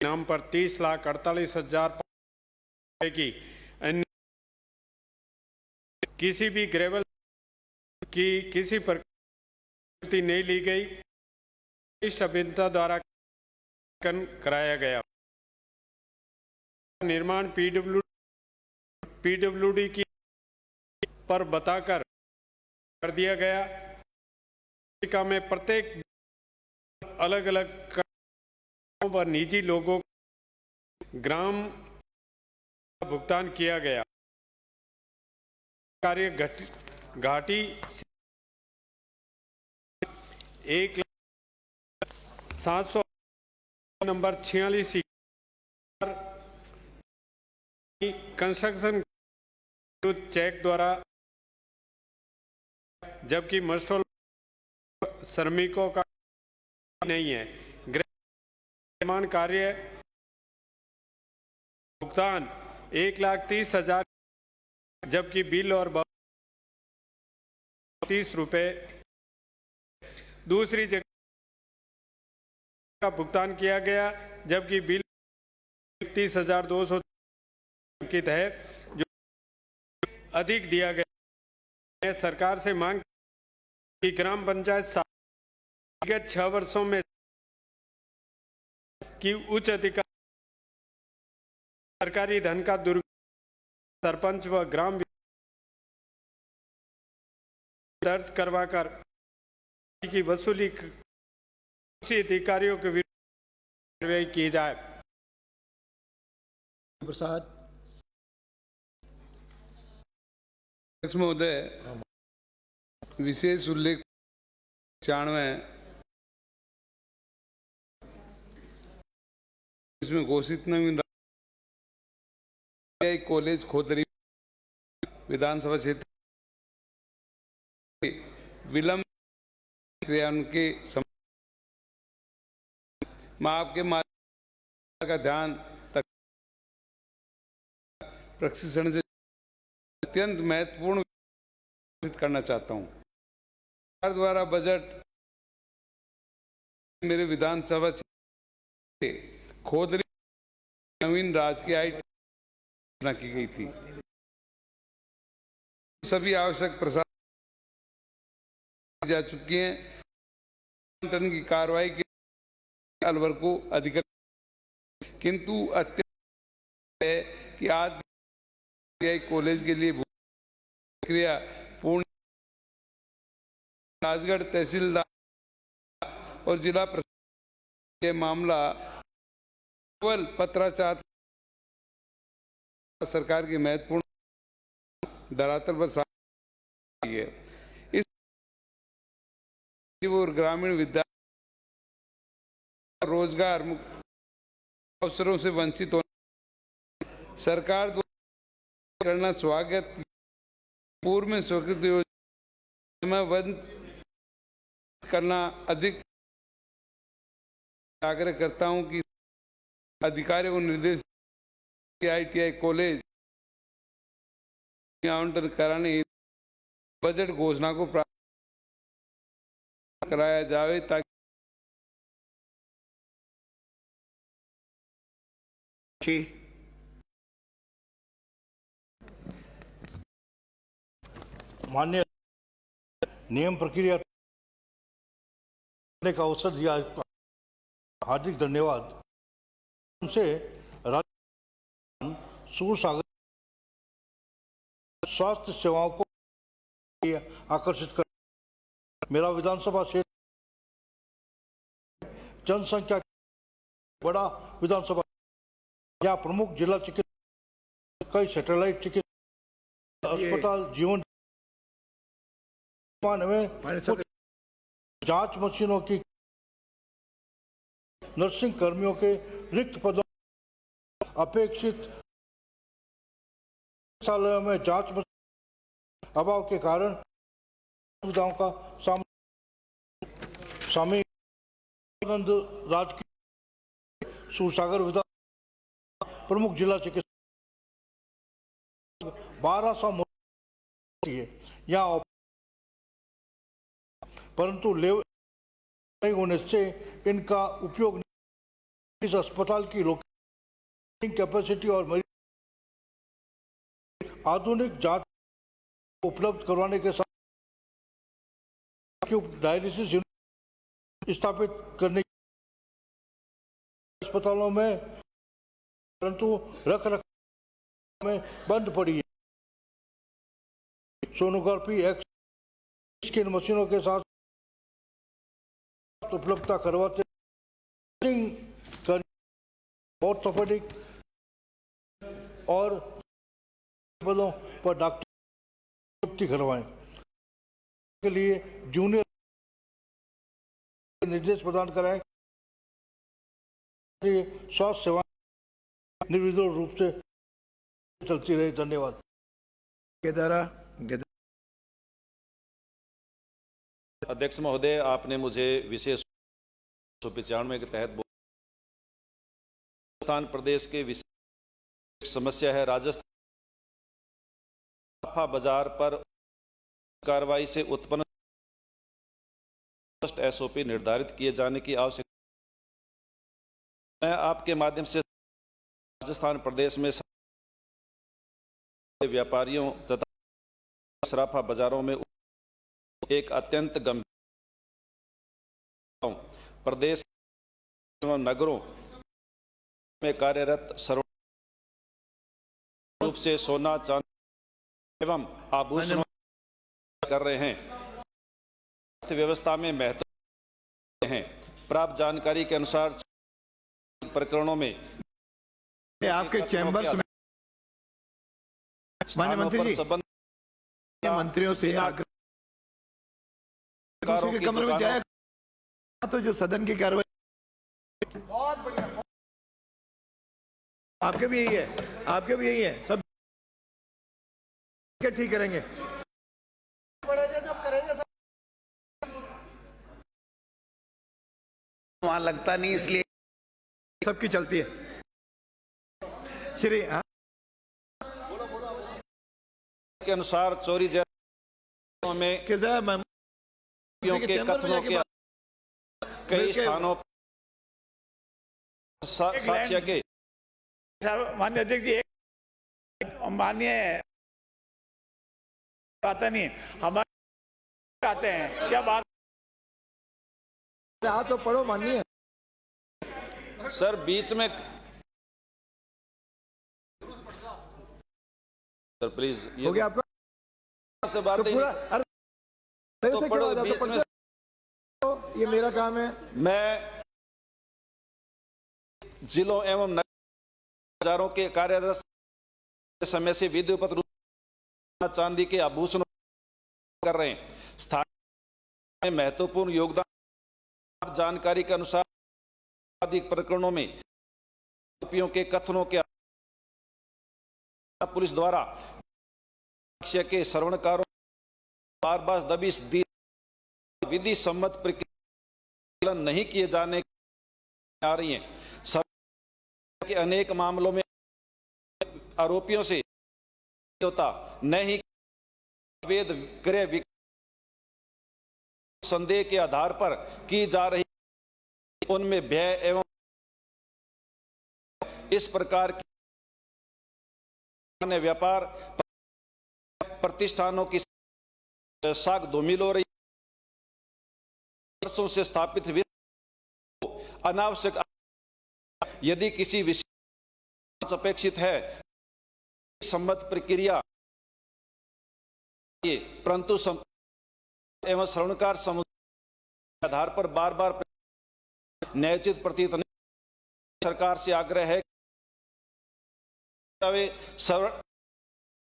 नाम पर 30,48,000 की अन्य किसी भी ग्रेवल की किसी प्रकृति नहीं ली गई। इस अभियंता द्वारा कराया गया निर्माण पीडब्ल्यूडी की पर बताकर कर दिया गया। में प्रत्येक अलग अलग व निजी लोगों ग्राम भुगतान किया गया। कार्य घाटी 1,07,000 नंबर 46 कंस्ट्रक्शन चेक द्वारा, जबकि मस्टोल श्रमिकों का नहीं है। निर्माण कार्य भुगतान 1,30,000 जबकि बिल और 30 रुपए। दूसरी जगह का भुगतान किया गया जबकि बिल 30,200 अंकित है जो अधिक दिया गया। सरकार से मांग कि ग्राम पंचायत विगत 6 वर्षों में की उच्च अधिकारी सरकारी धन का सरपंच व ग्राम दर्ज करवाकर की वसूली अधिकारियों के विरुद्ध कार्रवाई की जाए। प्रसाद। अध्यक्ष महोदय, विशेष उल्लेख 95 इसमें घोषित नवीन कॉलेज खोदरी विधानसभा क्षेत्र विलंब क्रियान्वयन के मैं आपके माध्यम का ध्यान प्रशिक्षण से अत्यंत महत्वपूर्ण करना चाहता हूं। सरकार द्वारा बजट मेरे विधानसभा क्षेत्र खोदरी नवीन राजकीय आईटी की गई थी। सभी आवश्यक प्रसाद जा चुकी हैं। टन की कार्रवाई के अलवर को अधिकार, किंतु अत्यंत है कि आज कॉलेज के लिए प्रक्रिया पूर्ण राजगढ़ तहसीलदार और जिला प्रशासन ये मामला केवल पत्राचार सरकार की महत्वपूर्ण धरातल पर सामने है। इस और ग्रामीण विद्यार्थी रोजगार मुक्त अवसरों से वंचित होने सरकार द्वारा करना स्वागत। पूर्व में स्वीकृत योजना में बंद करना अधिक आग्रह करता हूं कि अधिकारियों को निर्देश ITI कॉलेज आवंटन कराने बजट घोषणा को प्राप्त कराया जाए ताकि माननीय नियम प्रक्रिया का अवसर दिया, हार्दिक धन्यवाद। उनसे सूरसागर स्वास्थ्य सेवाओं को आकर्षित कर मेरा विधानसभा क्षेत्र जनसंख्या बड़ा विधानसभा, यहाँ प्रमुख जिला चिकित्सालय, कई सैटेलाइट चिकित्सा अस्पताल, जीवन में जांच मशीनों की, नर्सिंग कर्मियों के रिक्त पदों अपेक्षित चिकित्सालयों में जांच अभाव के कारण सुविधाओं का सामना। स्वामी आनंद राजकीय सूरसागर विधान प्रमुख जिला चिकित्सा 1200 है यहाँ, परंतु नहीं होने से इनका उपयोग इस अस्पताल की लोकेटिंग कैपेसिटी और आधुनिक जांच उपलब्ध करवाने के साथ डायलिसिस यूनिट स्थापित करने अस्पतालों में, परंतु रखरखाव में बंद पड़ी है। सोनोग्राफी स्कैन मशीनों के साथ उपलब्धता करवाते ऑर्थोपेडिक और पदों पर डॉक्टर नियुक्ति करवाएं के लिए जूनियर निर्देश प्रदान कराएं। स्वास्थ्य सेवा निर्विरोध रूप से चलती रहे। धन्यवाद। अध्यक्ष महोदय, आपने मुझे विशेष 95 के तहत राजस्थान प्रदेश के विशेष समस्या है राजस्थान बाजार पर कार्रवाई से उत्पन्न SOP निर्धारित किए जाने की आवश्यकता। मैं आपके माध्यम से राजस्थान प्रदेश में व्यापारियों तथा सराफा बाजारों में एक अत्यंत गंभीर प्रदेश नगरों में कार्यरत सर्व रूप से सोना चांदी एवं आभूषण कर रहे हैं, अर्थव्यवस्था में महत्व हैं। प्राप्त जानकारी के अनुसार प्रकरणों में आपके चैम्बर्स में माननीय मंत्री जी मंत्रियों से आग्रह दूसरे के कमरे में जाए तो जो सदन की कार्रवाई। बहुत बढ़िया। आपके भी यही है, आपके भी यही है, सब ठीक करेंगे। जब करेंगे सब वहां लगता नहीं, इसलिए सबकी चलती है। श्री के अनुसार चोरी में के कथनों के कई स्थानों साक्ष्य के माननीय अध्यक्ष जी, माननीय आता नहीं हमारे आते हैं क्या बात। तो पढ़ो माननीय सर, बीच में सर प्लीज हो गया आपका से बात तो पूरा तो पढ़ो बीच में। ये मेरा काम है। मैं जिलों एवं नगरों के कार्यरत समय से विधिवत रूप से चांदी के आभूषण कर रहे हैं। स्थानीय महत्वपूर्ण योगदान जानकारी के अनुसार अधिक प्रकरणों में आरोपियों के कथनों के पुलिस द्वारा साक्ष्य के श्रवणकारों बार बार दबिश दी, विधि सम्मत प्रक्रिया नहीं किए जाने आ रही हैं। के अनेक मामलों में आरोपियों से होता नहीं अवैध क्रय संदेह के आधार पर की जा रही, उनमें व्यय एवं इस प्रकार के व्यापार प्रतिष्ठानों की साख धूमिल हो रही, वर्षों से स्थापित अनावश्यक यदि किसी विषय अपेक्षित है सम्मत प्रक्रिया, परंतु एवं श्रवणकार समुदाय के आधार पर बार बार न्यायोचित प्रतीत नहीं। सरकार से आग्रह है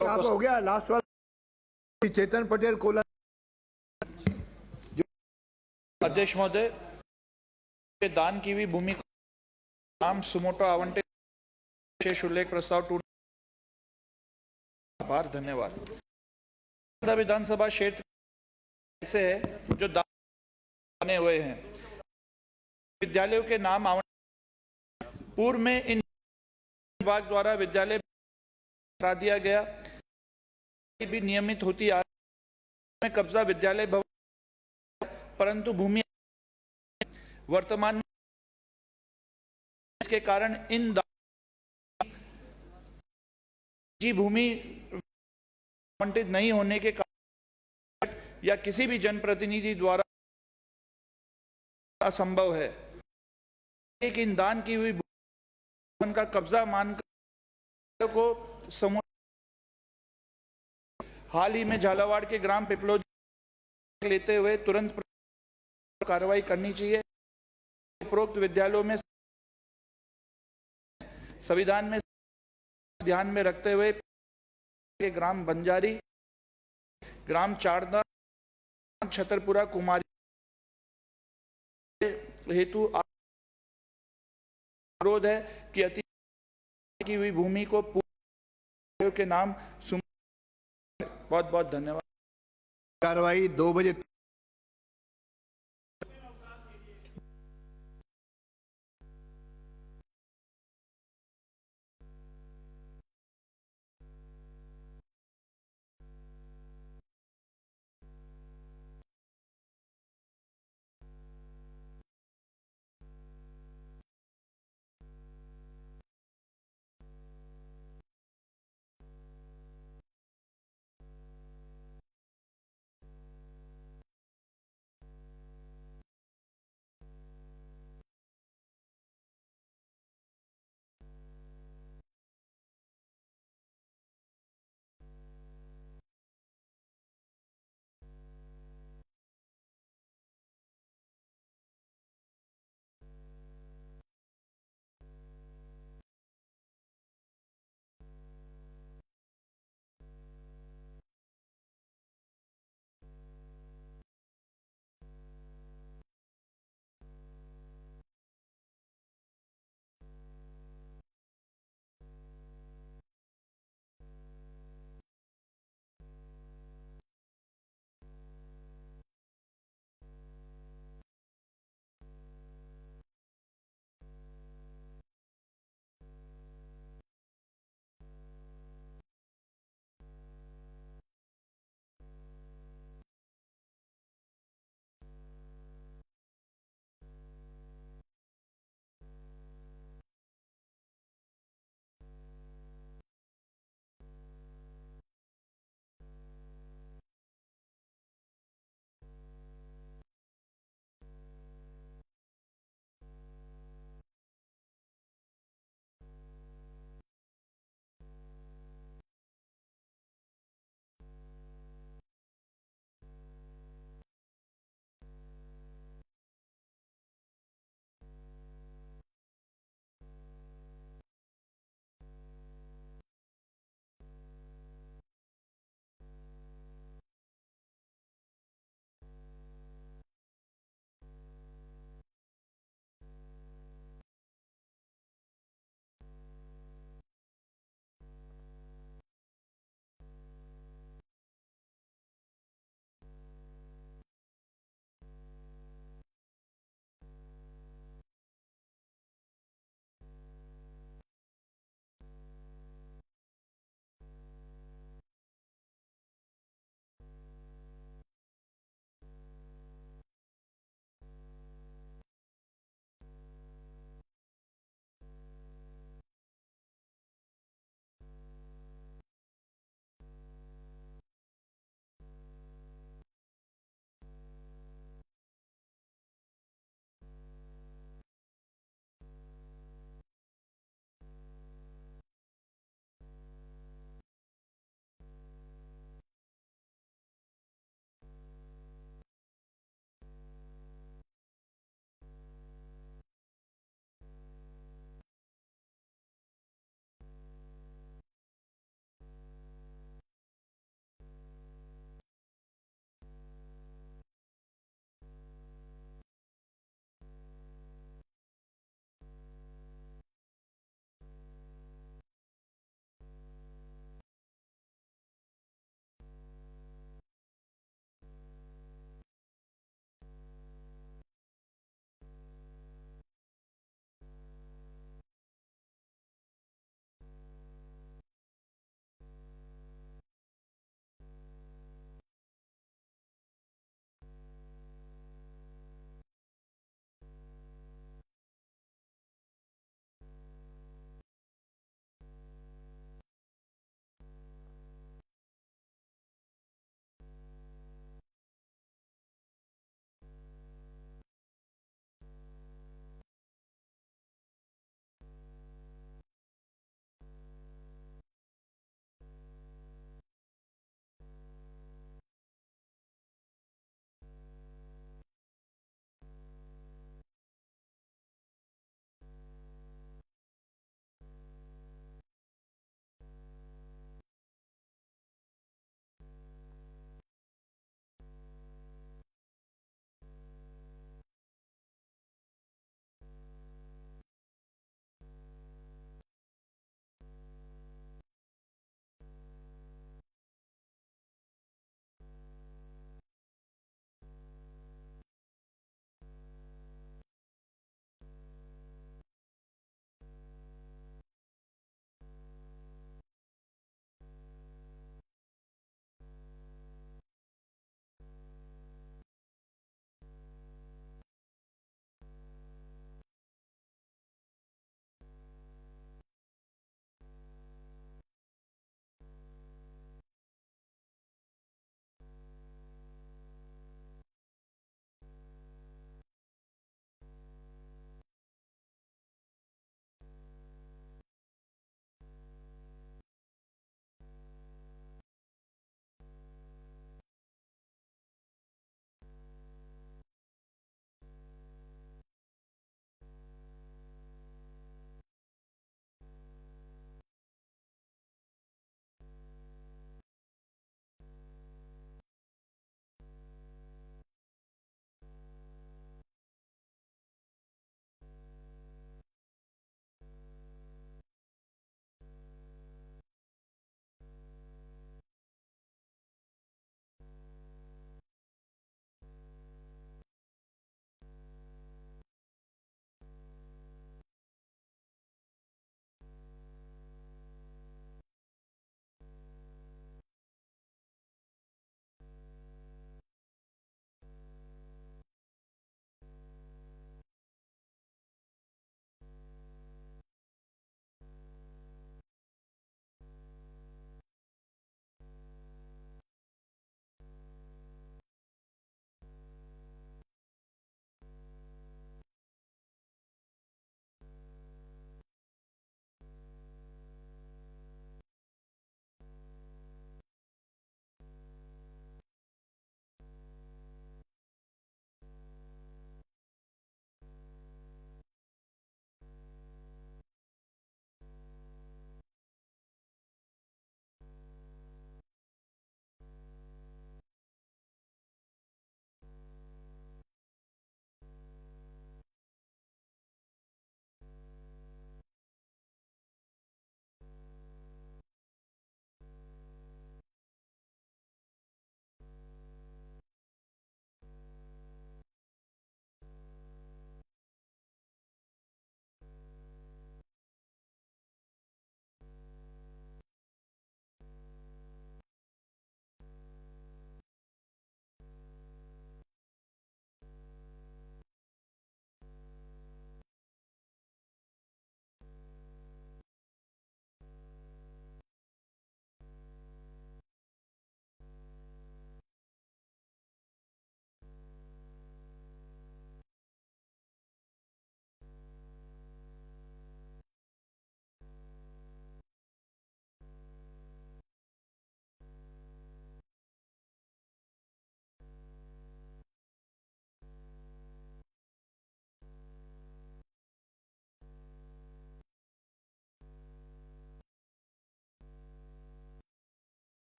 हो गया लास्ट वाला चेतन पटेल कोला। अध्यक्ष महोदय, दान की हुई भूमि नाम सुमोटो आवंटित विशेष उल्लेख प्रस्ताव आभार धन्यवाद। विधानसभा क्षेत्र से है जो दान बने हुए हैं विद्यालयों के नाम पूर्व में इन विभाग द्वारा विद्यालय करा दिया गया भी नियमित होती आ में कब्जा विद्यालय भवन, परंतु भूमि वर्तमान में इसके कारण इन जी भूमि आवंटित नहीं होने के कारण या किसी भी जनप्रतिनिधि द्वारा असंभव है। एक इन दान की हुई भूमि का कब्जा मानकर को समूह हाल ही में झालावाड़ के ग्राम पिपलोद लेते हुए तुरंत कार्रवाई करनी चाहिए। उपरोक्त विद्यालयों में संविधान में ध्यान में रखते हुए के ग्राम बंजारी, ग्राम चारदा, छतरपुरा कुमारी हेतु अनुरोध है कि अति की हुई भूमि को के नाम। बहुत बहुत धन्यवाद। कार्रवाई 2 बजे